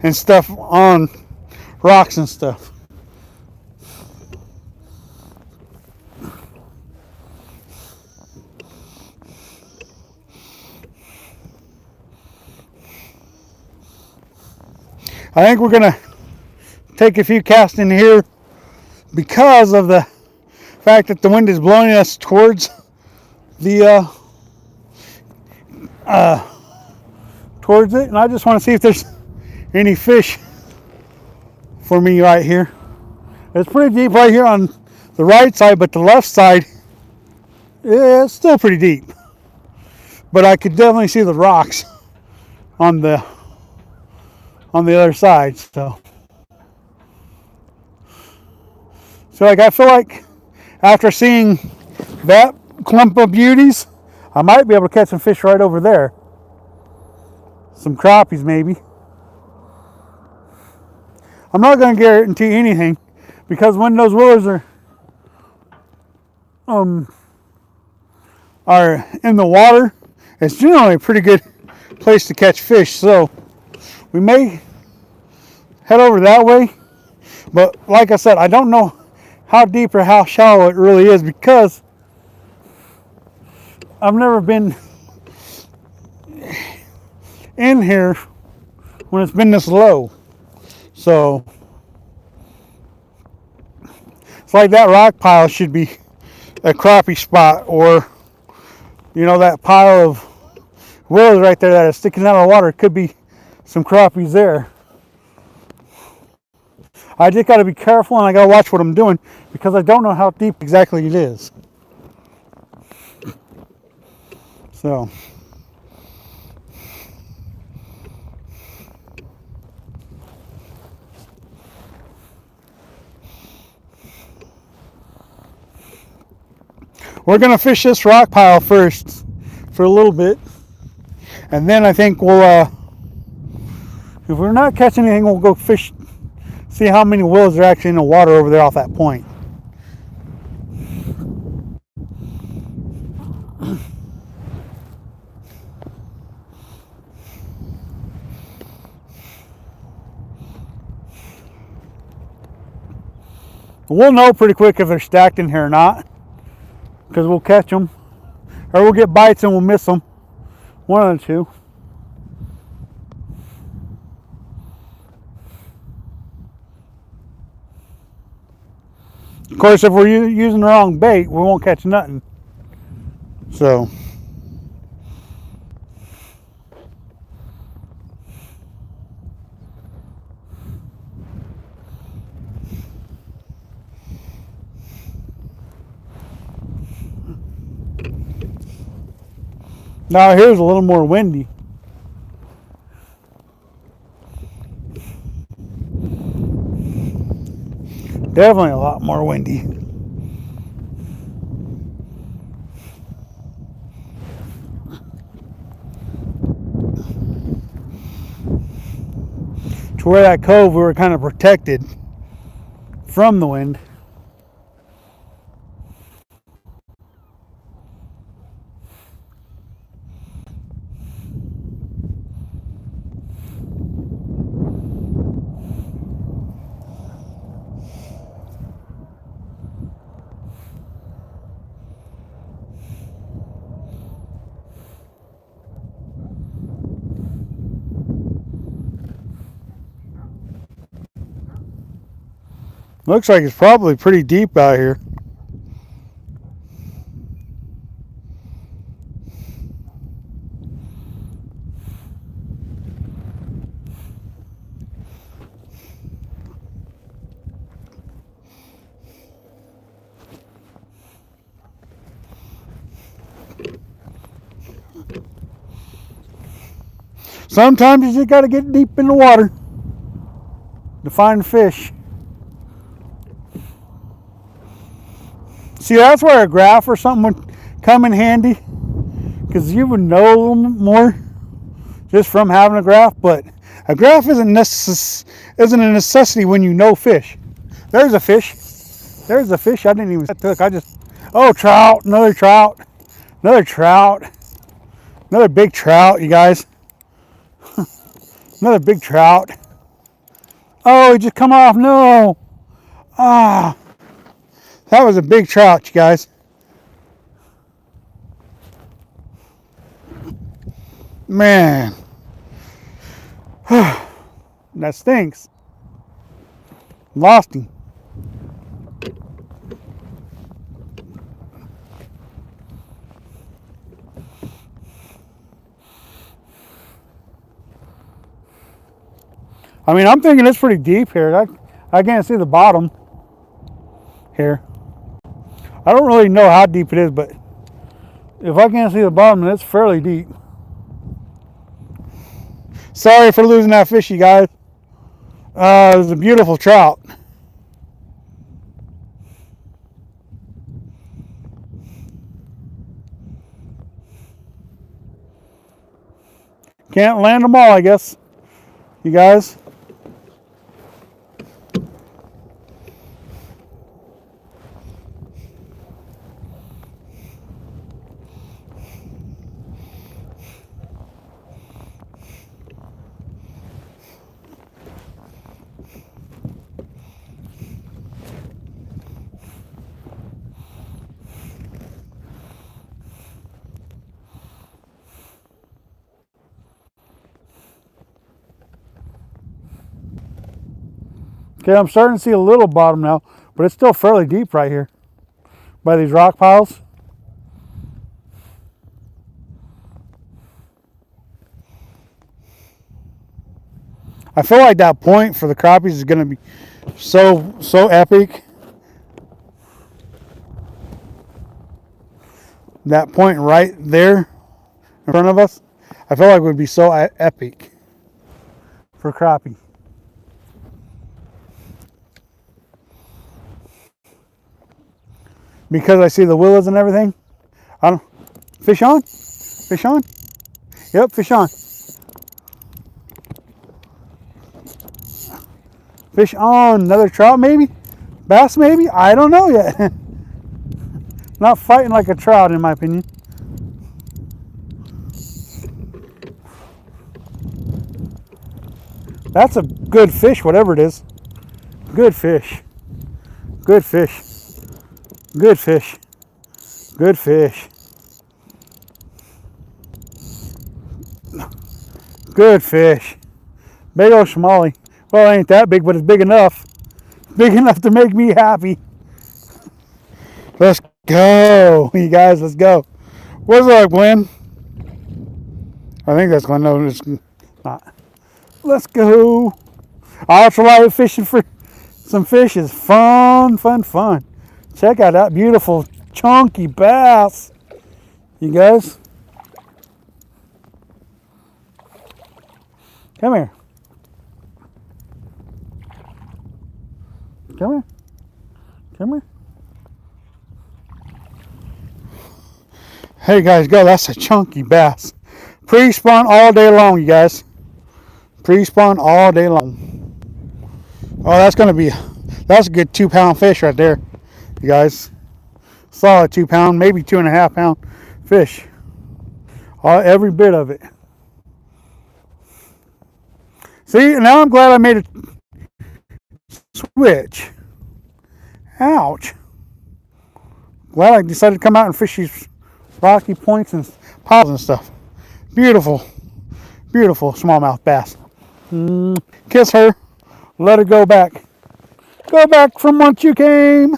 S1: and stuff on rocks and stuff. I think we're gonna take a few casts in here because of the fact that the wind is blowing us towards the towards it, and I just want to see if there's any fish for me right here. It's pretty deep right here on the right side, but the left side, yeah, it's still pretty deep. But I could definitely see the rocks on the on the other side. So like I feel like after seeing that clump of beauties, I might be able to catch some fish right over there. Some crappies maybe. I'm not going to guarantee anything because when those willows are in the water, it's generally a pretty good place to catch fish. So we may head over that way, but like I said, I don't know how deep or how shallow it really is because I've never been in here when it's been this low. So it's like that rock pile should be a crappie spot, or you know, that pile of willows right there that is sticking out of the water could be some crappies there. I just got to be careful and I got to watch what I'm doing because I don't know how deep exactly it is. So we're going to fish this rock pile first for a little bit, and then I think we'll if we're not catching anything, we'll go fish, see how many willows are actually in the water over there off that point. We'll know pretty quick if they're stacked in here or not, because we'll catch them, or we'll get bites and we'll miss them. One of the two. Of course, if we're using the wrong bait, we won't catch nothing. So now here's a little more windy. Definitely a lot more windy. To where that cove, we were kind of protected from the wind. Looks like it's probably pretty deep out here. Sometimes you just got to get deep in the water to find fish. See, that's where a graph or something would come in handy, because you would know a little more just from having a graph. But a graph isn't a necessity when you know fish. There's a fish. There's a fish. I didn't even look. Oh, trout. Another trout. Another trout. Another big trout, you guys. Another big trout. Oh, he just come off. No. Ah. That was a big trout, you guys. Man. That stinks. Lost him. I mean, I'm thinking it's pretty deep here. I can't see the bottom here. I don't really know how deep it is, but if I can't see the bottom, then it's fairly deep. Sorry for losing that fish, you guys. It was a beautiful trout. Can't land them all, I guess, you guys. Okay, I'm starting to see a little bottom now, but it's still fairly deep right here by these rock piles. I feel like that point for the crappies is going to be so epic. That point right there in front of us, I feel like it would be so epic for crappie. Because I see the willows and everything. I don't. Fish on? Fish on? Yep, fish on. Fish on. Another trout maybe? Bass maybe? I don't know yet. Not fighting like a trout in my opinion. That's a good fish, whatever it is. Good fish. Good fish. Good fish. Good fish. Good fish. Big old schmally. Well, it ain't that big, but it's big enough. Big enough to make me happy. Let's go, you guys. Let's go. Where's that, Glenn? I think that's Glenn. No, it's not. Let's go. Ultralight fishing for some fish is fun, fun, fun. Check out that beautiful chunky bass, you guys. Come here. Come here. Come here. Hey guys, go. That's a chunky bass. Pre-spawn all day long, you guys. Pre-spawn all day long. Oh, that's a good 2 pound fish right there, you guys. Solid 2 pound, maybe 2.5 pound fish. Every bit of it. See, now I'm glad I made a switch. Ouch. Glad I decided to come out and fish these rocky points and piles and stuff. Beautiful, beautiful smallmouth bass. Kiss her. Let her go back. Go back from whence you came.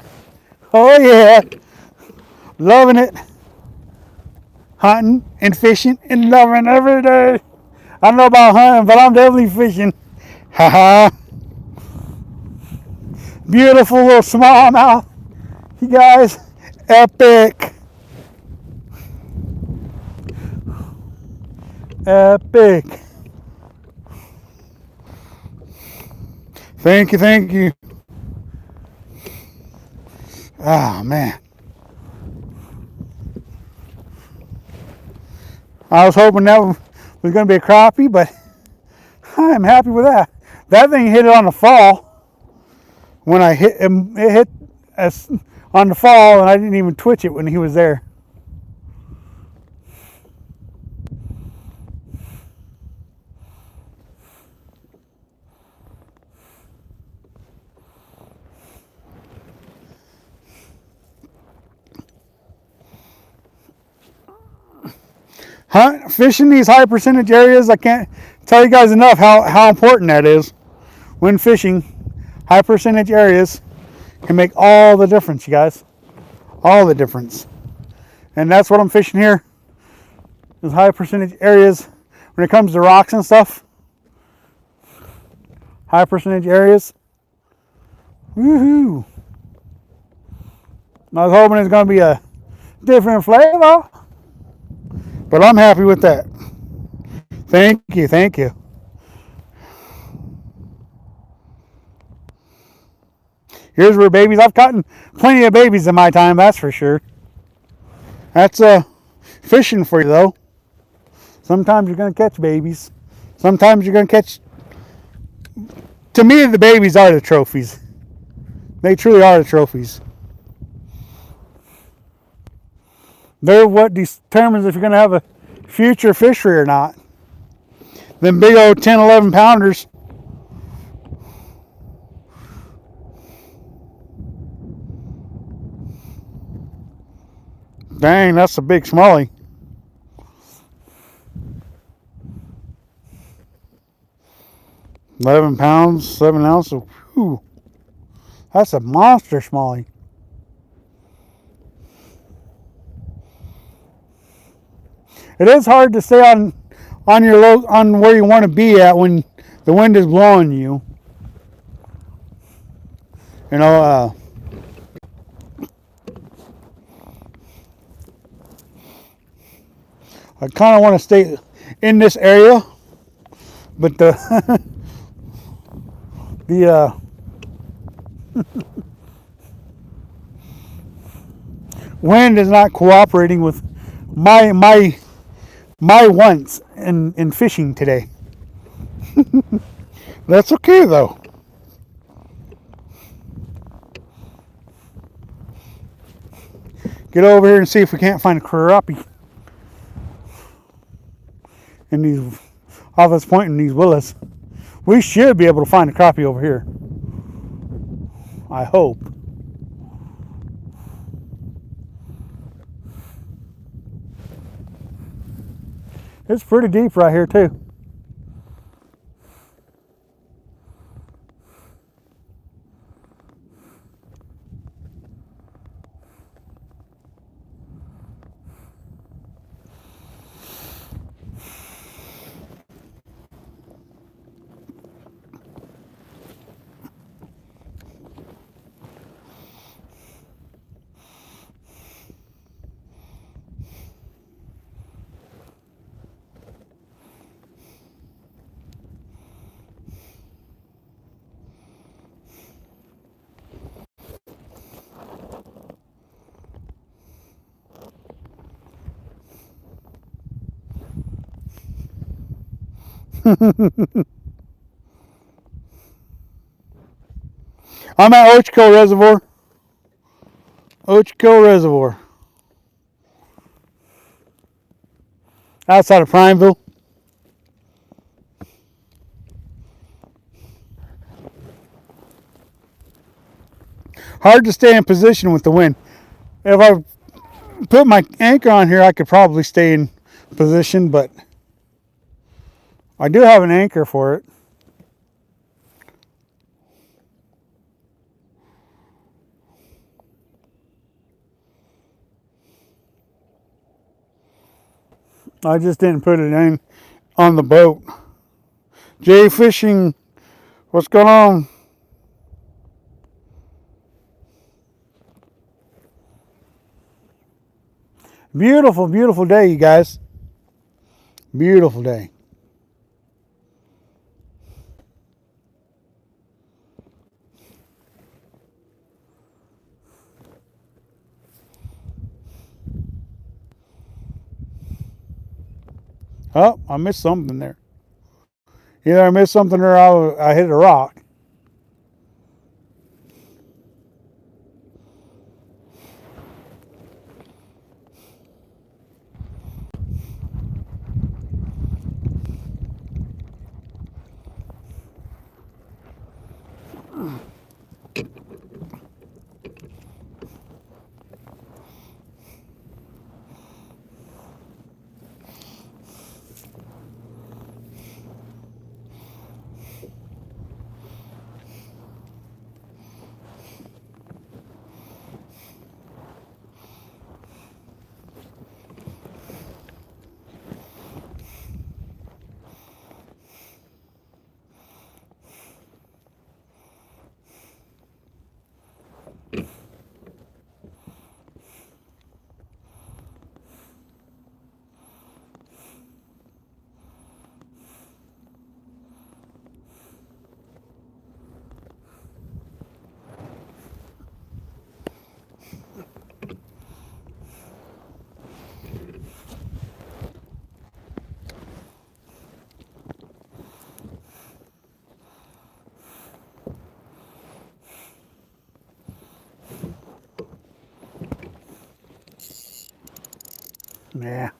S1: Oh yeah. Loving it. Hunting and fishing and loving every day. I don't know about hunting, but I'm definitely fishing. Haha. Beautiful little smallmouth. You guys, epic. Epic. Thank you, thank you. Oh, man. I was hoping that was going to be a crappie, but I'm happy with that. That thing hit it on the fall. When I hit him, it hit us on the fall, and I didn't even twitch it when he was there. Fishing these high percentage areas, I can't tell you guys enough how important that is. When fishing, high percentage areas can make all the difference, you guys. All the difference. And that's what I'm fishing here. Those high percentage areas when it comes to rocks and stuff. High percentage areas. Woohoo! I was hoping it's going to be a different flavor. But I'm happy with that. Thank you, thank you. Here's where babies. I've caught plenty of babies in my time, that's for sure. That's fishing for you, though. Sometimes you're going to catch babies. Sometimes you're going to catch... To me, the babies are the trophies. They truly are the trophies. They're what determines if you're going to have a future fishery or not. Them big old 10, 11 pounders. Dang, that's a big smallie. £11, 7 ounces. Whew. That's a monster smallie. It is hard to stay on where you want to be at when the wind is blowing you. You know, I kind of want to stay in this area, but the wind is not cooperating with my wants in fishing today. That's okay though. Get over here and see if we can't find a crappie in these, off this point in these willows. We should be able to find a crappie over here. I hope. It's pretty deep right here too. I'm at Ochoco Reservoir. Ochoco Reservoir. Outside of Prineville. Hard to stay in position with the wind. If I put my anchor on here, I could probably stay in position, but I do have an anchor for it. I just didn't put it in on the boat. Jay Fishing, what's going on? Beautiful, beautiful day, you guys. Beautiful day. Oh, I missed something there. Either I missed something or I hit a rock. Yeah.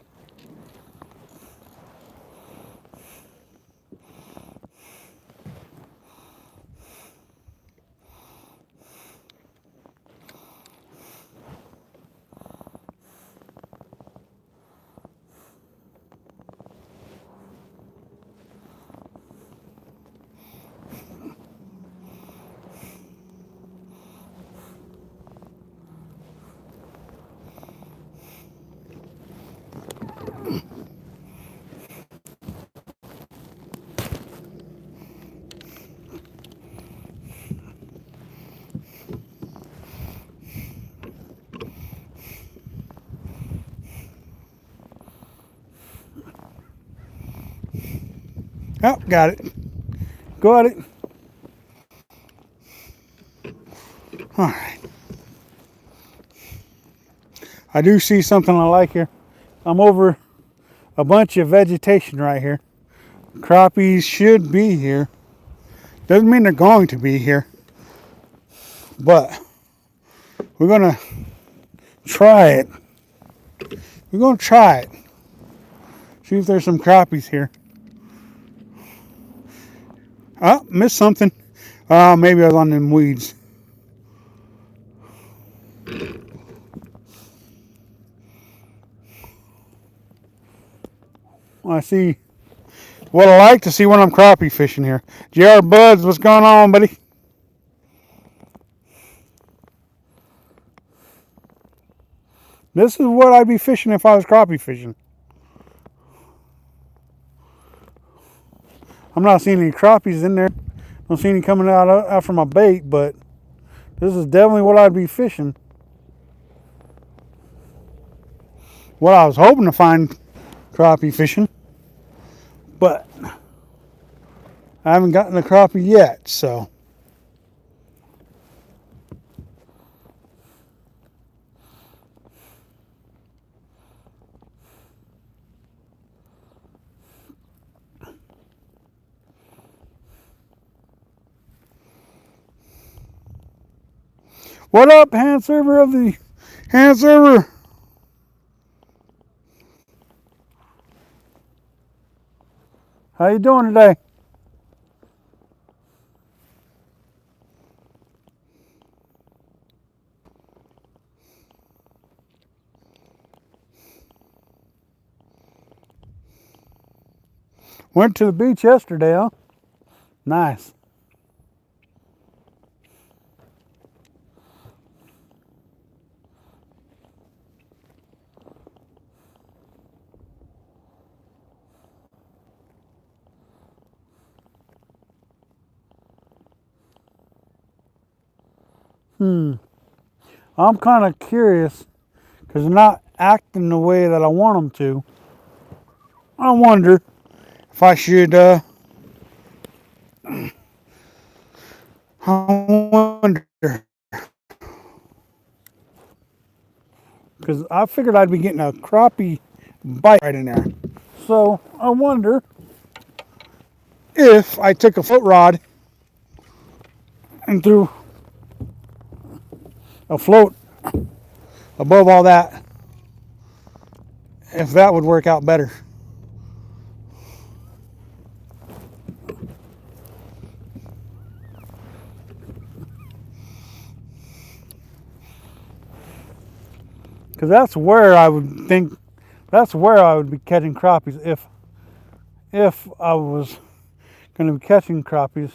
S1: Oh, got it. Go at it. All right. I do see something I like here. I'm over a bunch of vegetation right here. Crappies should be here. Doesn't mean they're going to be here. But we're going to try it. We're going to try it. See if there's some crappies here. Oh, missed something. Maybe I was on them weeds. I see what I like to see when I'm crappie fishing here. JR Buds, what's going on, buddy? This is what I'd be fishing if I was crappie fishing. I'm not seeing any crappies in there. Don't see any coming out after my bait, but this is definitely what I'd be fishing. What I was hoping to find crappie fishing, but I haven't gotten a crappie yet, so. What up, hand server of the hand server? How you doing today? Went to the beach yesterday, huh? Nice. I'm kind of curious because they're not acting the way that I want them to. I wonder if I should, I wonder. Because I figured I'd be getting a crappie bite right in there. So I wonder if I took a float rod and threw a float above all that, if that would work out better. Because that's where I would think, that's where I would be catching crappies if I was going to be catching crappies.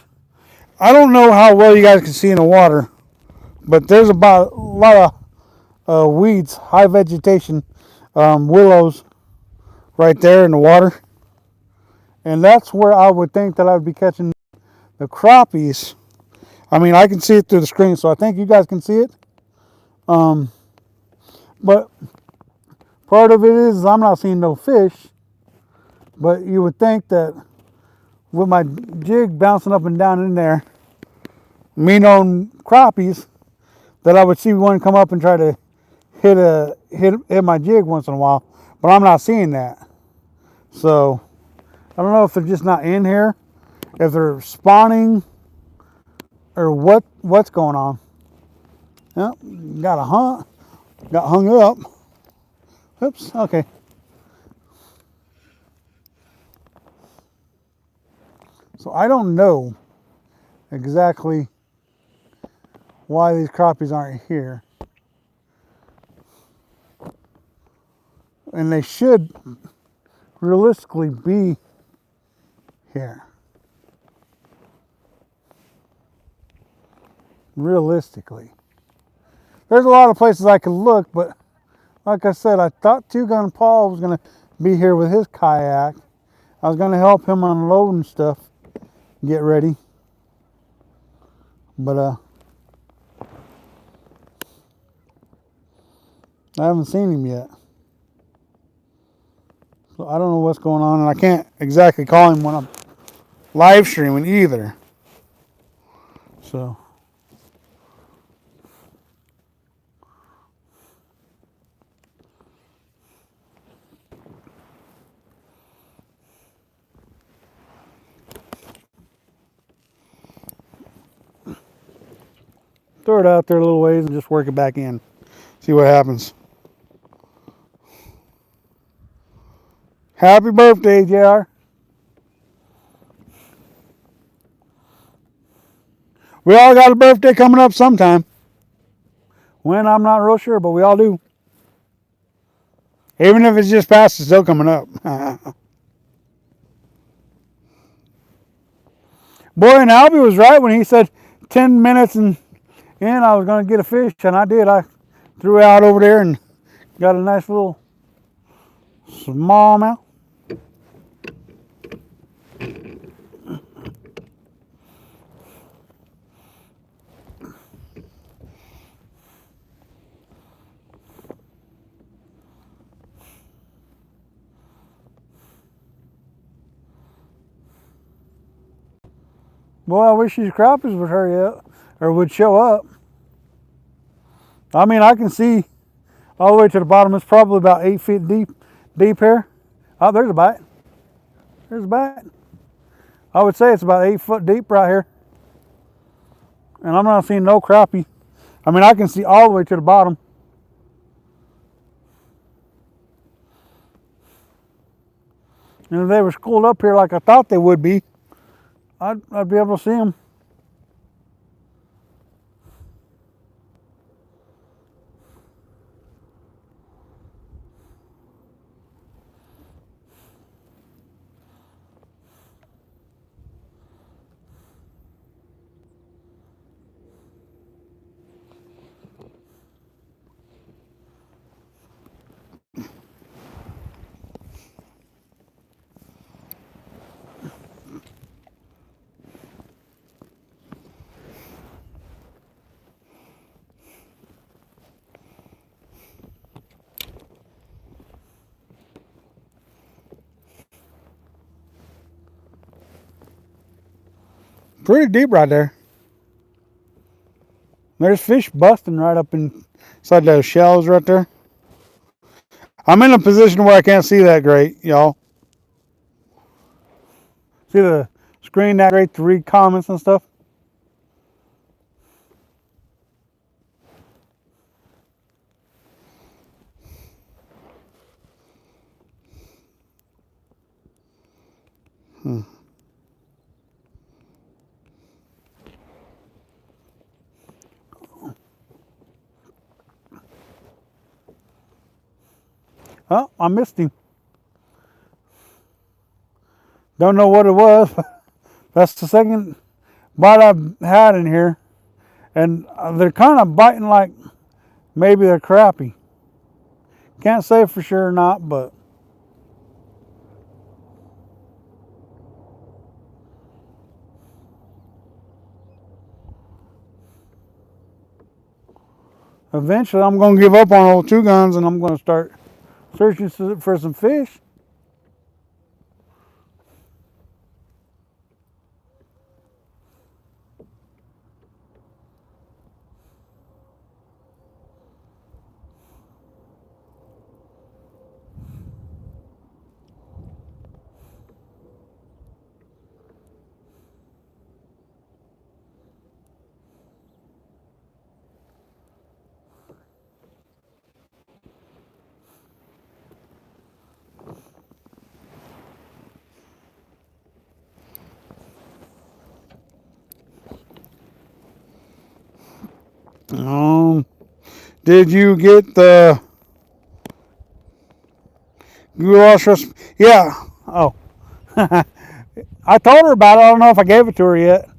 S1: I don't know how well you guys can see in the water, but there's about a lot of weeds, high vegetation, willows right there in the water. And that's where I would think that I would be catching the crappies. I mean, I can see it through the screen, so I think you guys can see it. But part of it is I'm not seeing no fish. But you would think that with my jig bouncing up and down in there, me knowing crappies, that I would see one come up and try to hit my jig once in a while. But I'm not seeing that. So I don't know if they're just not in here, if they're spawning, or what's going on. Yep, got hung up. Oops, okay. So I don't know exactly why these crappies aren't here. And they should realistically be here. Realistically. There's a lot of places I could look, but like I said, I thought Two Gun Paul was going to be here with his kayak. I was going to help him unload and stuff, get ready. But I haven't seen him yet. So I don't know what's going on, and I can't exactly call him when I'm live streaming either. So throw it out there a little ways and just work it back in. See what happens. Happy birthday, JR. We all got a birthday coming up sometime. When, I'm not real sure, but we all do. Even if it's just past, it's still coming up. Boy, and Albie was right when he said 10 minutes and in I was going to get a fish, and I did. I threw out over there and got a nice little smallmouth. Boy, I wish these crappies would hurry up or would show up. I mean, I can see all the way to the bottom. It's probably about 8 feet deep here. Oh, there's a bite. There's a bite. I would say it's about 8 foot deep right here. And I'm not seeing no crappie. I mean, I can see all the way to the bottom. And if they were schooled up here like I thought they would be, I'd be able to see them. Pretty deep right there. There's fish busting right up inside those shells right there. I'm in a position where I can't see that great, y'all. See the screen that great to read comments and stuff? Oh, I missed him. Don't know what it was. That's the second bite I've had in here. And they're kind of biting like maybe they're crappie. Can't say for sure or not, but eventually I'm going to give up on old Two Guns and I'm going to start searching for some fish. Did you get the goulash recipe? Yeah. Oh. I told her about it. I don't know if I gave it to her yet.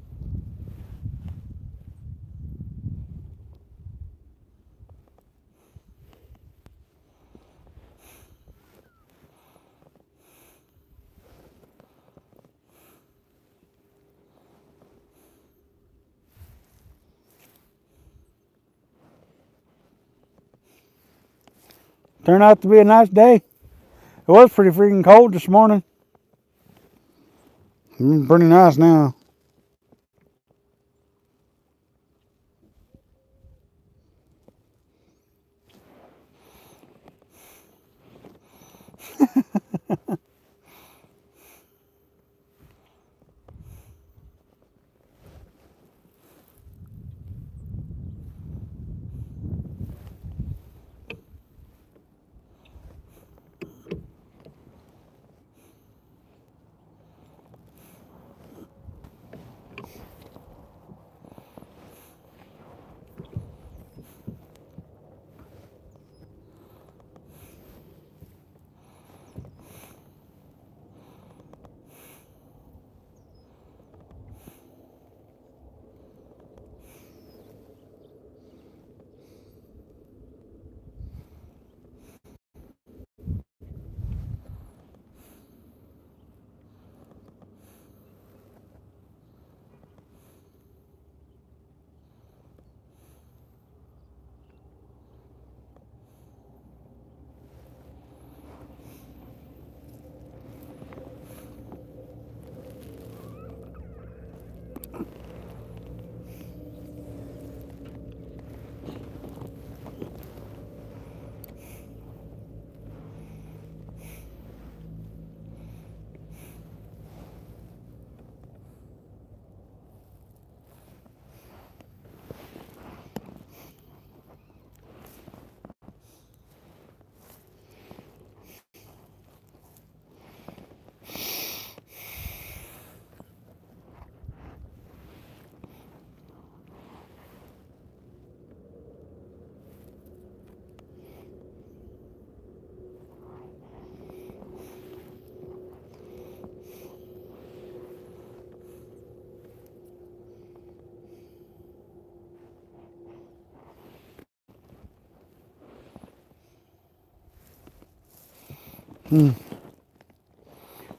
S1: Turned out to be a nice day. It was pretty freaking cold this morning. Pretty nice now.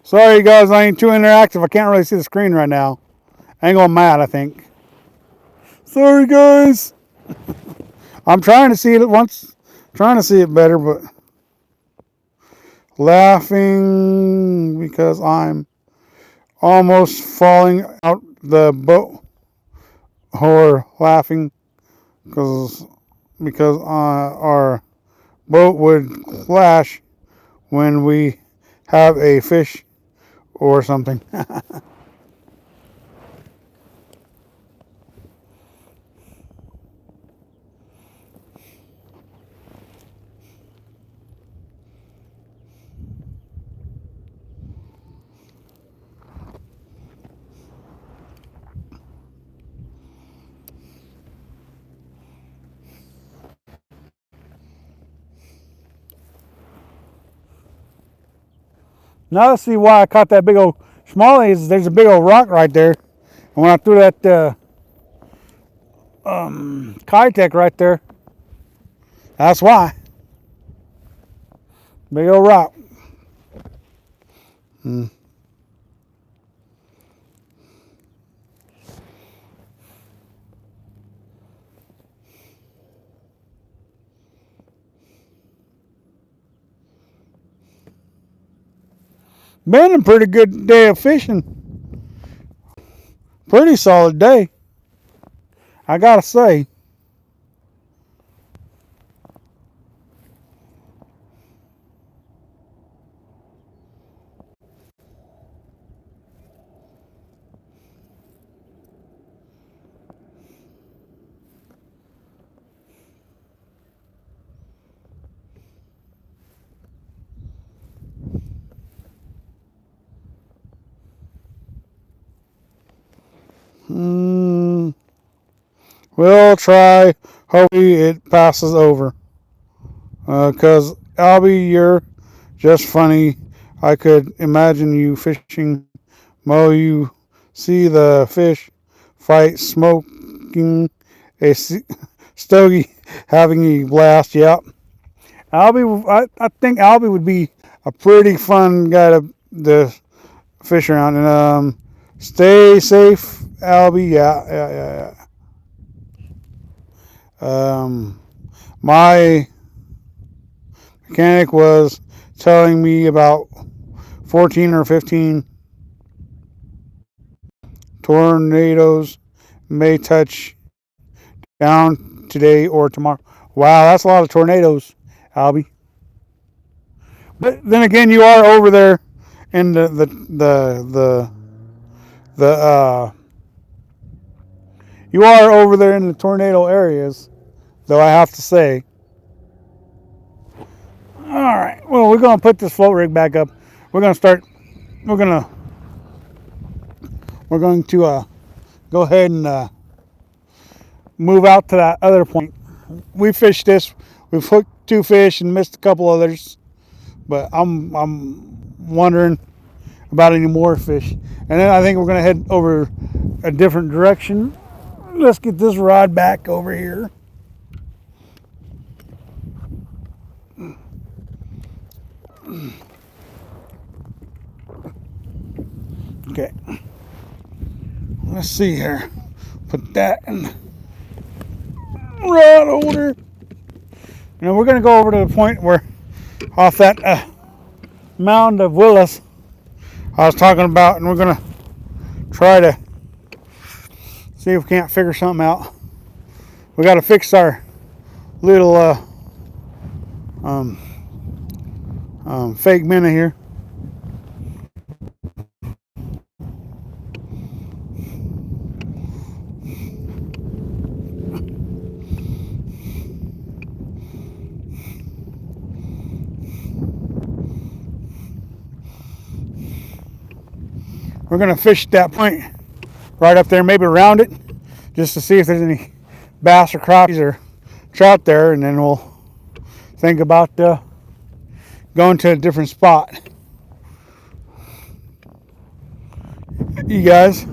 S1: Sorry, guys, I ain't too interactive. I can't really see the screen right now. I ain't going mad, I think. Sorry, guys. I'm trying to see it once. Trying to see it better, but laughing because I'm almost falling out the boat, or laughing because our boat would clash when we have a fish or something. Now let's see why I caught that big old smallie. There's a big old rock right there, and when I threw that Kitech right there, that's why. Big old rock. Been a pretty good day of fishing. Pretty solid day, I gotta say. We'll try hopefully it passes over. Because Albie, you're just funny. I could imagine you fishing. Mo, you see the fish fight, smoking a stogie, having a blast. Yep. I think Albie would be a pretty fun guy to fish around. And stay safe, Albie. Yeah. My mechanic was telling me about 14 or 15 tornadoes may touch down today or tomorrow. Wow, that's a lot of tornadoes, Albie. But then again, you are over there in the you are over there in the tornado areas, though I have to say. All right. Well, we're gonna put this float rig back up. We're gonna start. We're gonna. We're going to go ahead and move out to that other point. We fished this. We've hooked 2 fish and missed a couple others, but I'm wondering about any more fish. And then I think we're gonna head over a different direction. Let's get this rod back over here. Okay. Let's see here. Put that in the rod holder. And we're gonna go over to the point where off that mound of willows I was talking about, and we're gonna try to see if we can't figure something out. We got to fix our little fake minnow here. We're gonna fish that point right up there, maybe around it, just to see if there's any bass or crappies or trout there, and then we'll think about going to a different spot. You guys,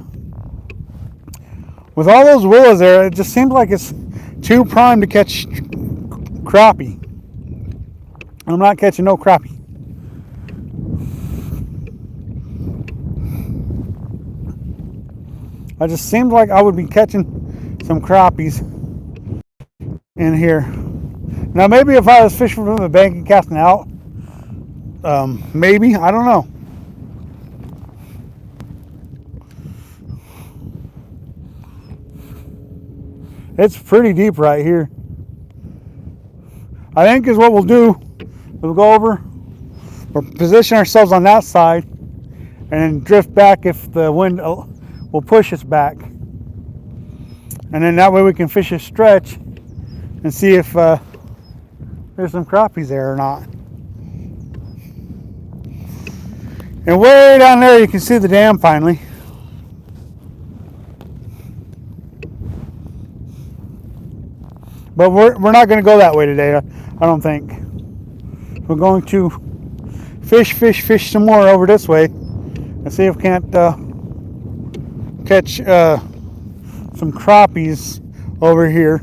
S1: with all those willows there, it just seems like it's too prime to catch crappie. I'm not catching no crappie. It just seems like I would be catching some crappies in here. Now maybe if I was fishing from the bank and casting out, maybe, I don't know. It's pretty deep right here. I think is what we'll do. We'll go over, we'll position ourselves on that side, and then drift back if the wind will push us back. And then that way we can fish a stretch and see if there's some crappies there or not. And way down there you can see the dam finally. But we're not going to go that way today, I don't think. We're going to fish some more over this way and see if we can't catch some crappies over here.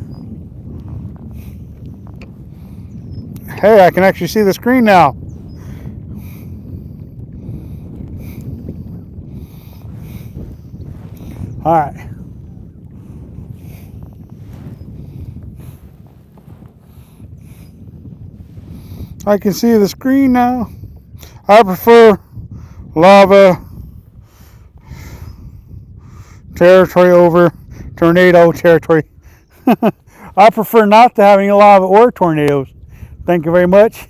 S1: Hey, I can actually see the screen now. All right. I can see the screen now. I prefer lava territory over tornado territory. I prefer not to have any lava or tornadoes. Thank you very much.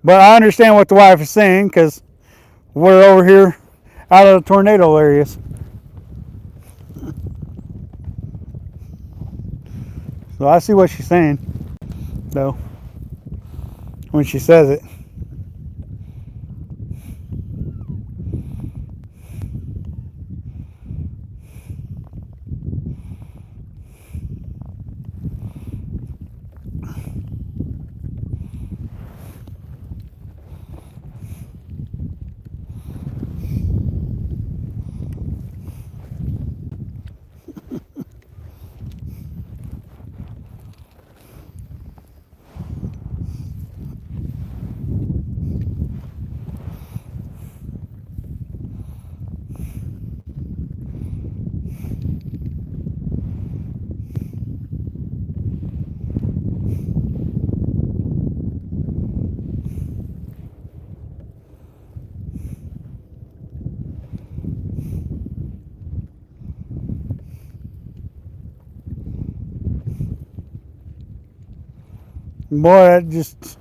S1: But I understand what the wife is saying, because we're over here out of the tornado areas. So I see what she's saying, though, when she says it. Boy, that just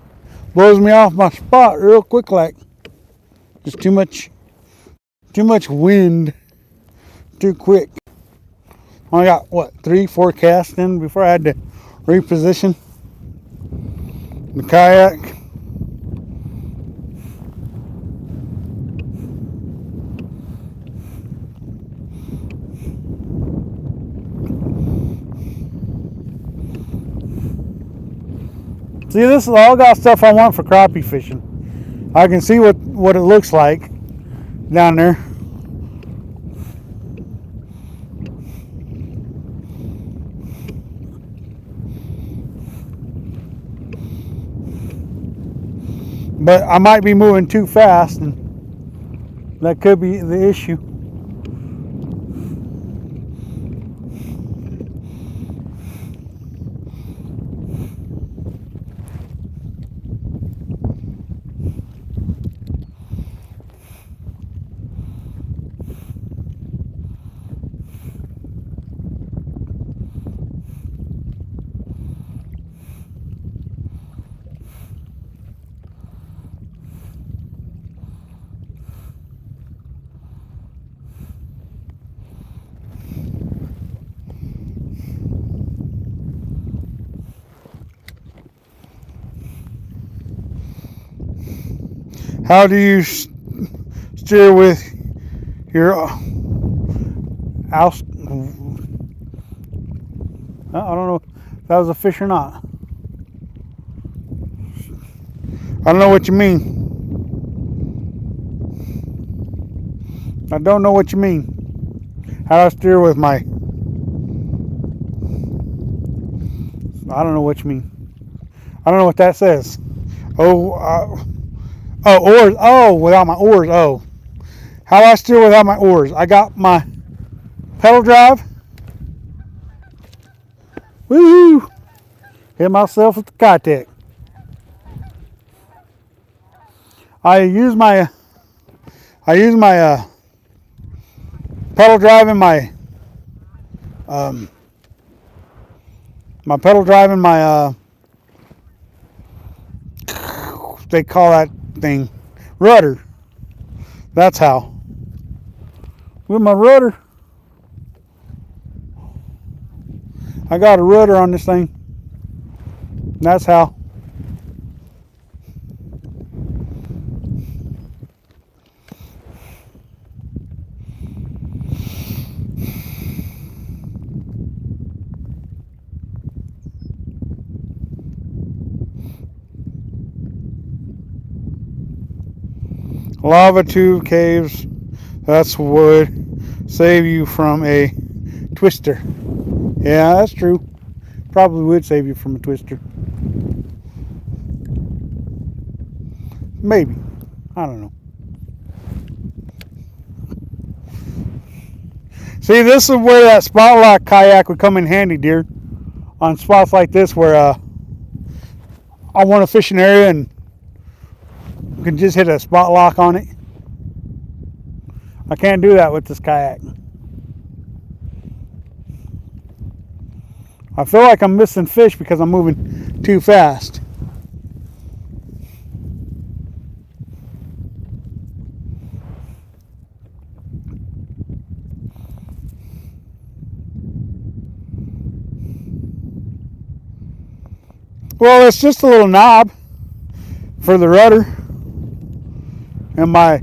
S1: blows me off my spot real quick like. Just too much wind too quick. I got, what, 3-4 casts in before I had to reposition the kayak. See, this is all got stuff I want for crappie fishing. I can see what it looks like down there. But I might be moving too fast, and that could be the issue. How do you steer with your house? I don't know if that was a fish or not. I don't know what you mean. I don't know what you mean. How do I steer with my... I don't know what you mean. I don't know what that says. Oh, oars. Oh, without my oars. Oh. How do I steer without my oars? I got my pedal drive. Woo! Hit myself with the kayak. I use my pedal drive and my pedal drive and my they call that thing rudder. That's how. With my rudder, I got a rudder on this thing. That's how. Lava tube caves, that's would save you from a twister. Yeah, that's true. Probably would save you from a twister. Maybe. I don't know. See, this is where that spot lock kayak would come in handy, dear. On spots like this where I want to fish an area and you can just hit a spot lock on it. I can't do that with this kayak. I feel like I'm missing fish because I'm moving too fast. Well, it's just a little knob for the rudder. And my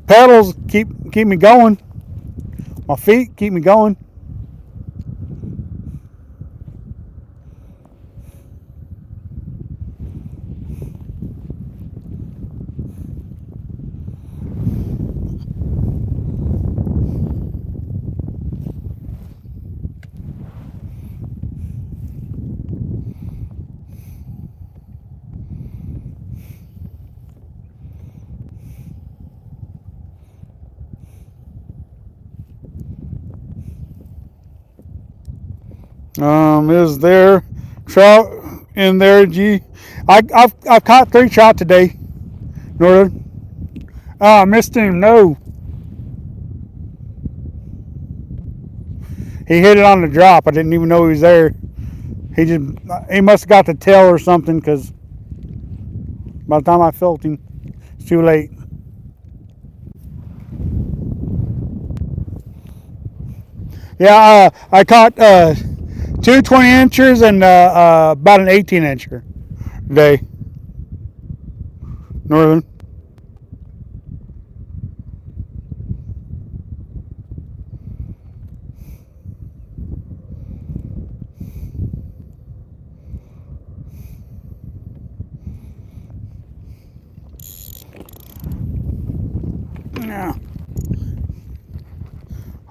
S1: pedals keep me going. My feet keep me going. Is there trout in there? I've caught 3 trout today. Northern. Oh, I missed him. No. He hit it on the drop. I didn't even know he was there. He must have got the tail or something, because by the time I felt him, it's too late. Yeah, I caught 2 20-inchers and about an 18-incher today. Northern. Yeah.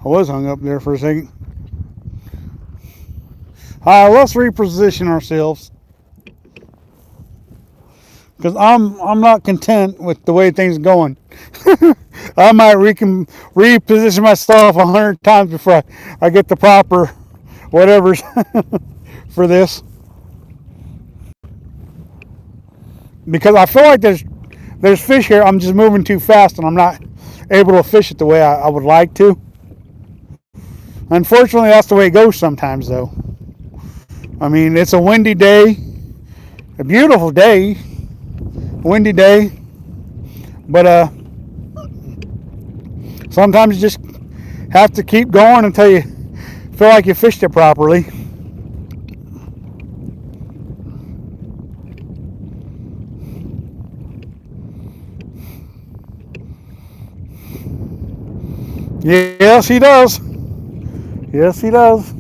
S1: I was hung up there for a second. Let's reposition ourselves, because I'm not content with the way things are going. I might reposition myself 100 times before I get the proper whatever's for this, because I feel like there's fish here. I'm just moving too fast, and I'm not able to fish it the way I would like to. Unfortunately, that's the way it goes sometimes, though. I mean, it's a windy day, a beautiful day, windy day, but sometimes you just have to keep going until you feel like you fished it properly. Yes, he does. Yes, he does.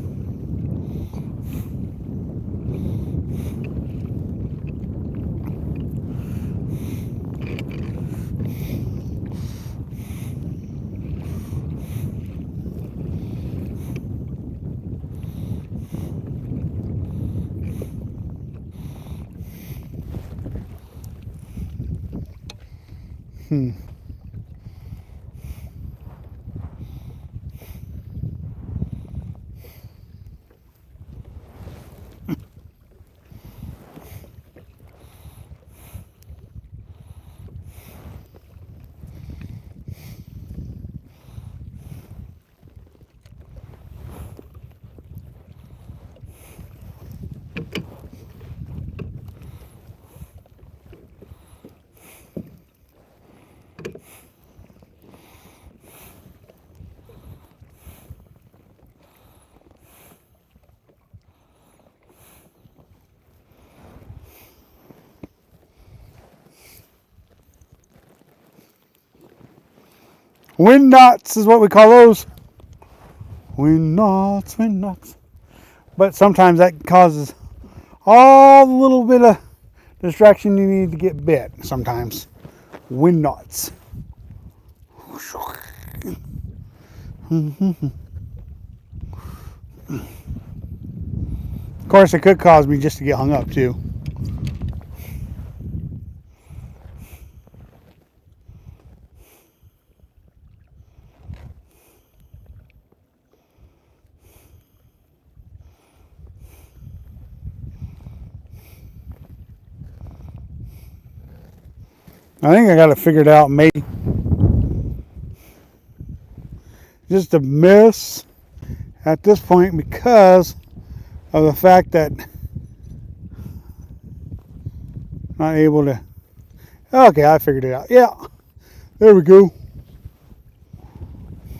S1: Wind knots is what we call those. Wind knots, wind knots. But sometimes that causes all the little bit of distraction you need to get bit sometimes. Wind knots. Of course, it could cause me just to get hung up too. I think I got it figured out, maybe. Just a miss at this point because of the fact that I'm not able to. Okay, I figured it out. Yeah, there we go.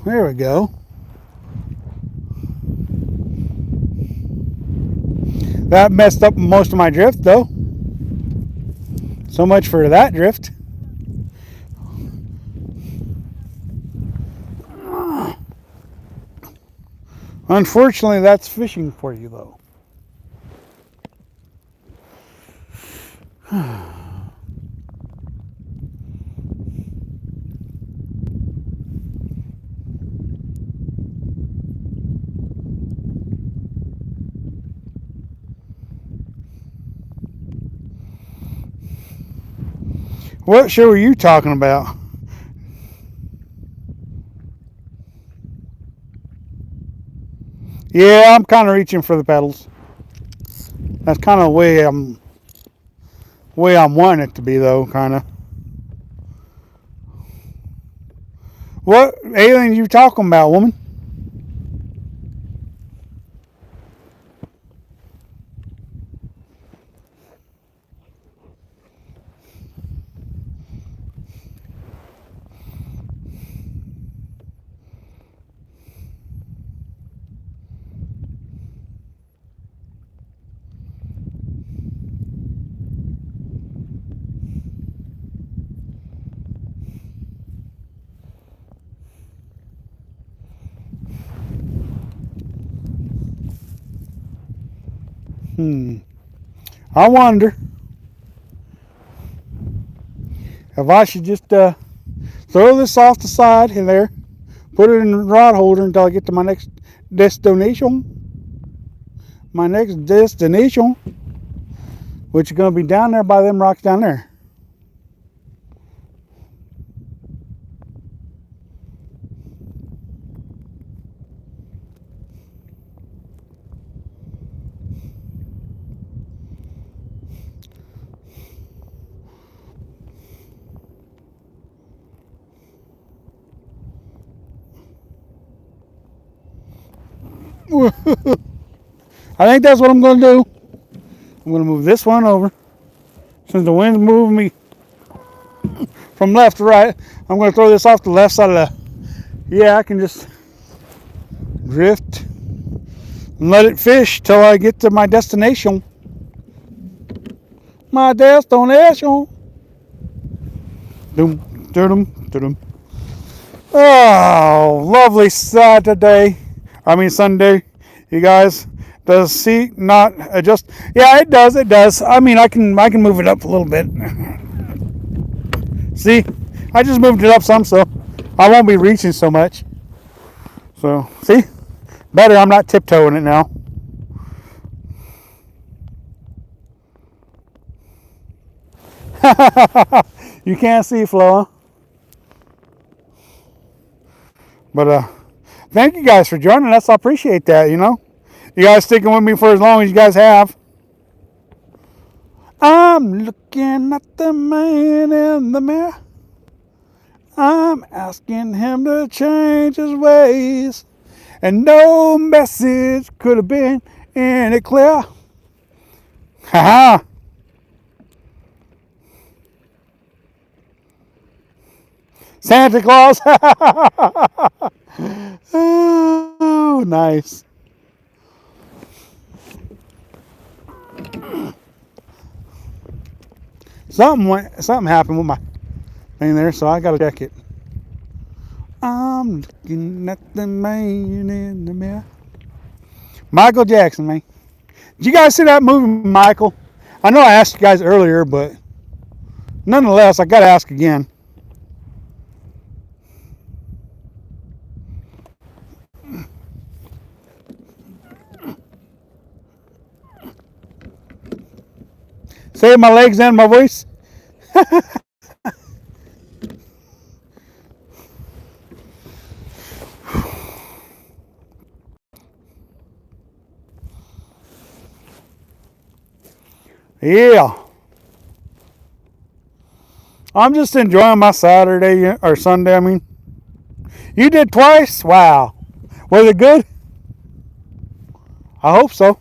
S1: There we go. That messed up most of my drift, though. So much for that drift. Unfortunately, that's fishing for you, though. What show are you talking about? Yeah, I'm kind of reaching for the pedals. That's kind of the way I'm wanting it to be, though, kind of. What aliens you talking about, woman? I wonder if I should just throw this off the side in there, put it in the rod holder until I get to my next destination. My next destination, which is going to be down there by them rocks down there. I think that's what I'm going to do. I'm going to move this one over. Since the wind's moving me from left to right, I'm going to throw this off the left side of the... Yeah, I can just drift and let it fish till I get to my destination. My destination. Doom, doom, doom. Oh, lovely Saturday. Sunday, you guys. Does see not adjust? Yeah, it does. It does. I mean, I can move it up a little bit. See, I just moved it up some, so I won't be reaching so much. So, see, better. I'm not tiptoeing it now. You can't see flow, huh? But thank you guys for joining us. I appreciate that. You guys sticking with me for as long as you guys have. I'm looking at the man in the mirror. I'm asking him to change his ways. And no message could have been any clearer. Ha ha. Santa Claus. Oh, nice. Something happened with my thing there, so I gotta check it. I'm looking at the man in the mirror. Michael Jackson, man. Did you guys see that movie, Michael? I know I asked you guys earlier, but nonetheless, I gotta ask again. Save my legs and my voice. Yeah. I'm just enjoying my Saturday or Sunday, You did twice? Wow. Was it good? I hope so.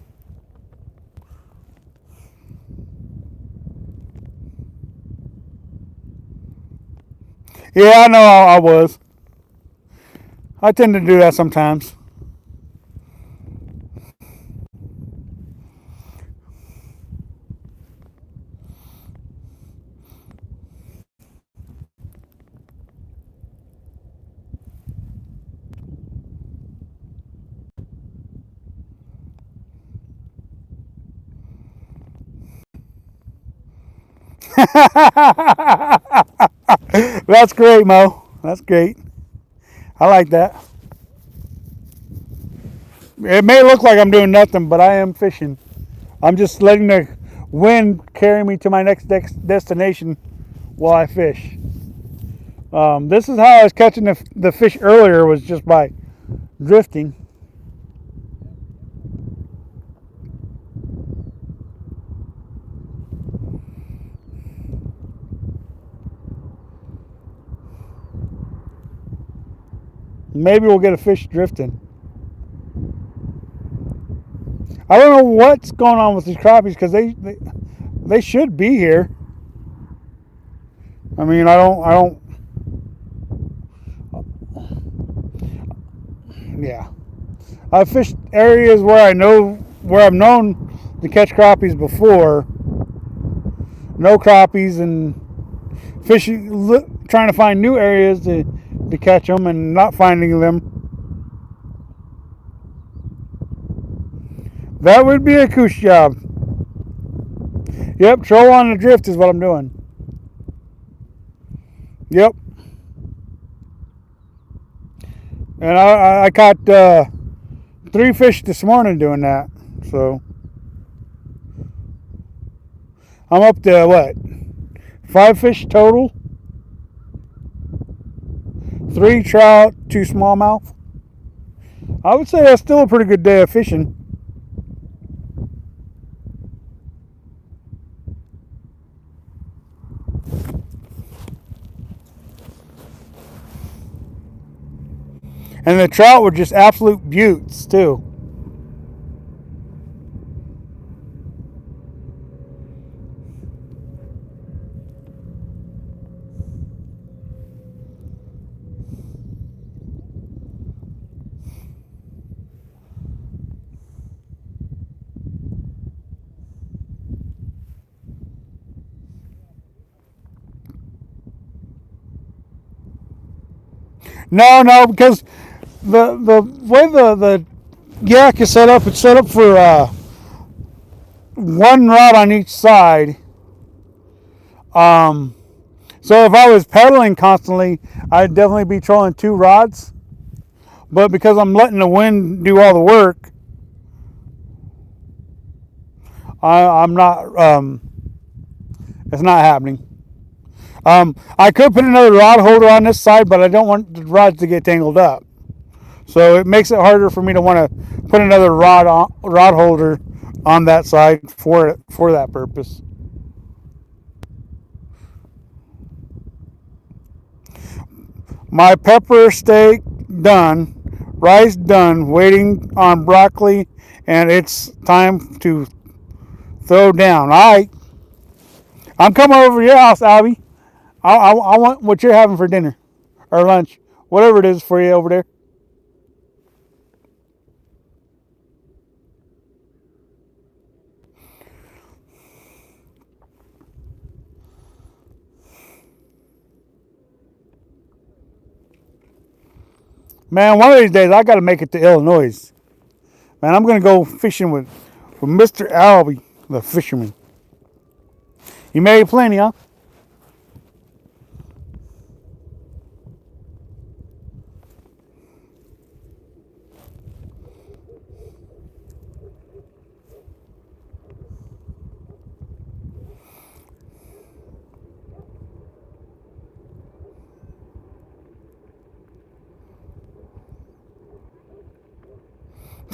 S1: Yeah, I know I was. I tend to do that sometimes. That's great, Mo. That's great. I like that. It may look like I'm doing nothing, but I am fishing. I'm just letting the wind carry me to my next destination while I fish. This is how I was catching the fish earlier, was just by drifting. Maybe we'll get a fish drifting. I don't know what's going on with these crappies, because they should be here. I don't. Yeah, I've fished areas where I've known to catch crappies before. No crappies, and fishing, trying to find new areas to catch them and not finding them. That would be a couche job. Yep, troll on the drift is what I'm doing. Yep. And I caught 3 fish this morning doing that. So I'm up to what? 5 fish total. 3 trout, 2 smallmouth. I would say that's still a pretty good day of fishing. And the trout were just absolute beauts too. No, because the way the yak is set up, it's set up for 1 rod on each side. So if I was pedaling constantly, I'd definitely be trolling 2 rods. But because I'm letting the wind do all the work, I'm not. It's not happening. I could put another rod holder on this side, but I don't want the rods to get tangled up. So it makes it harder for me to want to put another rod holder on that side for that purpose. My pepper steak done, rice done, waiting on broccoli, and it's time to throw down. All right, I'm coming over to your house, Albie. I want what you're having for dinner or lunch, whatever it is for you over there. Man, one of these days I got to make it to Illinois. Man, I'm going to go fishing with Mr. Albie, the fisherman. You made plenty, huh?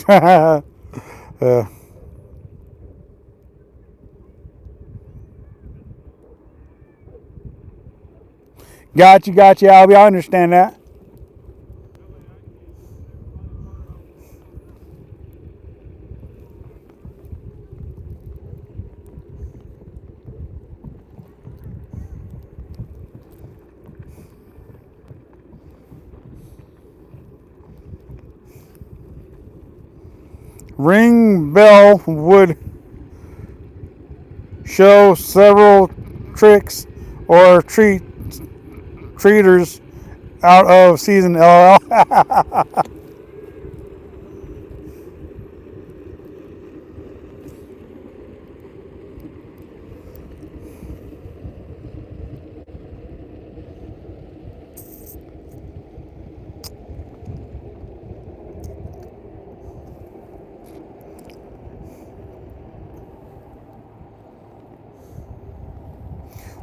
S1: uh, got you, Albie. I understand that. Ring bell would show several tricks or treaters out of season, LOL.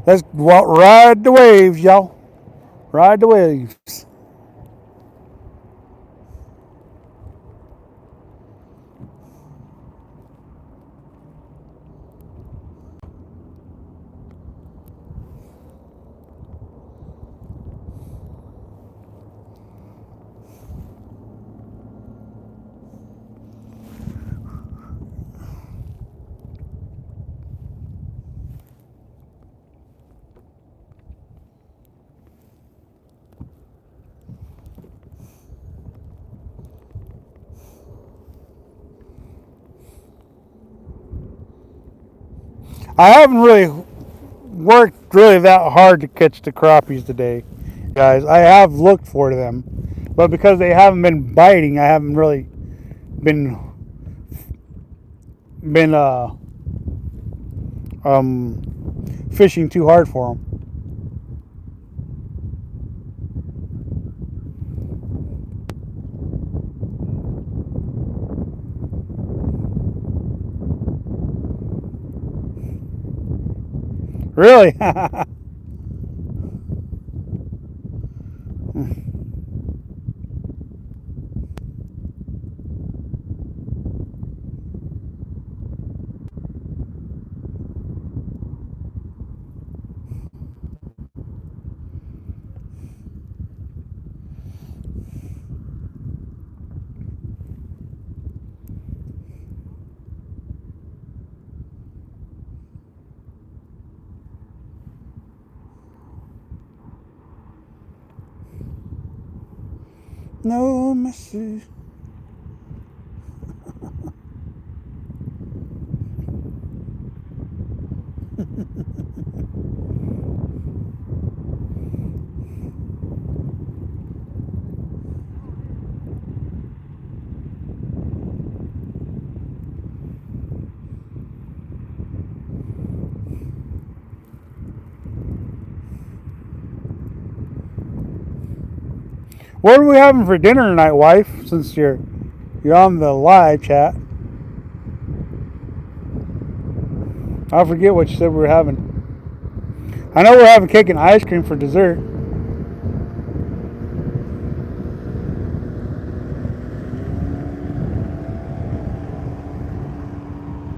S1: Let's ride the waves, y'all. Ride the waves. I haven't really worked really that hard to catch the crappies today, guys. I have looked for them, but because they haven't been biting, I haven't really been fishing too hard for them. Really? No mercy. What are we having for dinner tonight, wife? Since you're on the live chat. I forget what you said we were having. I know we're having cake and ice cream for dessert.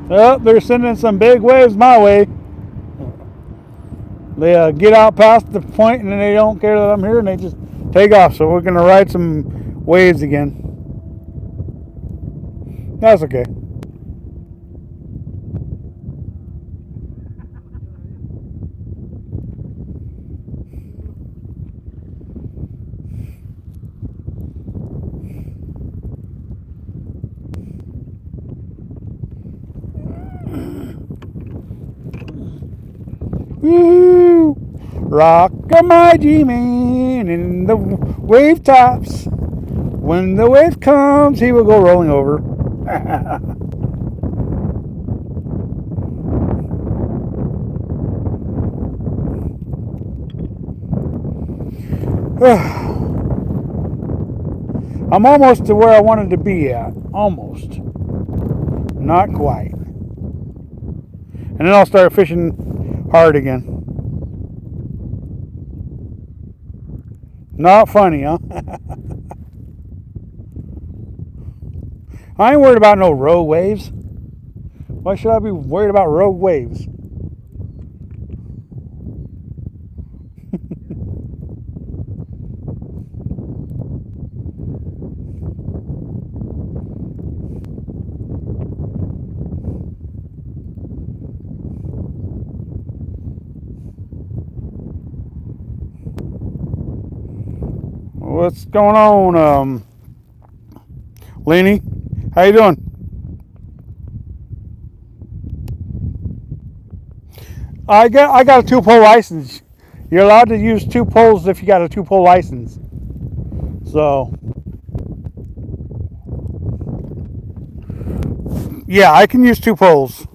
S1: Oh, they're sending some big waves my way. They get out past the point and then they don't care that I'm here and they just take off. So we're going to ride some waves again. That's okay. Woo! Rock my G-Man in the wave tops. When the wave comes, he will go rolling over. I'm almost to where I wanted to be at. Almost. Not quite. And then I'll start fishing hard again. Not funny, huh? I ain't worried about no rogue waves. Why should I be worried about rogue waves? What's going on, Lenny? How you doing? I got a 2-pole license. You're allowed to use 2 poles if you got a 2-pole license. So, yeah, I can use 2 poles.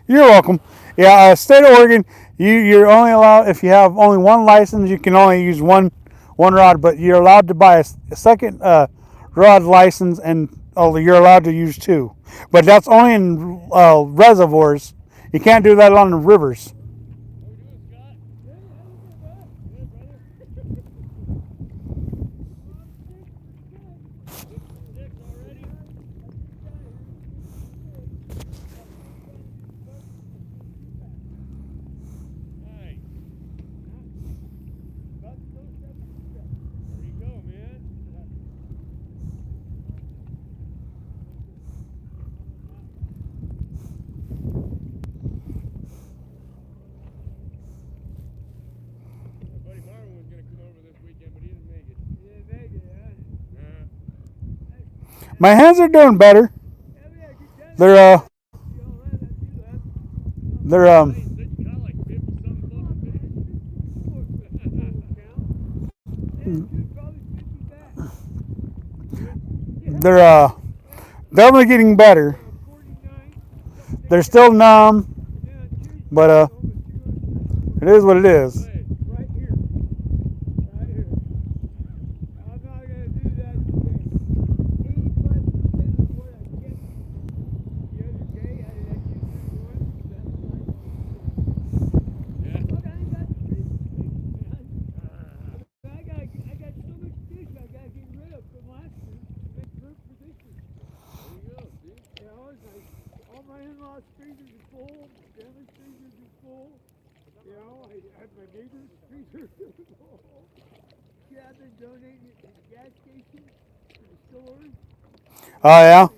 S1: You're welcome. Yeah, state of Oregon, you're only allowed, if you have only 1 license, you can only use one rod, but you're allowed to buy a second rod license, and you're allowed to use 2. But that's only in reservoirs. You can't do that on the rivers. My hands are doing better. They're they're they're definitely getting better. They're still numb, but it is what it is. Oh yeah.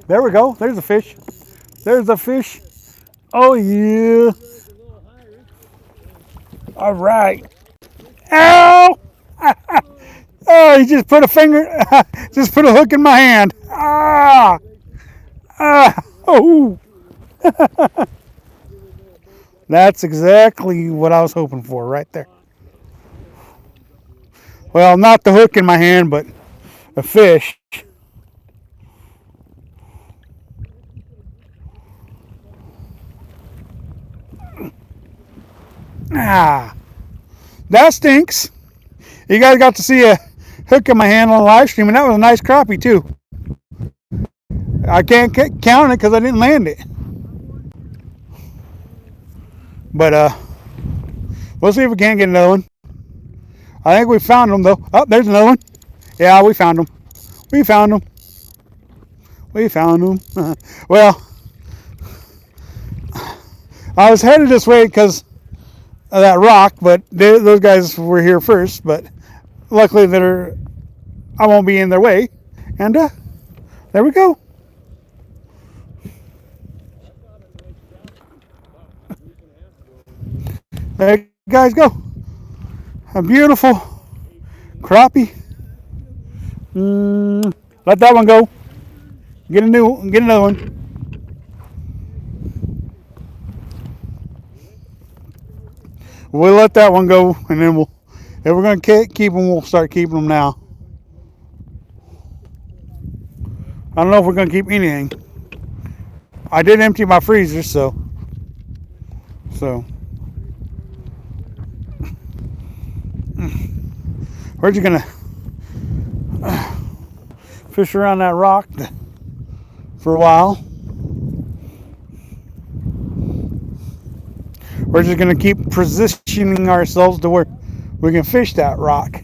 S1: There we go. There's a fish. There's a fish. Oh yeah. All right. Ow! Oh, he just put a finger, just put a hook in my hand. Ah! Ah! Oh! That's exactly what I was hoping for right there. Well, not the hook in my hand, but a fish. Ah! That stinks. You guys got to see a hook in my hand on the live stream, and that was a nice crappie too. I can't count it because I didn't land it. But we'll see if we can get another one. I think we found them though. Oh, there's another one. Yeah, we found them. We found them. We found them. Well, I was headed this way because of that rock, but those guys were here first. But luckily, I won't be in their way. And there we go. There you guys go. A beautiful crappie. Let that one go. Get another one. We'll let that one go, and then if we're gonna keep them, we'll start keeping them now. I don't know if we're gonna keep anything. I did empty my freezer, so we're just gonna fish around that rock for a while. We're just gonna keep positioning ourselves to where we can fish that rock.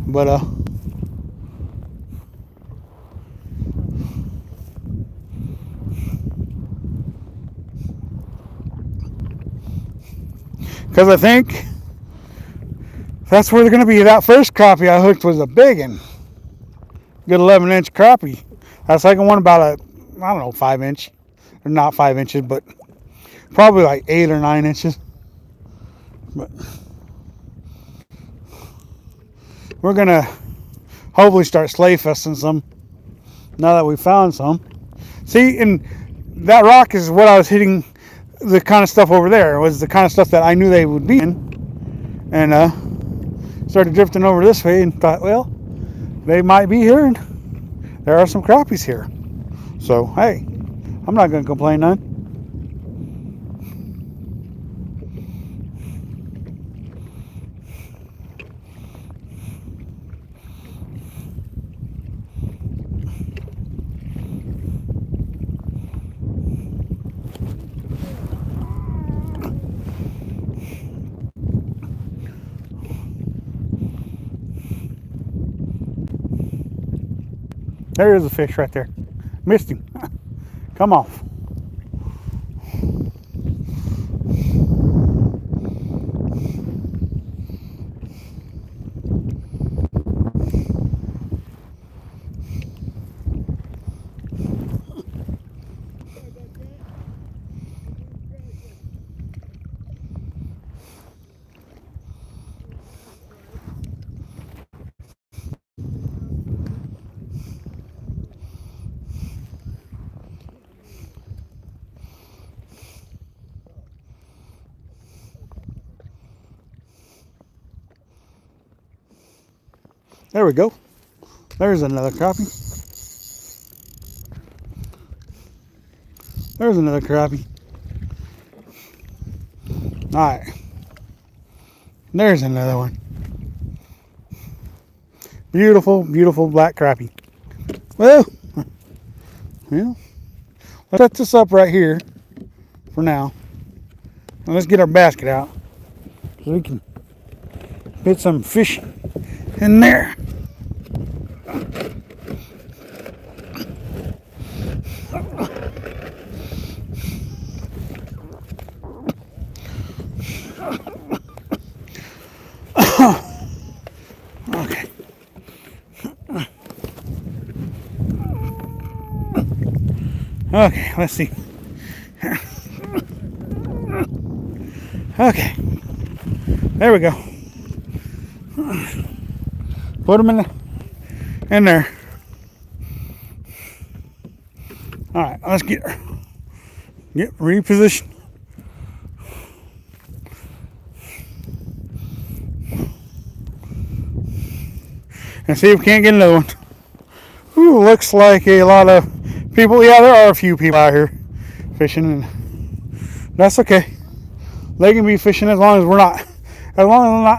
S1: But because I think that's where they're going to be. That first crappie I hooked was a big one. Good 11-inch crappie. That second one about I don't know, 5-inch. Or not 5 inches, but probably like 8 or 9 inches. But we're going to hopefully start sleigh festing some now that we found some. See, and that rock is what I was hitting. The kind of stuff over there was the kind of stuff that I knew they would be in. And started drifting over this way and thought, well, they might be here and there are some crappies here. So, hey, I'm not going to complain none. There is a fish right there. Missed him. Come off. There we go. There's another crappie. There's another crappie. Alright. There's another one. Beautiful, beautiful black crappie. Well, let's set this up right here for now. And let's get our basket out so we can fit some fish in there. Okay. Okay, let's see. Okay. There we go. Put them in there. All right, let's get repositioned. And see if we can't get another one. Ooh, looks like a lot of people. Yeah, there are a few people out here fishing, and that's okay. They can be fishing as long as we're not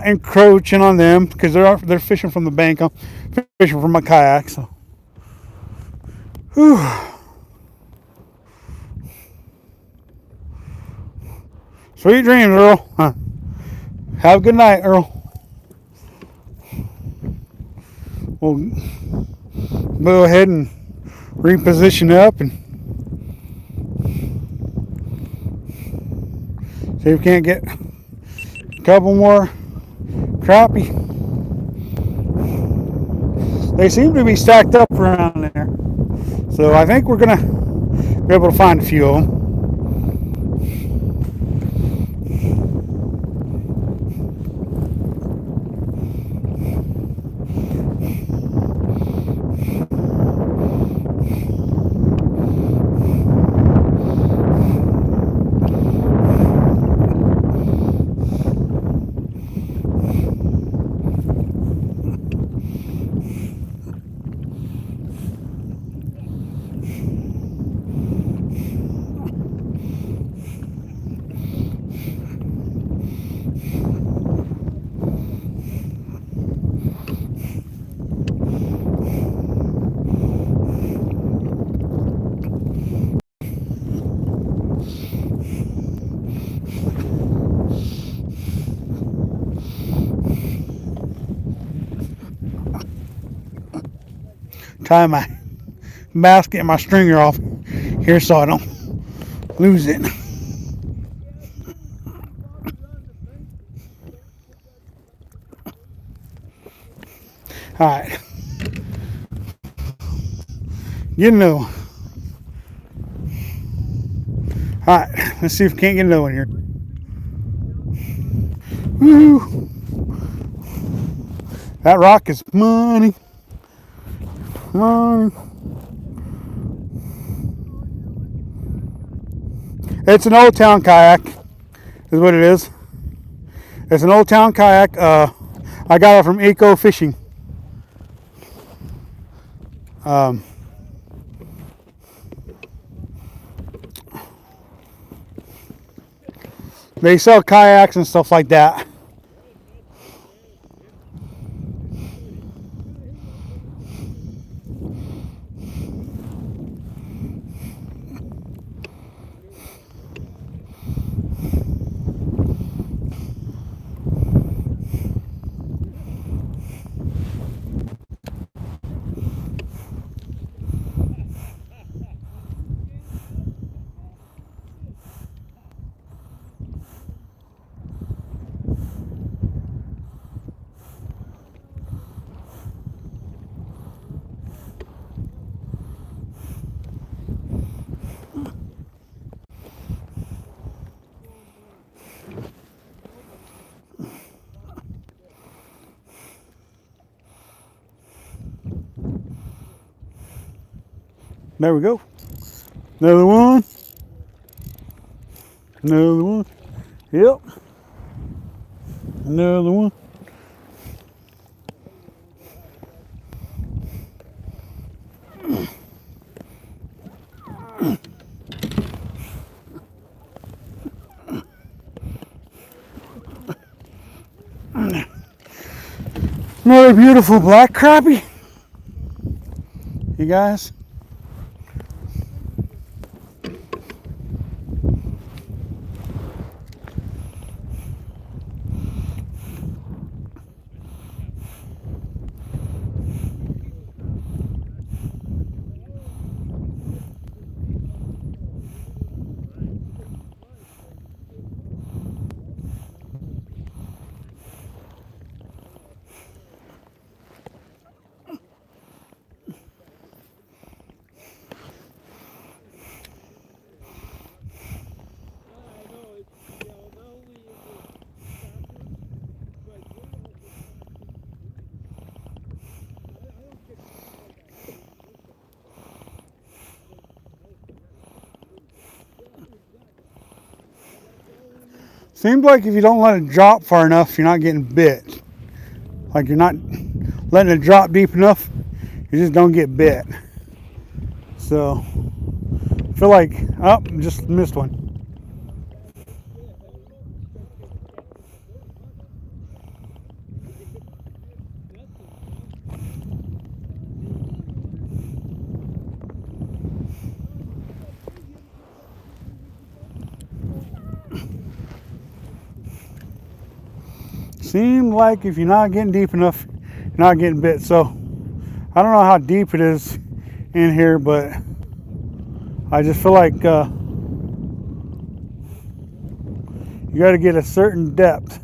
S1: encroaching on them, because they're fishing from the bank. I'm fishing from my kayak. So, whew. Sweet dreams, Earl. Huh. Have a good night, Earl. We'll go ahead and reposition up and see if we can't get a couple more crappie. They seem to be stacked up around there, so I think we're gonna be able to find a few of them. Tie my basket and my stringer off here so I don't lose it. Alright. Get another one. Alright, let's see if we can't get another one here. Woo! That rock is money. Money. It's an old town kayak, is what it is. It's an old town kayak. I got it from Eco Fishing. They sell kayaks and stuff like that. There we go. Another one. Another one. Yep. Another one. Another beautiful black crappie. You guys. Seems like if you don't let it drop far enough, you're not getting bit. Like you're not letting it drop deep enough, you just don't get bit. So, I feel like, oh, just missed one. Seems like if you're not getting deep enough, you're not getting bit. So I don't know how deep it is in here, but I just feel like you got to get a certain depth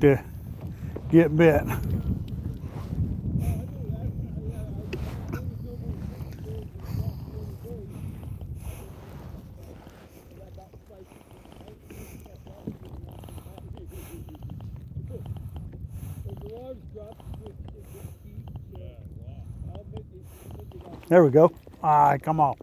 S1: to get bit. There we go. Ah, come on.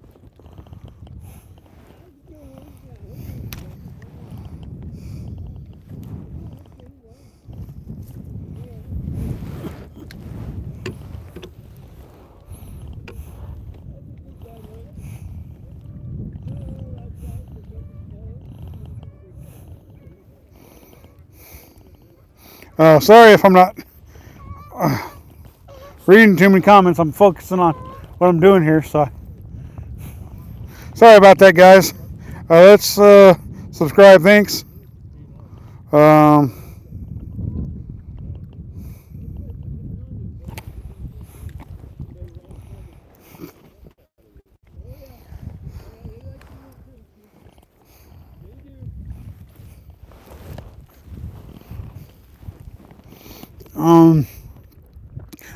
S1: Sorry if I'm not reading too many comments. I'm focusing on what I'm doing here, so sorry about that, guys. Let's subscribe. Thanks.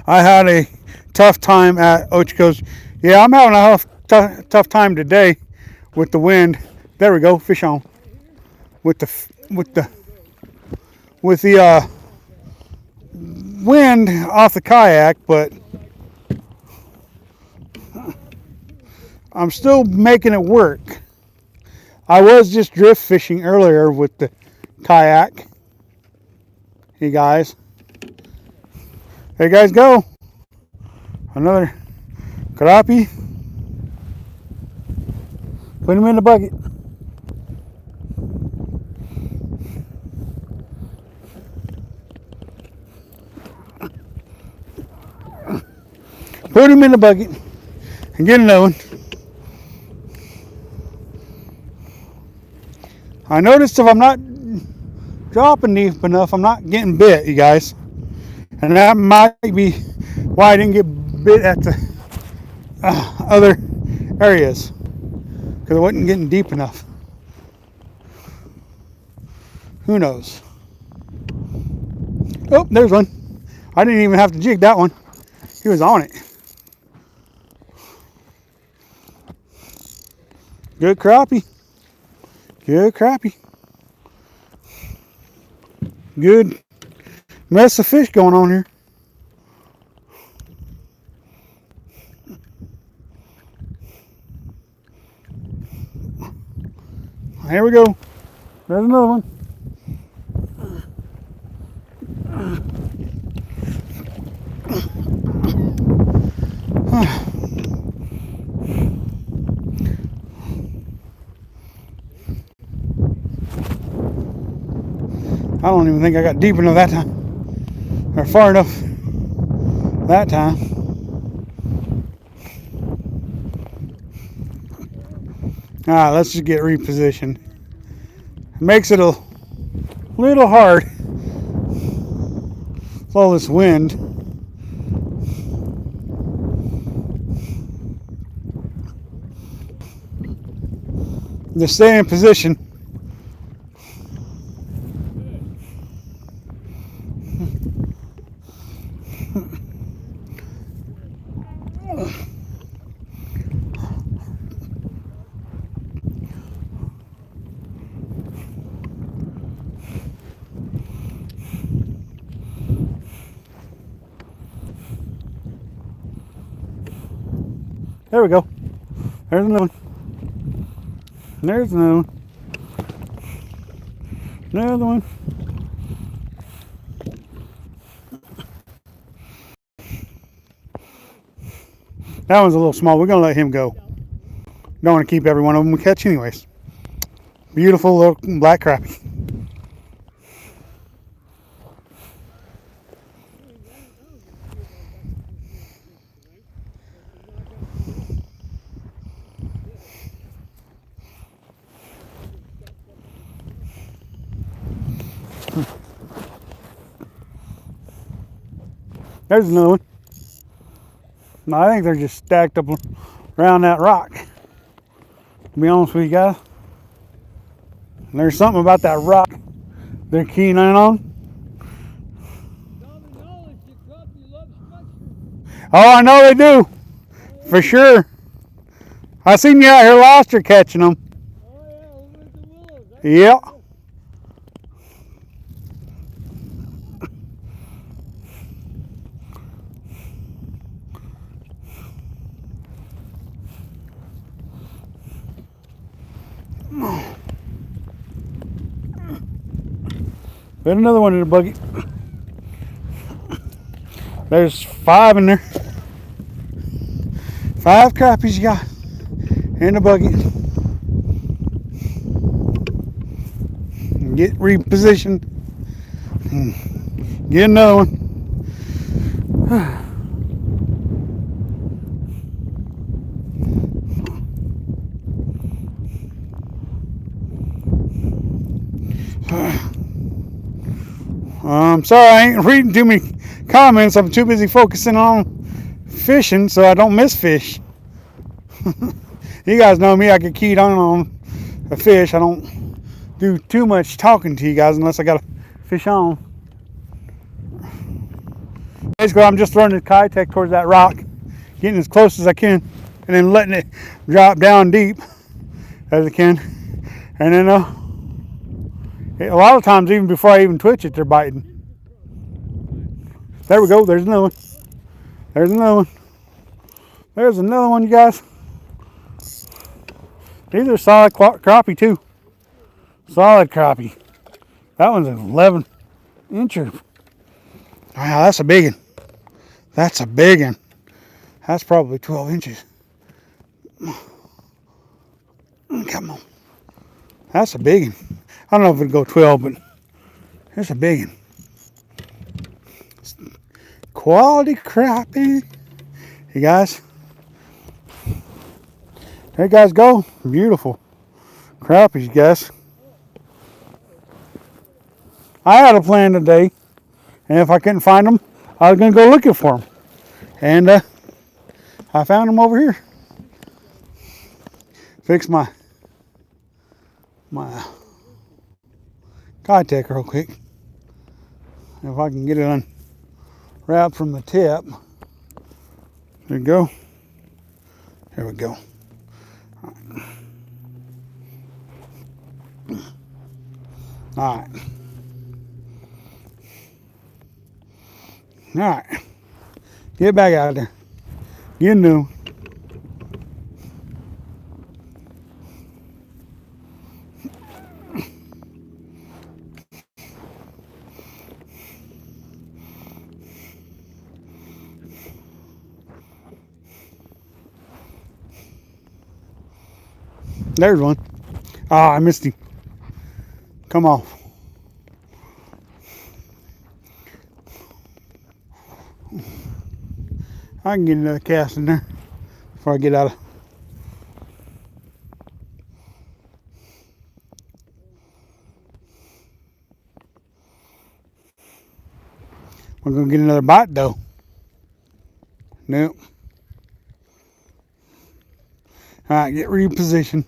S1: I had a tough time at Ochoco's. Yeah, I'm having a tough time today with the wind. There we go, fish on. With the wind off the kayak, but I'm still making it work. I was just drift fishing earlier with the kayak. Hey guys. There you guys go. Another crappie. Put him in the bucket. Put him in the bucket and get another one. I noticed if I'm not dropping deep enough, I'm not getting bit, you guys. And that might be why I didn't get bit at the other areas, because I wasn't getting deep enough. Who knows? Oh, there's one. I didn't even have to jig that one. He was on it. Good crappie. Good crappie. Good mess of fish going on here. Here we go. There's another one. I don't even think I got deep enough that time, or far enough that time. All right, let's just get repositioned. It makes it a little hard with all this wind. To stay in position. There we go. There's another one. There's another one. Another one. That one's a little small. We're going to let him go. Don't want to keep every one of them we catch anyways. Beautiful little black crappie. There's another one. No, I think they're just stacked up around that rock. To be honest with you guys. And there's something about that rock they're keying in on. Oh, I know they do. For sure. I seen you out here last year catching them.
S2: Oh yeah, over at the willows.
S1: Yep. There's another one in the buggy. There's 5 in there. 5 crappies you got in the buggy. Get repositioned. Get another one. I'm sorry I ain't reading too many comments. I'm too busy focusing on fishing so I don't miss fish. You guys know me, I get keyed on a fish. I don't do too much talking to you guys unless I got a fish on. Basically, I'm just throwing the Kitech towards that rock, getting as close as I can, and then letting it drop down deep as I can. And then a lot of times, even before I even twitch it, they're biting. There we go. There's another one. There's another one. There's another one, you guys. These are solid crappie too. Solid crappie. That one's an 11 incher. Wow, that's a big one. That's a big one. That's probably 12 inches. Come on. That's a big one. I don't know if it'll go 12, but it's a big one. Quality crappie. You guys. There you guys go. Beautiful crappies, guys. I had a plan today, and if I couldn't find them, I was going to go looking for them. And I found them over here. Fix my Kitech real quick. If I can get it unwrapped from the tip. There we go. There we go. All right. All right. Get back out there. You knew. There's one. Ah, I missed him. Come off. I can get another cast in there before I get out of. We're gonna get another bite though. Nope. All right, get repositioned.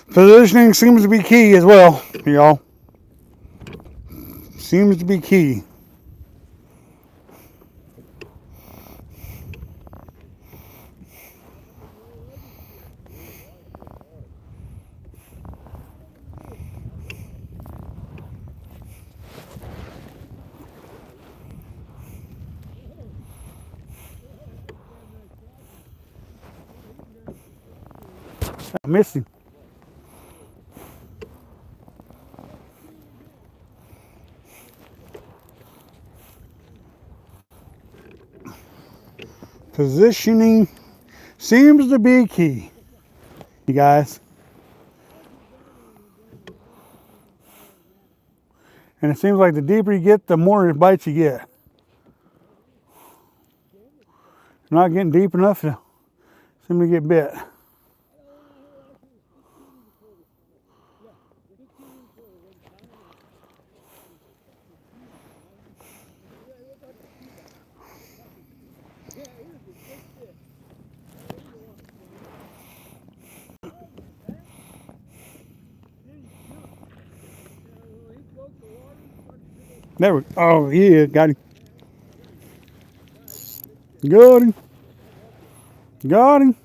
S1: Positioning seems to be key as well, y'all. Seems to be key. I missed him. Positioning seems to be key, you guys. And it seems like the deeper you get, the more bites you get. Not getting deep enough to seem to get bit. There we go. Oh, yeah, got him. Got him. Got him.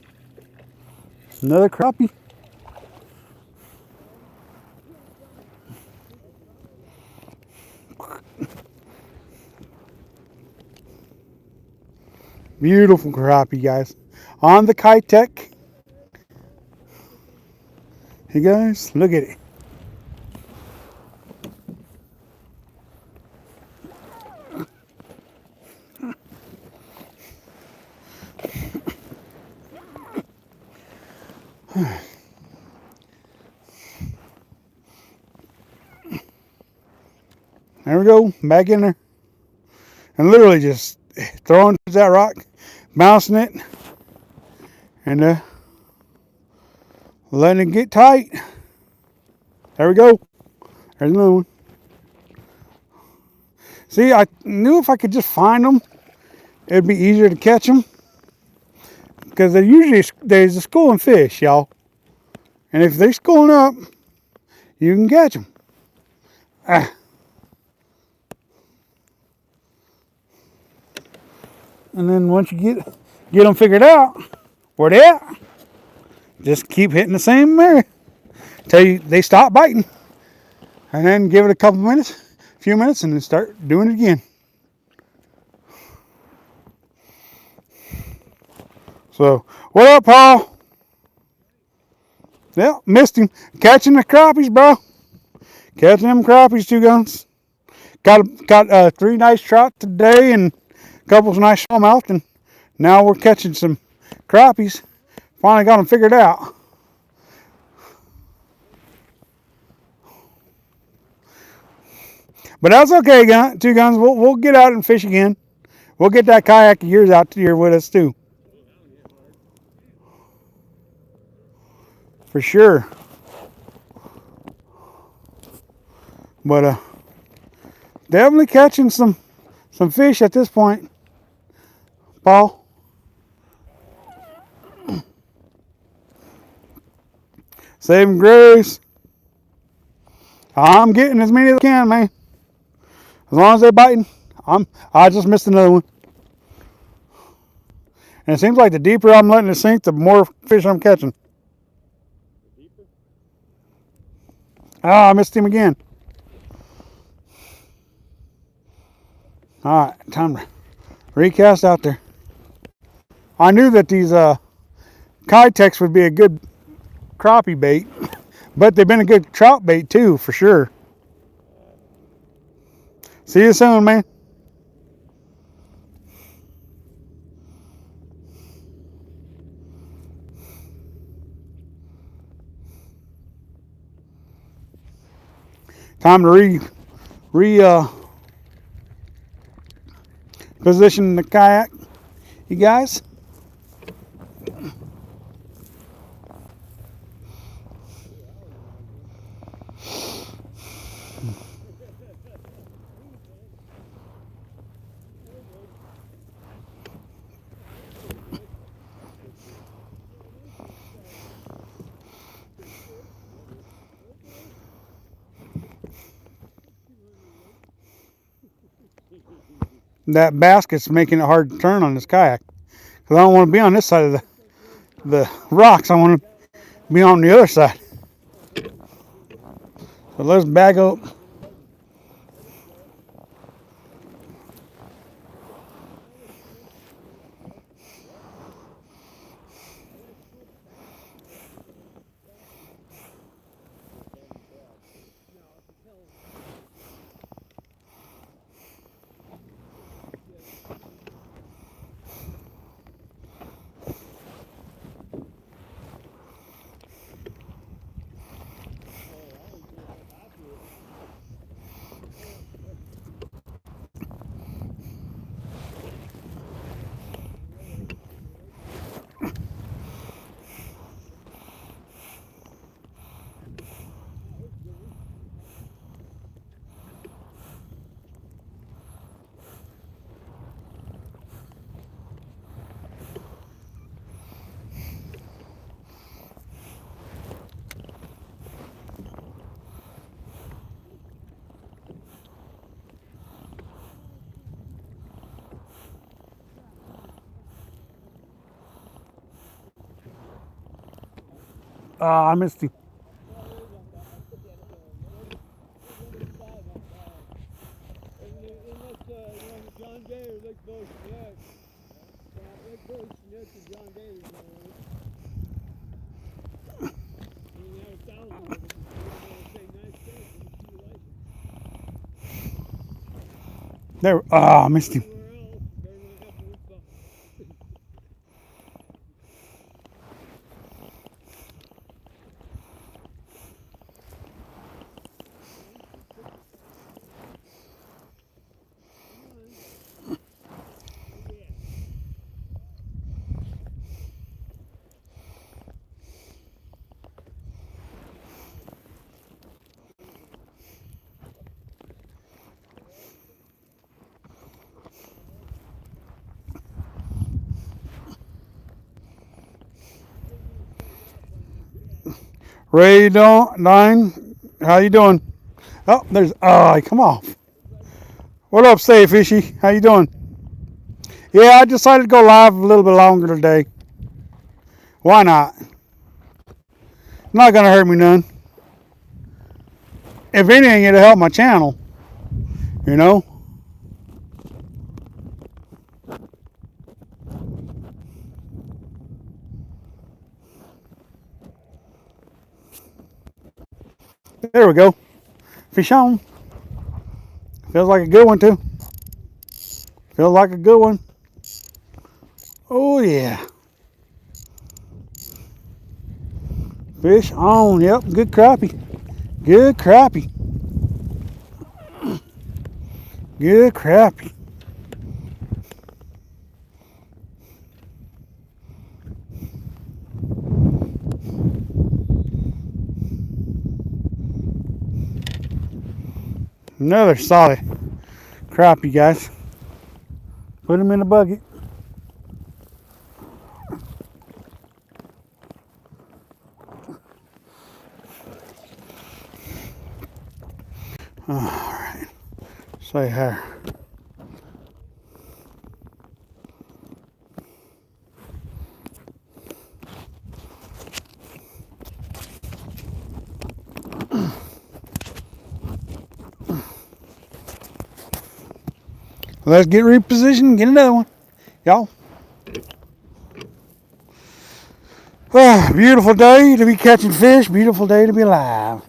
S1: Another crappie. Beautiful crappie, guys. On the Kitech. Hey, guys, look at it. There we go, back in there. And literally just throwing that rock, bouncing it, and letting it get tight. There we go. There's another one. See, I knew if I could just find them, it'd be easier to catch them. Because there's a schooling fish, y'all. And if they're schooling up, you can catch them. Ah. And then once you get them figured out, where they at, just keep hitting the same area till they stop biting. And then give it a few minutes, and then start doing it again. So, what up, Paul? Yeah, missed him. Catching the crappies, bro. Catching them crappies, 2 guns. Got 3 nice trout today and a couple of nice smallmouth, and now we're catching some crappies. Finally got them figured out. But that's okay, 2 guns. We'll get out and fish again. We'll get that kayak of yours out here with us too. For sure. But definitely catching some fish at this point, Paul. Saving grace. I'm getting as many as I can, man. As long as they're biting, I just missed another one. And it seems like the deeper I'm letting it sink, the more fish I'm catching. Ah, I missed him again. All right, time to recast out there. I knew that these Kitechs would be a good crappie bait, But they've been a good trout bait too, for sure. See you soon, man. Time to position the kayak, you guys. That basket's making it hard to turn on this kayak. Because I don't want to be on this side of the rocks. I want to be on the other side. So let's back up. I missed you.
S2: John Davis, like Bush, yes. Like Bush, yes, to John Davis. You have 1,000 of them. You're say nice things, and you like it.
S1: There. I missed him.
S2: Everywhere else, they're not happy with stuff.
S1: Ray Nine, how you doing? Oh, there's. He come off. What up, Stay Fishy? How you doing? Yeah, I decided to go live a little bit longer today. Why not? Not gonna hurt me none. If anything, it'll help my channel. You know. There we go. Fish on. Feels like a good one too. Feels like a good one. Oh yeah. Fish on. Yep, good crappie. Good crappie. Good crappie. Another solid crappie, guys. Put them in a bucket. All right. Say here. Let's get repositioned and get another one, y'all. Beautiful day to be catching fish. Beautiful day to be alive.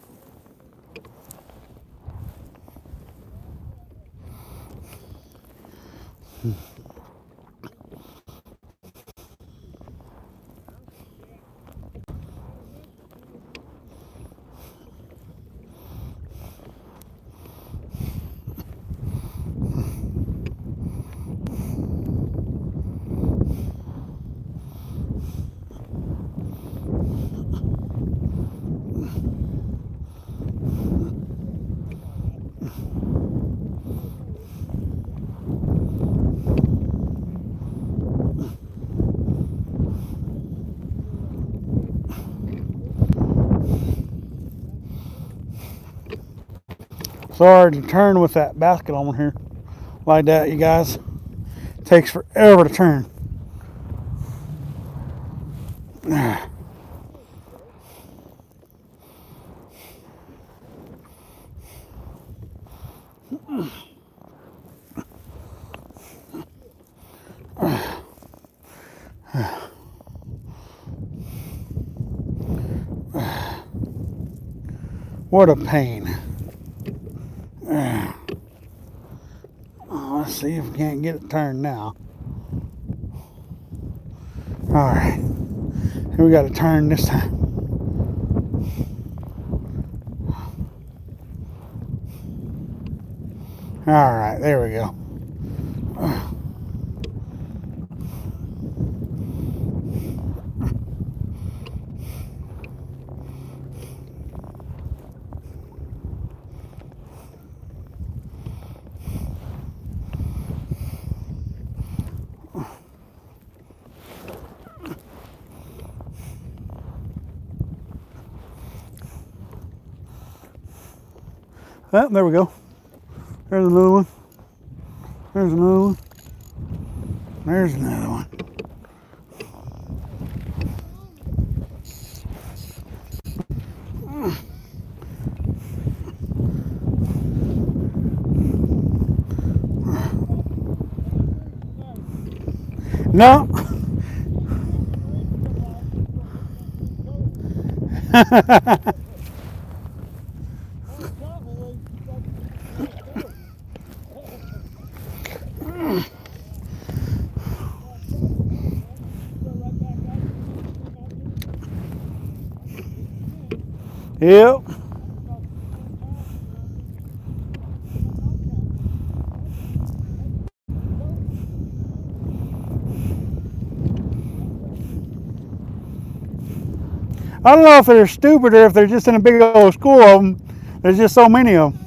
S1: Sorry to turn with that basket on here like that, you guys. It takes forever to turn. What a pain. Let's see if we can't get it turned now. Alright. Here we got to turn this time. Alright, there we go. Oh, there we go. There's another one. There's another one. There's another one. No. Yep. I don't know if they're stupid or if they're just in a big old school of them. There's just so many of them.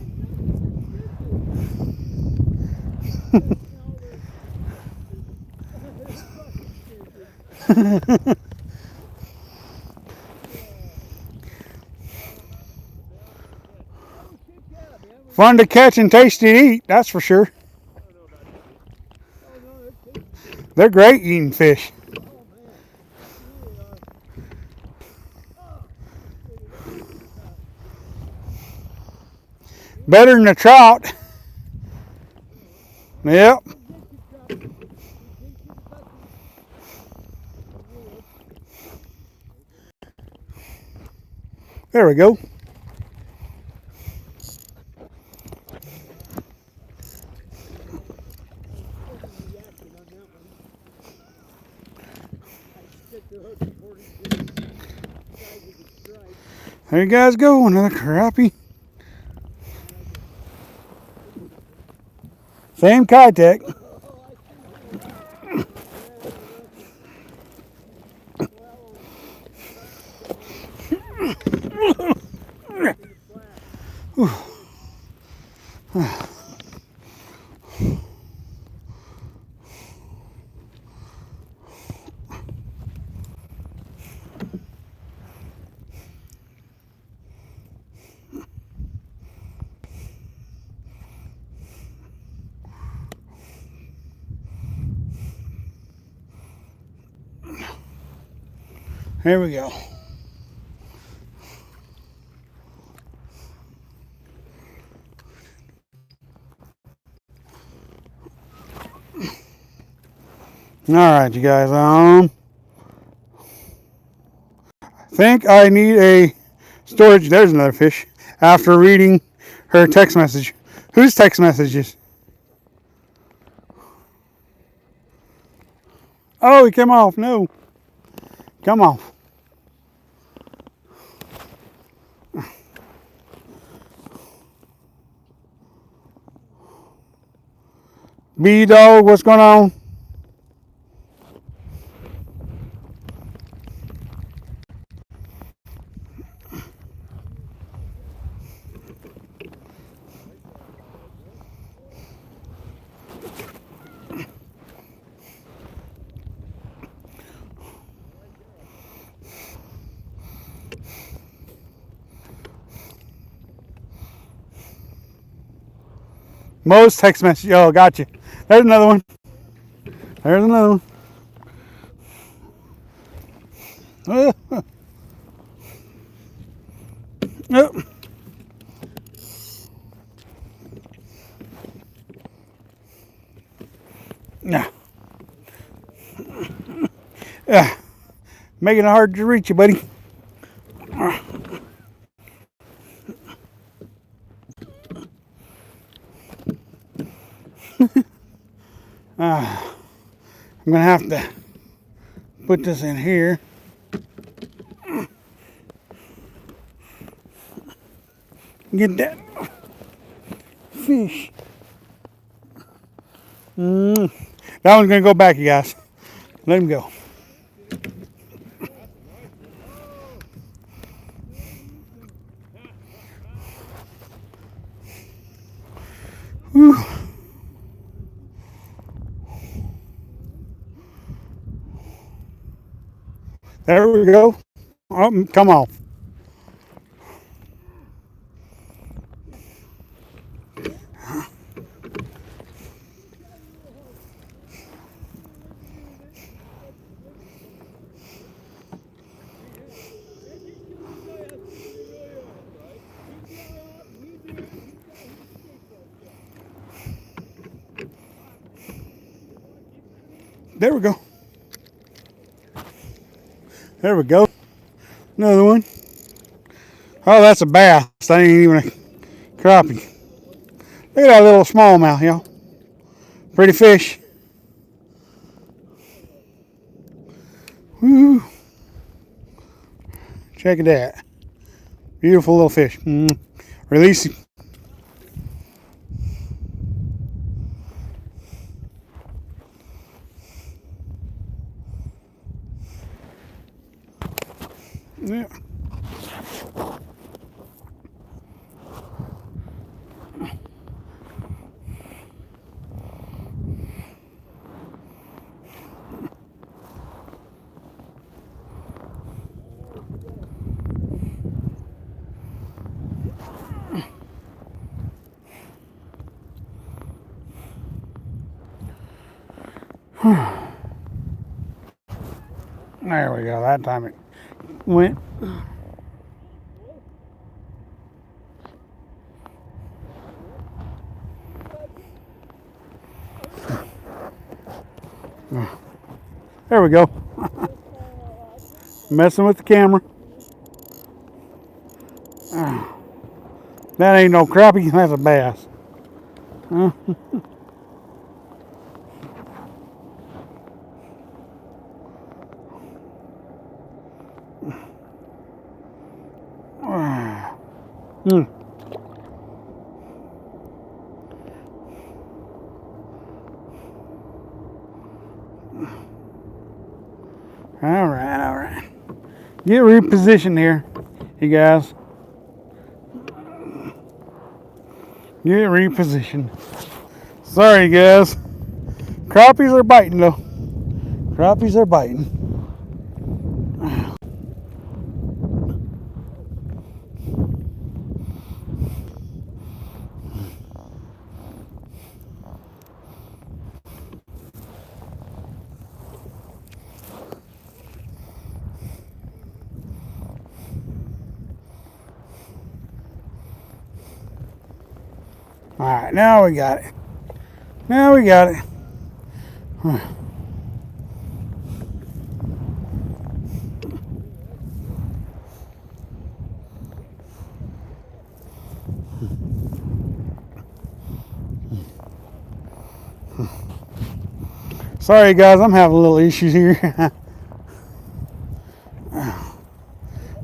S1: Fun to catch and tasty to eat, that's for sure. They're great eating fish. Better than the trout. Yep. There we go. There you guys go, another crappie. Same Kitech. Here we go. All right, you guys. think I need a storage. There's another fish. After reading her text message. Whose text messages? Oh, he came off. No. Come off. B-Dog, what's going on? Mo's text message. Oh, got you. There's another one. There's another one. Oh. Yeah. Yeah. Making it hard to reach you, buddy. I'm gonna have to put this in here. Get that fish. That one's gonna go back, you guys. Let him go. Whew. There we go. Oh, come off. There we go. There we go. Another one. Oh, that's a bass. That ain't even a crappie. Look at that little smallmouth, y'all. Pretty fish. Woo. Check it out. Beautiful little fish. Release him. Yeah. There we go. That time it went. There we go. Messing with the camera. That ain't no crappie. That's a bass. All right. Get repositioned here, you guys. Get repositioned. Sorry, guys. Crappies are biting, though. Crappies are biting. All right, now we got it. Now we got it. Sorry guys, I'm having a little issues here.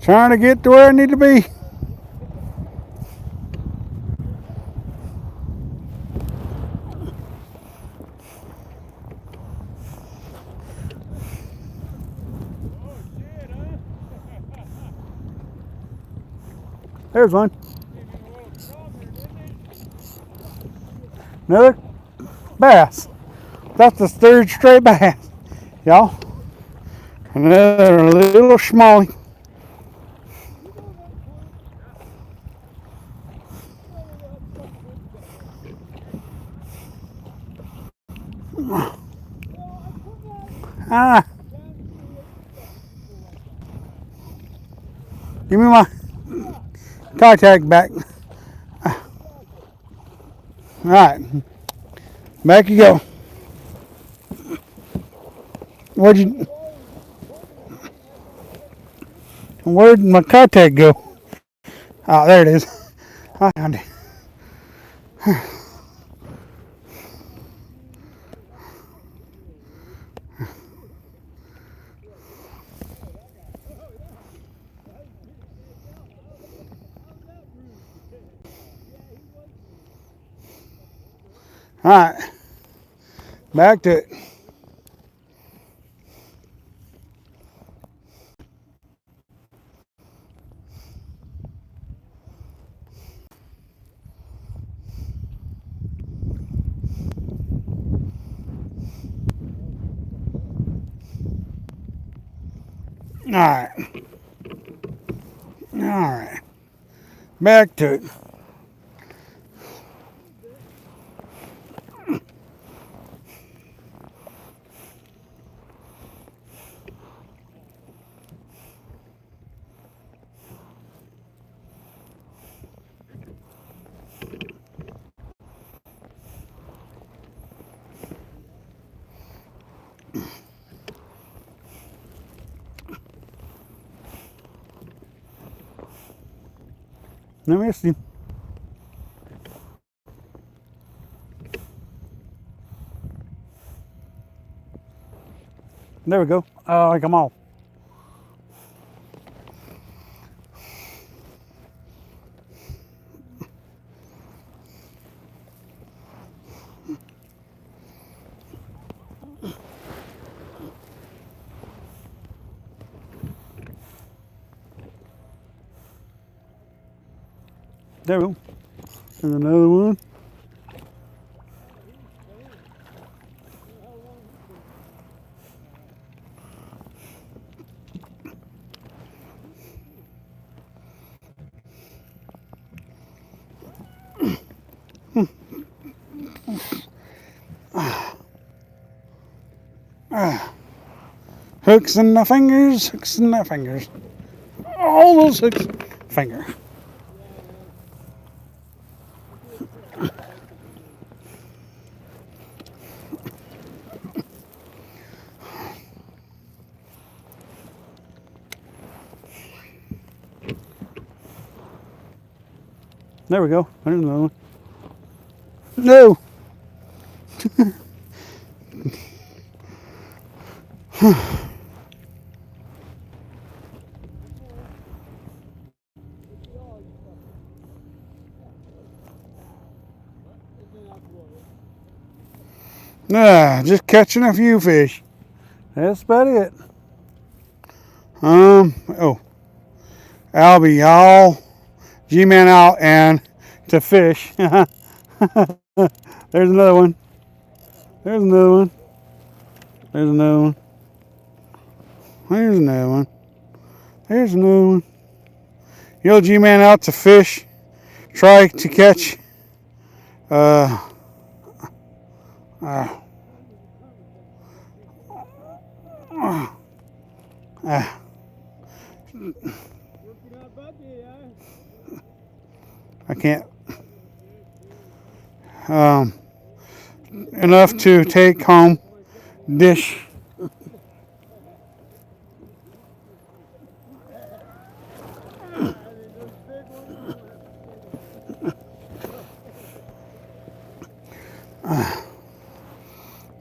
S1: Trying to get to where I need to be.
S2: shit, huh?
S1: There's one.
S2: Gave you a little stronger, didn't it?
S1: Another bass. That's the third straight bass, y'all. Another little schmally.
S2: You know that point? You know where that fucking wind's at. Well, I put that
S1: Ah,
S2: down to the way you stuff people like that.
S1: give me my
S2: Yeah,
S1: contact back.
S2: exactly.
S1: All right, back you go. Where'd
S2: Well,
S1: you?
S2: while you're getting pointed at me, I gotta check this shit.
S1: Where'd my contact go? Oh, there it is. I found it.
S2: Oh, yeah. I was getting that down. How's that bruise? Yeah, he was bruised.
S1: All right, back to it. All right, all right, back to it. Let me see. There we go. Oh, I come off. There we go. There's another one.
S2: How long he's been
S1: Hooks in the fingers, hooks in the fingers. All those hooks, finger.
S2: Yeah, man. I'm doing pretty good fishing today.
S1: There we go. There's another one. No.
S2: Good morning. Look at all you fuckers. They've been out the water.
S1: Just catching a few fish. That's about it. Oh, I'll be all G-Man out and to fish. There's another one. There's another one. There's another one. There's another one. There's another one. Yo, G-Man out to fish. Try to catch. Uh, uh, uh,
S2: Working out bucket, huh?
S1: I can't. Enough to take home dish.
S2: Those big ones, you don't have to say that.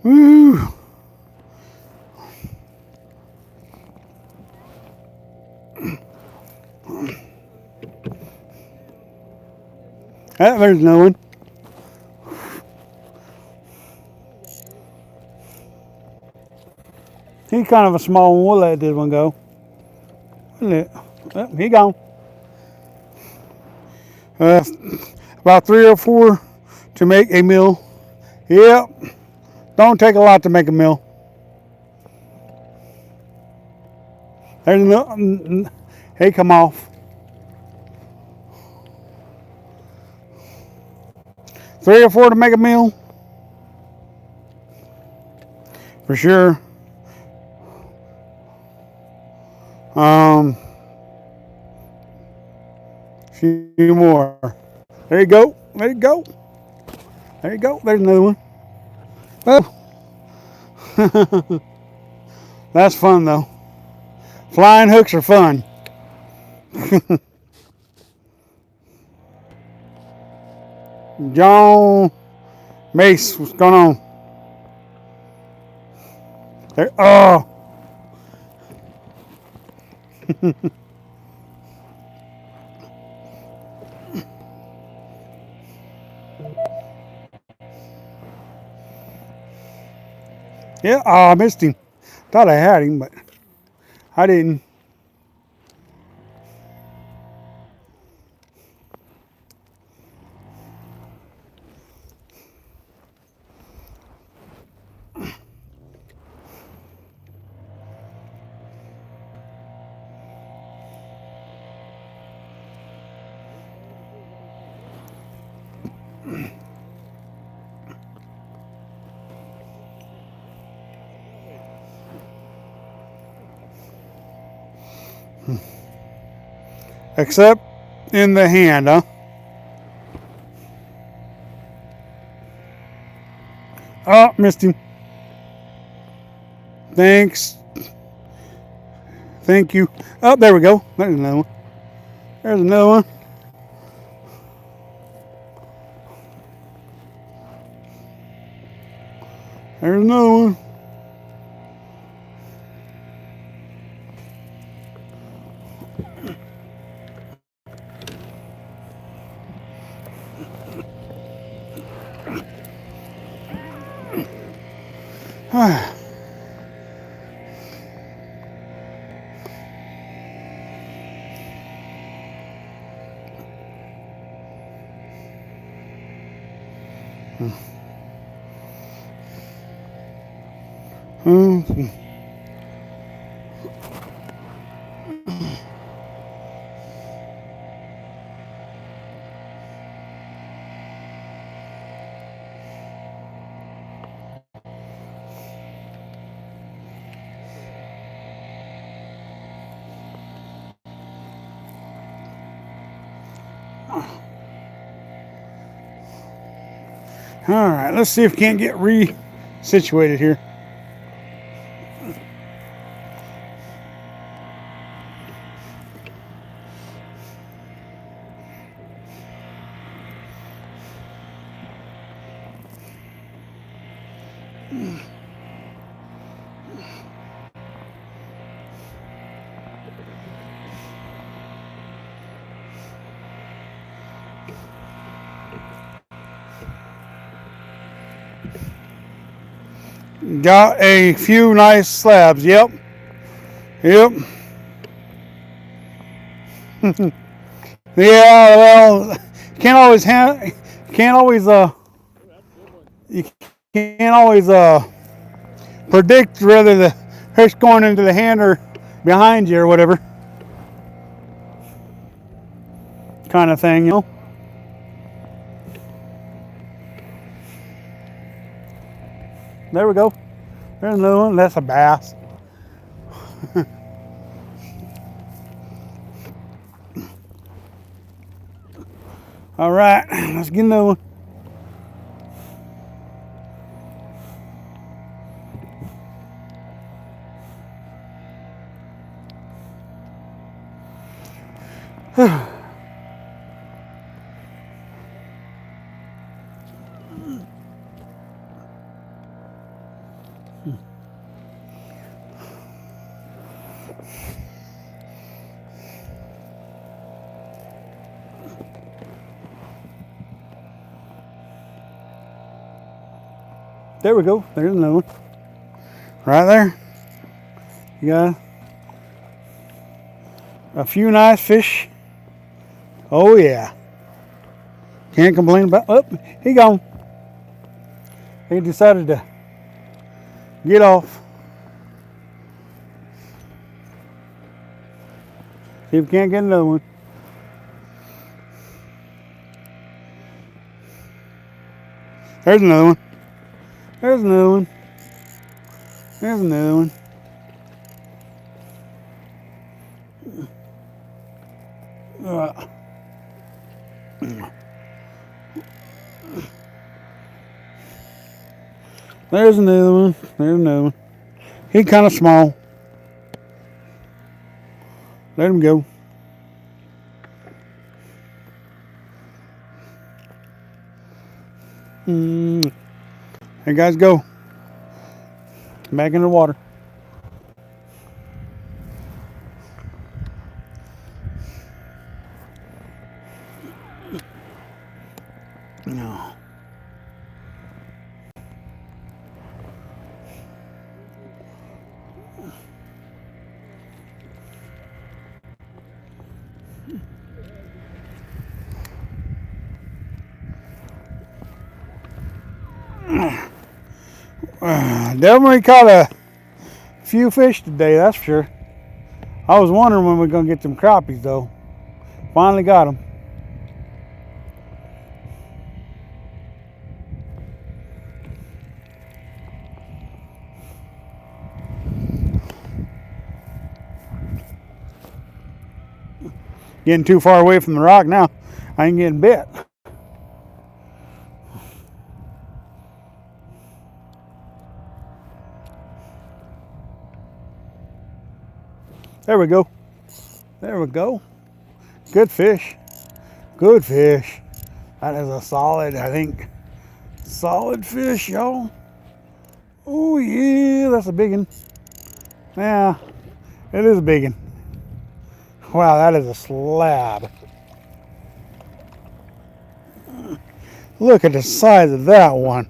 S1: Woo. Ah, there's another one. He's kind of a small one. We'll let this one go. Oh, he gone. About 3 or 4 to make a meal. Yep. Don't take a lot to make a meal. There's no. Hey, come off. 3 or 4 to make a meal. For sure. Few more. There you go. There you go. There you go. There's another one. Oh. That's fun though. Flying hooks are fun. John Mace, what's going on? There. Oh. Yeah, I missed him. Thought I had him, but I didn't. Except in the hand, huh? Oh, missed him. Thanks. Thank you. Oh, there we go. There's another one. There's another one. There's another one. All right, let's see if we can't get re-situated here. Got a few nice slabs. Yep. Yep. Yeah, well, can't always you can't always predict whether the fish going into the hand or behind you or whatever kind of thing, you know. There we go. There's another one. That's a bass. All right, let's get another one. There we go. There's another one. Right there. You got a few nice fish. Oh yeah. Can't complain about. Oh, he gone. He decided to get off. See if we can't get another one. There's another one. There's another one. There's another one. There's another one. There's another one. He kind of small. Let him go. Hey guys, go. Back in the water. No. Definitely caught a few fish today, that's for sure. I was wondering when we are going to get them crappies though. Finally got them. Getting too far away from the rock now. I ain't getting bit. There we go. There we go. Good fish. Good fish. That is a solid, I think, solid fish, y'all. Oh yeah, that's a big one. Yeah, it is a big one. Wow, that is a slab. Look at the size of that one.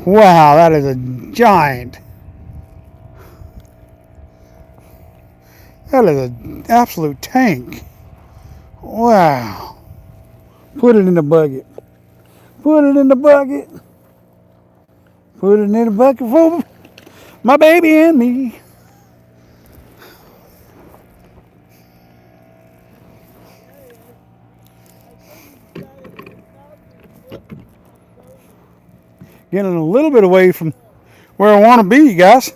S1: Wow, that is a giant. That is an absolute tank. Wow. Put it in the bucket. Put it in the bucket. Put it in the bucket for my baby and me. Getting a little bit away from where I want to be, guys.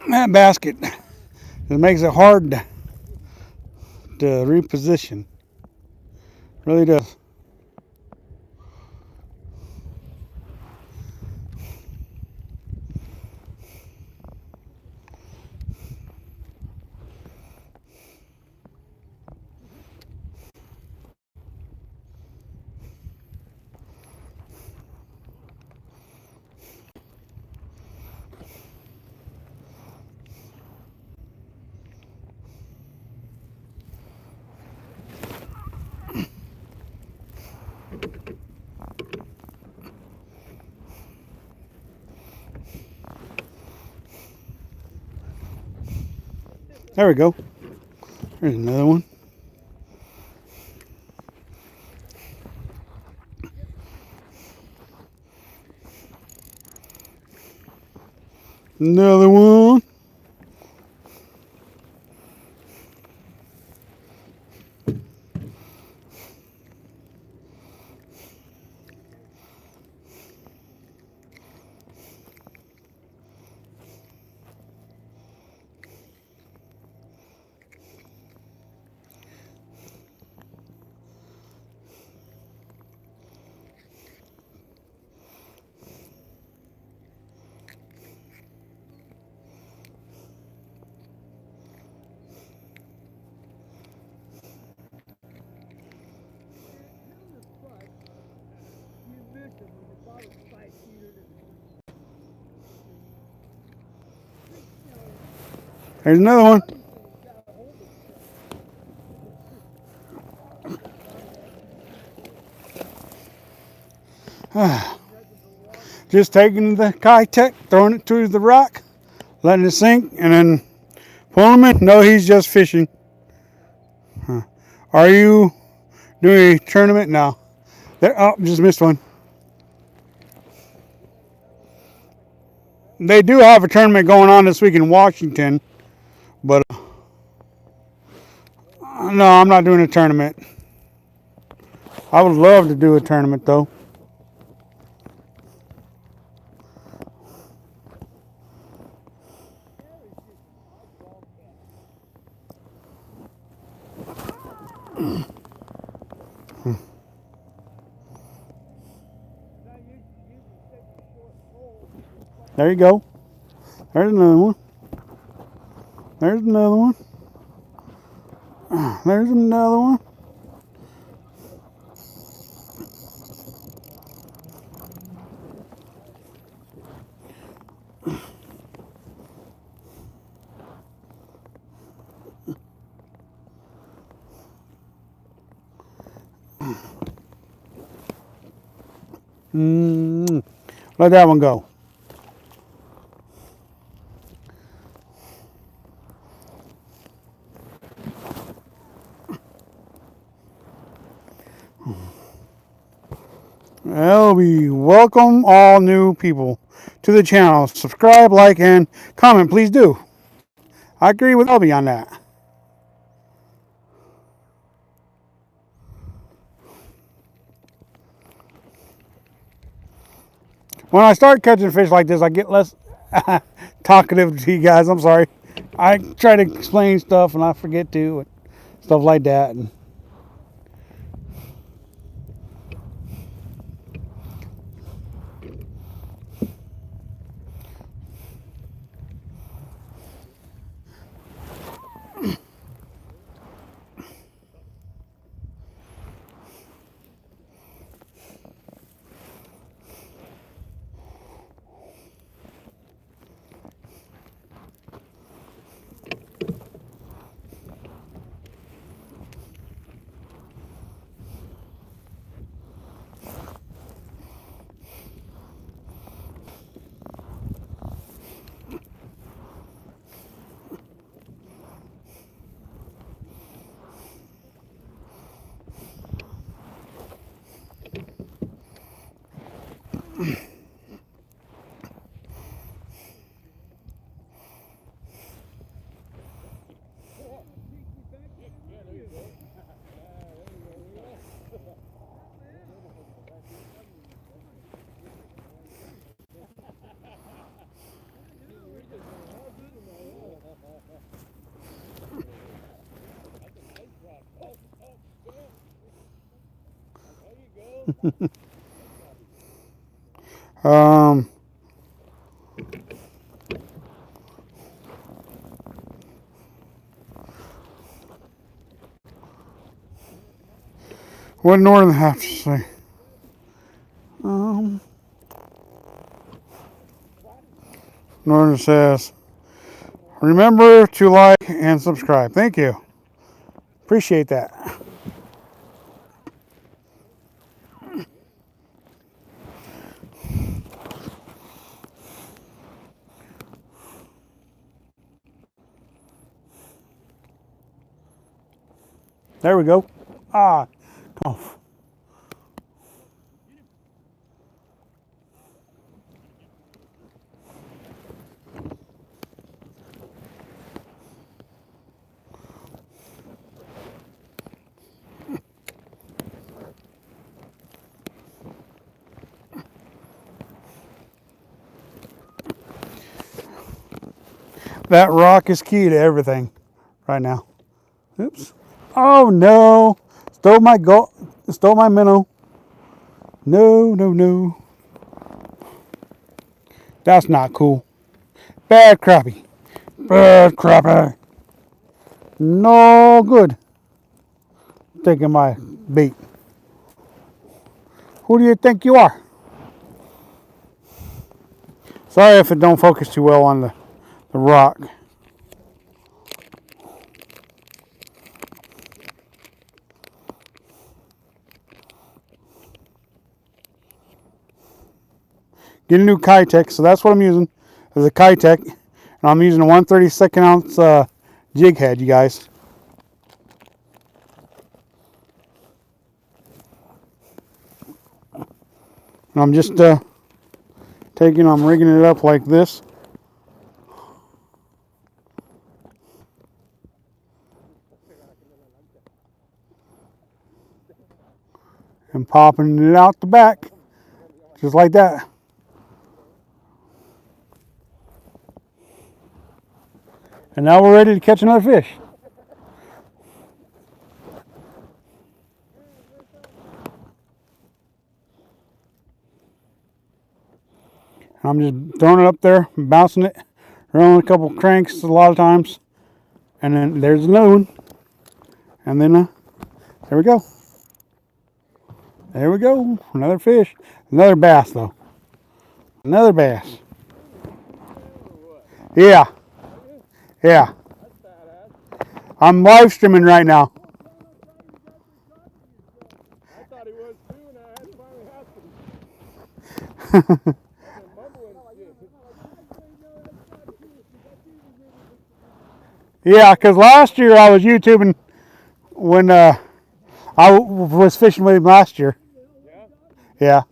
S1: That basket, it makes it hard to reposition. Really does. There we go. There's another one. Another one. There's another one. Just taking the Kitech, throwing it to the rock, letting it sink, and then pulling him in. No, he's just fishing. Are you doing a tournament? No. There, oh, just missed one. They do have a tournament going on this week in Washington, but no, I'm not doing a tournament. I would love to do a tournament though. There you go. There's another one. There's another one. There's another one. Let that one go. Well, we welcome all new people to the channel. Subscribe, like, and comment. Please do. I agree with Elby on that. When I start catching fish like this, I get less talkative to you guys. I'm sorry. I try to explain stuff and I forget to, and stuff like that. And what did Northern have to say? Northern says, remember to like and subscribe. Thank you. Appreciate that. There we go. Ah, come on. That rock is key to everything right now. Oops. Oh no. Stole my minnow. No, no, no. That's not cool. Bad crappie. Bad crappie. No good. Taking my bait. Who do you think you are? Sorry if it don't focus too well on the rock. Get a new Kitech, so that's what I'm using, is a Kitech, and I'm using a 1/32 ounce jig head, you guys. And I'm just I'm rigging it up like this. And popping it out the back, just like that. And now we're ready to catch another fish. I'm just throwing it up there, bouncing it, rolling a couple cranks a lot of times. And then there's another one. And then there we go. There we go. Another fish. Another bass though. Another bass. Yeah. Yeah. I'm live streaming right now.
S2: I thought he was too, and I had to finally ask him.
S1: Yeah, because last year I was YouTubing when I was fishing with him last year. Yeah.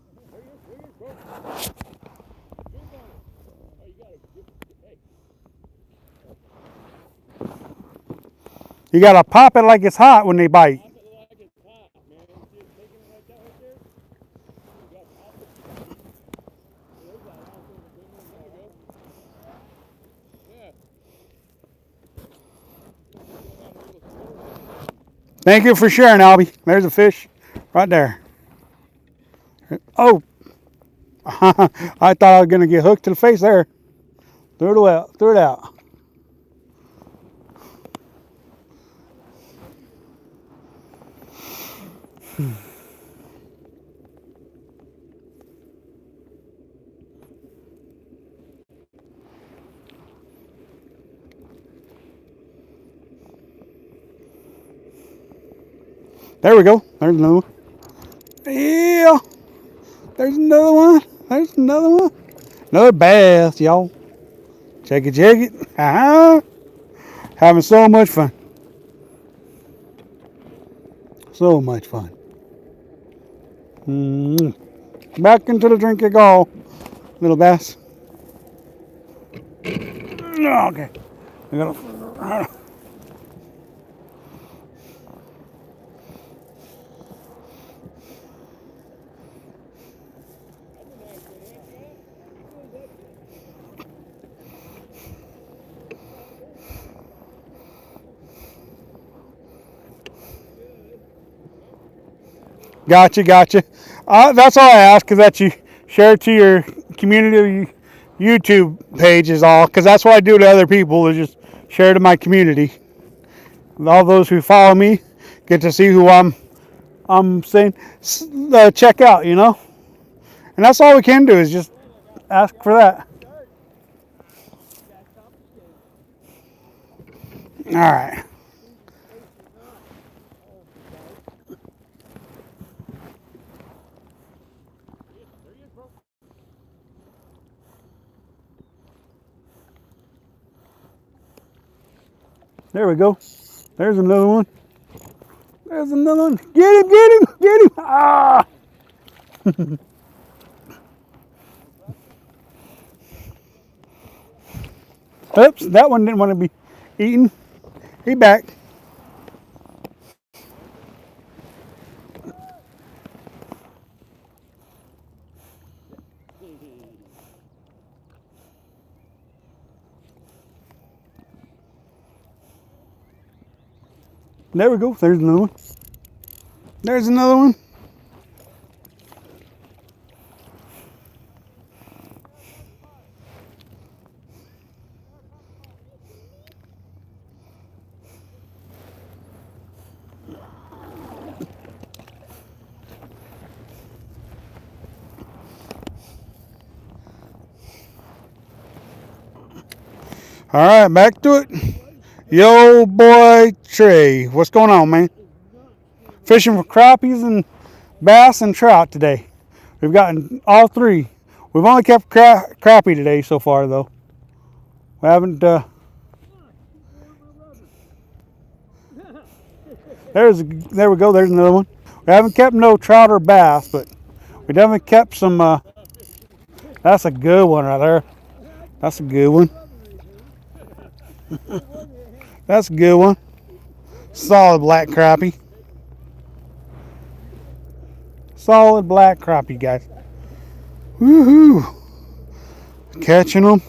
S1: You gotta pop it like it's hot when they bite. Thank you for sharing, Albie. There's a fish right there. Oh, I thought I was gonna get hooked to the face there. Threw it out. Threw it out. There we go. There's another one. Yeah. There's another one. There's another one. Another bass, y'all. Check it, check it. Having so much fun. So much fun. Back into the drink you go, little bass. Okay. I gotta. Gotcha, gotcha. That's all I ask, is that you share it to your community YouTube page is all, because that's what I do to other people, is just share to my community. All those who follow me get to see who I'm saying check out, you know. And that's all we can do, is just ask for that. All right. There we go. There's another one. There's another one. Get him, get him, get him. Ah! Oops, that one didn't want to be eaten. He back. There we go. There's another one. There's another one. All right, back to it. Yo, boy Trey, what's going on, man? Fishing for crappies and bass and trout today. We've gotten all three. We've only kept crappie today so far, though. We haven't. There we go. There's another one. We haven't kept no trout or bass, but we definitely kept some. That's a good one right there. That's a good one. That's a good one. Solid black crappie. Solid black crappie, guys. Woohoo! Catching them.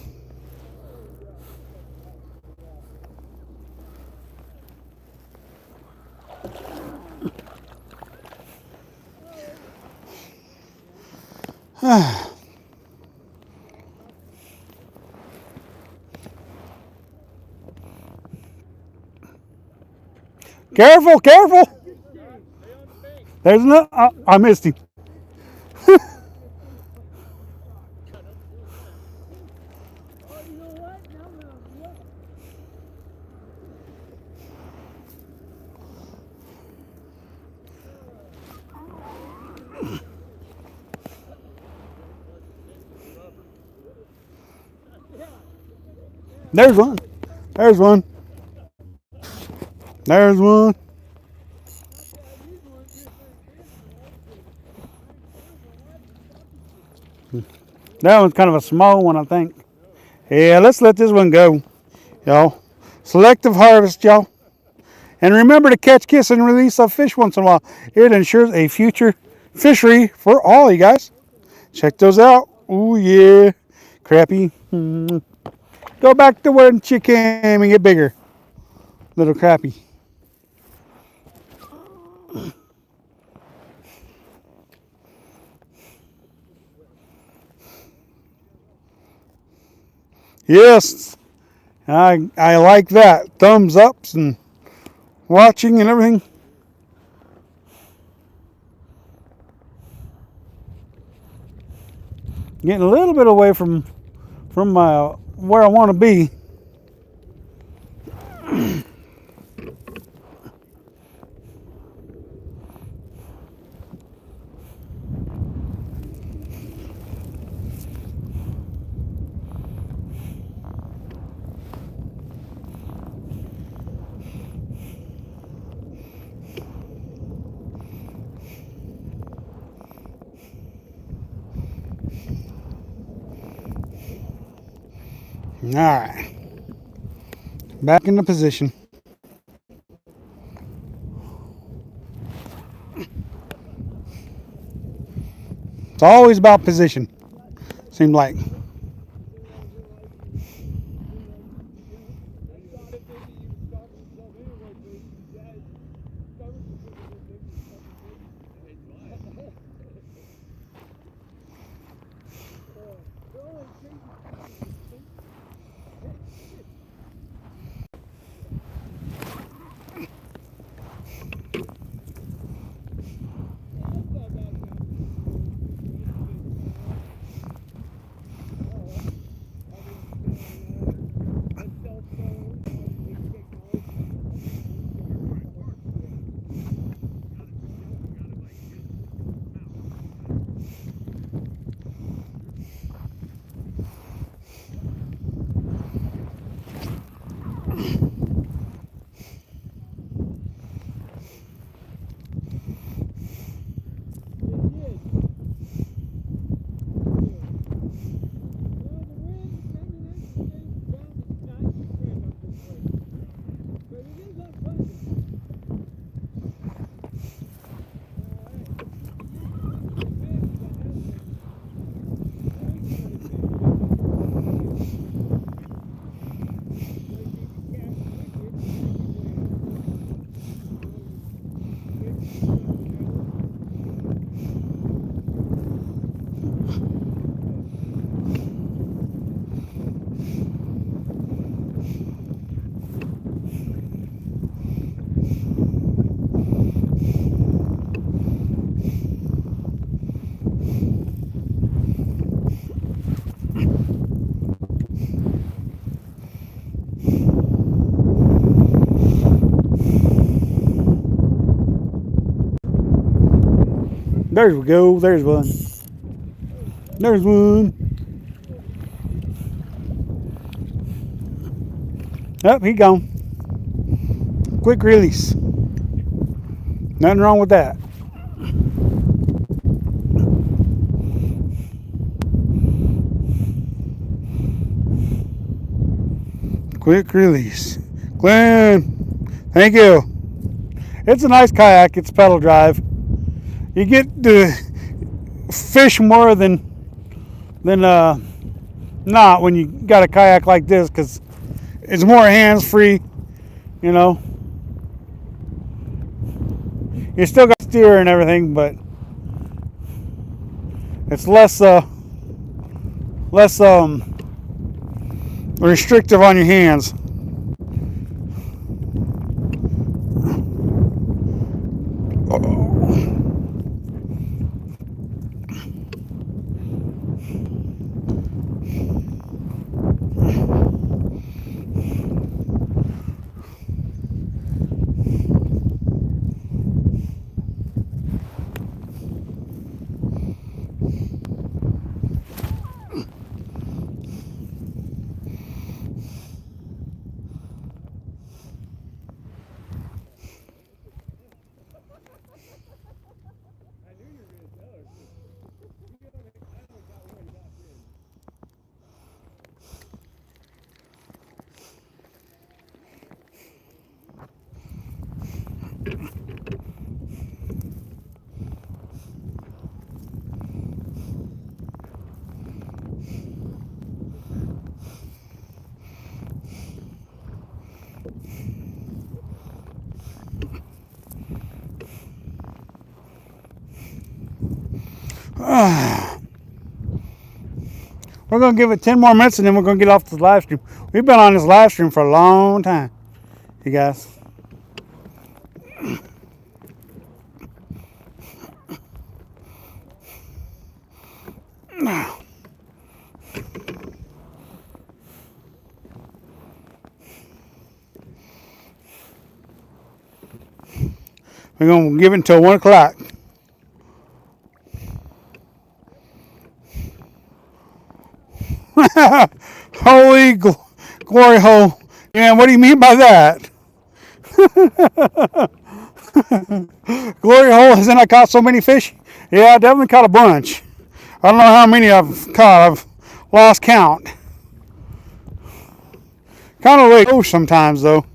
S1: Careful, careful. There's no. I missed him. There's one. There's one. There's one. That one's kind of a small one, I think. Yeah, let's let this one go, y'all. Selective harvest, y'all. And remember to catch, kiss, and release a fish once in a while. It ensures a future fishery for all you guys. Check those out. Ooh, yeah. Crappie. Go back to where you came and get bigger. Little crappie. Yes, I like that. Thumbs ups and watching and everything. Getting a little bit away from where I want to be. All right, back into position. It's always about position. Seems like. There we go. There's one. There's one. Oh, he gone. Quick release. Nothing wrong with that. Quick release. Glenn, thank you. It's a nice kayak. It's pedal drive. You get to fish more than not when you got a kayak like this, because it's more hands free. You know, you still got to steer and everything, but it's less restrictive on your hands. We're going to give it 10 more minutes and then we're going to get off the live stream. We've been on this live stream for a long time, you guys. We're going to give it until 1 o'clock. Holy glory hole. Yeah, what do you mean by that? Glory hole, hasn't I caught so many fish? Yeah, I definitely caught a bunch. I don't know how many I've caught. I've lost count. Kind of like fish sometimes, though.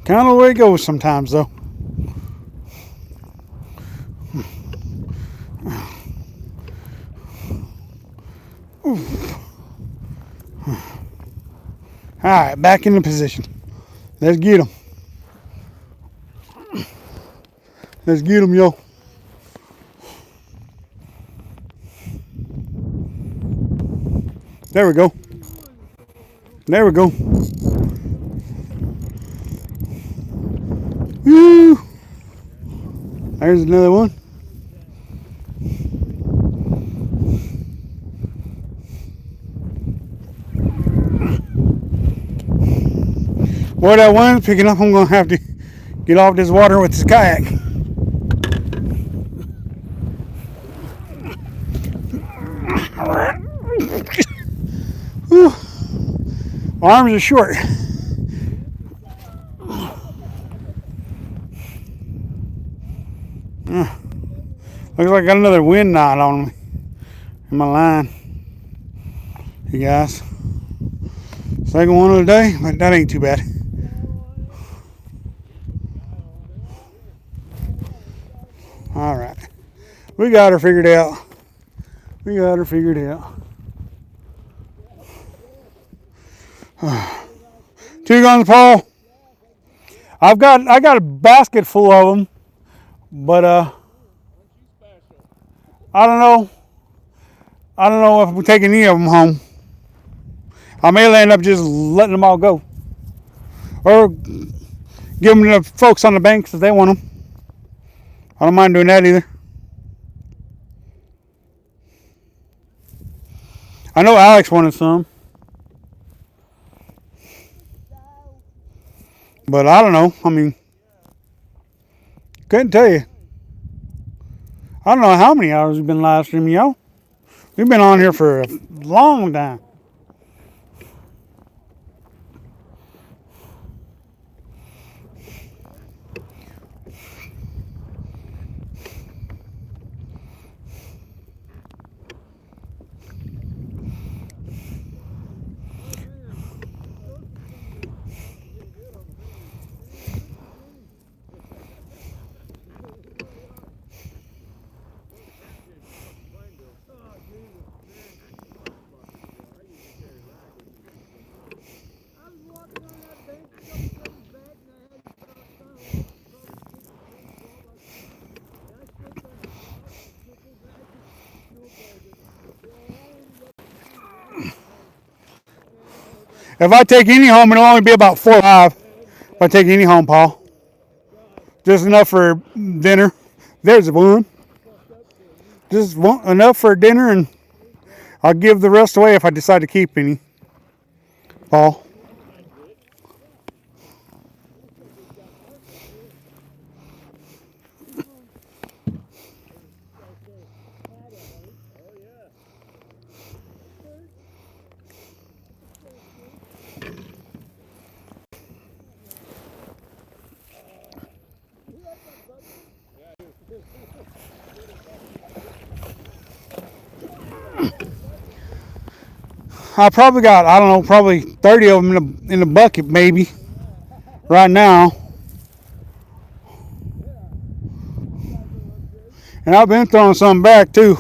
S1: Kind of the way it goes sometimes, though. All right, back into position. Let's get them. Let's get them, yo. There we go. There we go. Woo! There's another one. Boy, that one's picking up. I'm going to have to get off this water with this kayak. Whew. Arms are short. Looks like I got another wind knot on me in my line. You guys. Second one of the day, but that ain't too bad. Alright. We got her figured out. We got her figured out. 2 guns, Paul. I got a basket full of them, but I don't know if we're taking any of them home. I may end up just letting them all go, or give them to the folks on the banks if they want them. I don't mind doing that either. I know Alex wanted some. But I don't know. I mean, couldn't tell you. I don't know how many hours we've been live streaming, y'all. We've been on here for a long time. If I take any home, it'll only be about 4 or 5. If I take any home, Paul. Just enough for dinner. There's one. Just enough for dinner, and I'll give the rest away if I decide to keep any. Paul. I probably got, I don't know, probably 30 of them in the bucket, maybe, right now. And I've been throwing some back, too.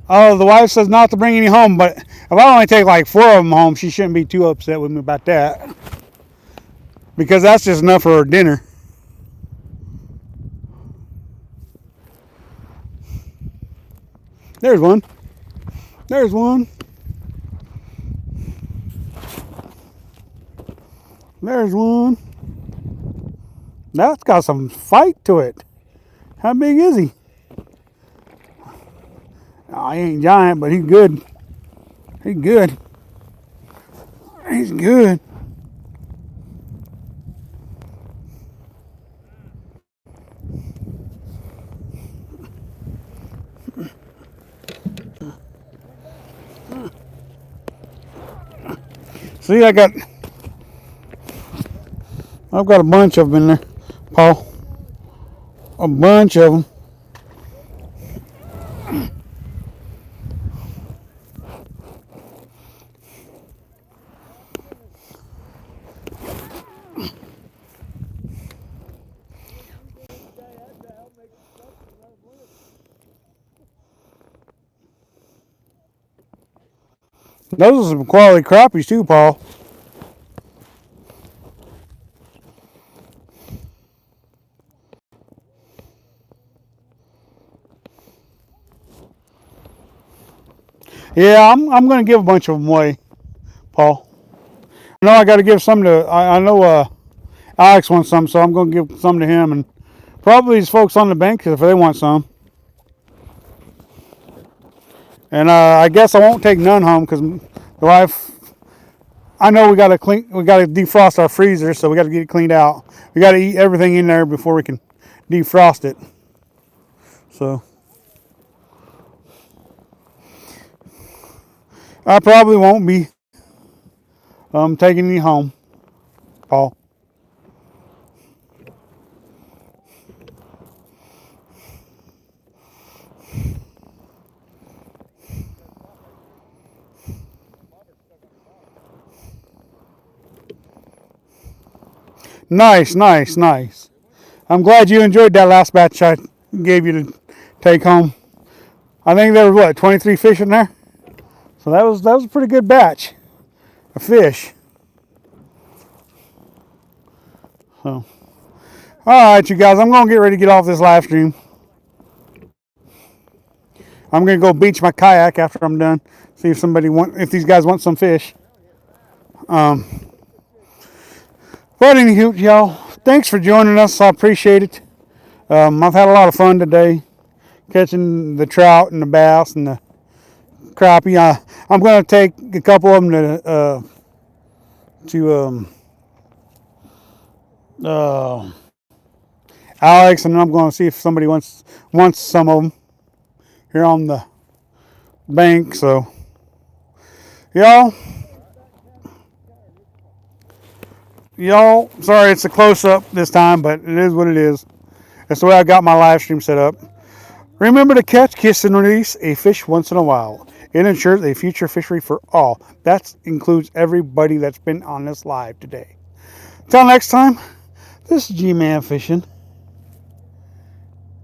S1: Oh, the wife says not to bring any home, but if I only take like 4 of them home, she shouldn't be too upset with me about that. Because that's just enough for her dinner. There's one. There's one. There's one. That's got some fight to it. How big is he? Oh, he ain't giant, but he's good. He's good. He's good. See, I've got a bunch of them in there, Paul. A bunch of them. Those are some quality crappies too, Paul. Yeah, I'm going to give a bunch of them away, Paul. I know I got to give some to, I know Alex wants some, so I'm going to give some to him, and probably these folks on the bank if they want some. And I guess I won't take none home because the wife, I know we got to defrost our freezer, so we got to get it cleaned out. We got to eat everything in there before we can defrost it. So I probably won't be taking any home, Paul. Nice, nice, nice. I'm glad you enjoyed that last batch I gave you to take home. I think there was 23 fish in there. So that was a pretty good batch of fish. So, all right, you guys, I'm gonna get ready to get off this live stream. I'm gonna go beach my kayak after I'm done. See if these guys want some fish. But anywho, y'all, thanks for joining us. I appreciate it. I've had a lot of fun today, catching the trout and the bass and the crappie. I'm going to take a couple of them to Alex, and I'm going to see if somebody wants some of them here on the bank. So, y'all, sorry it's a close up this time, but it is what it is. That's the way I got my live stream set up. Remember to catch, kiss, and release a fish once in a while. It ensures a future fishery for all. That includes everybody that's been on this live today. Till next time, this is G-Man Fishing,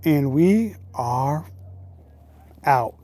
S1: and we are out.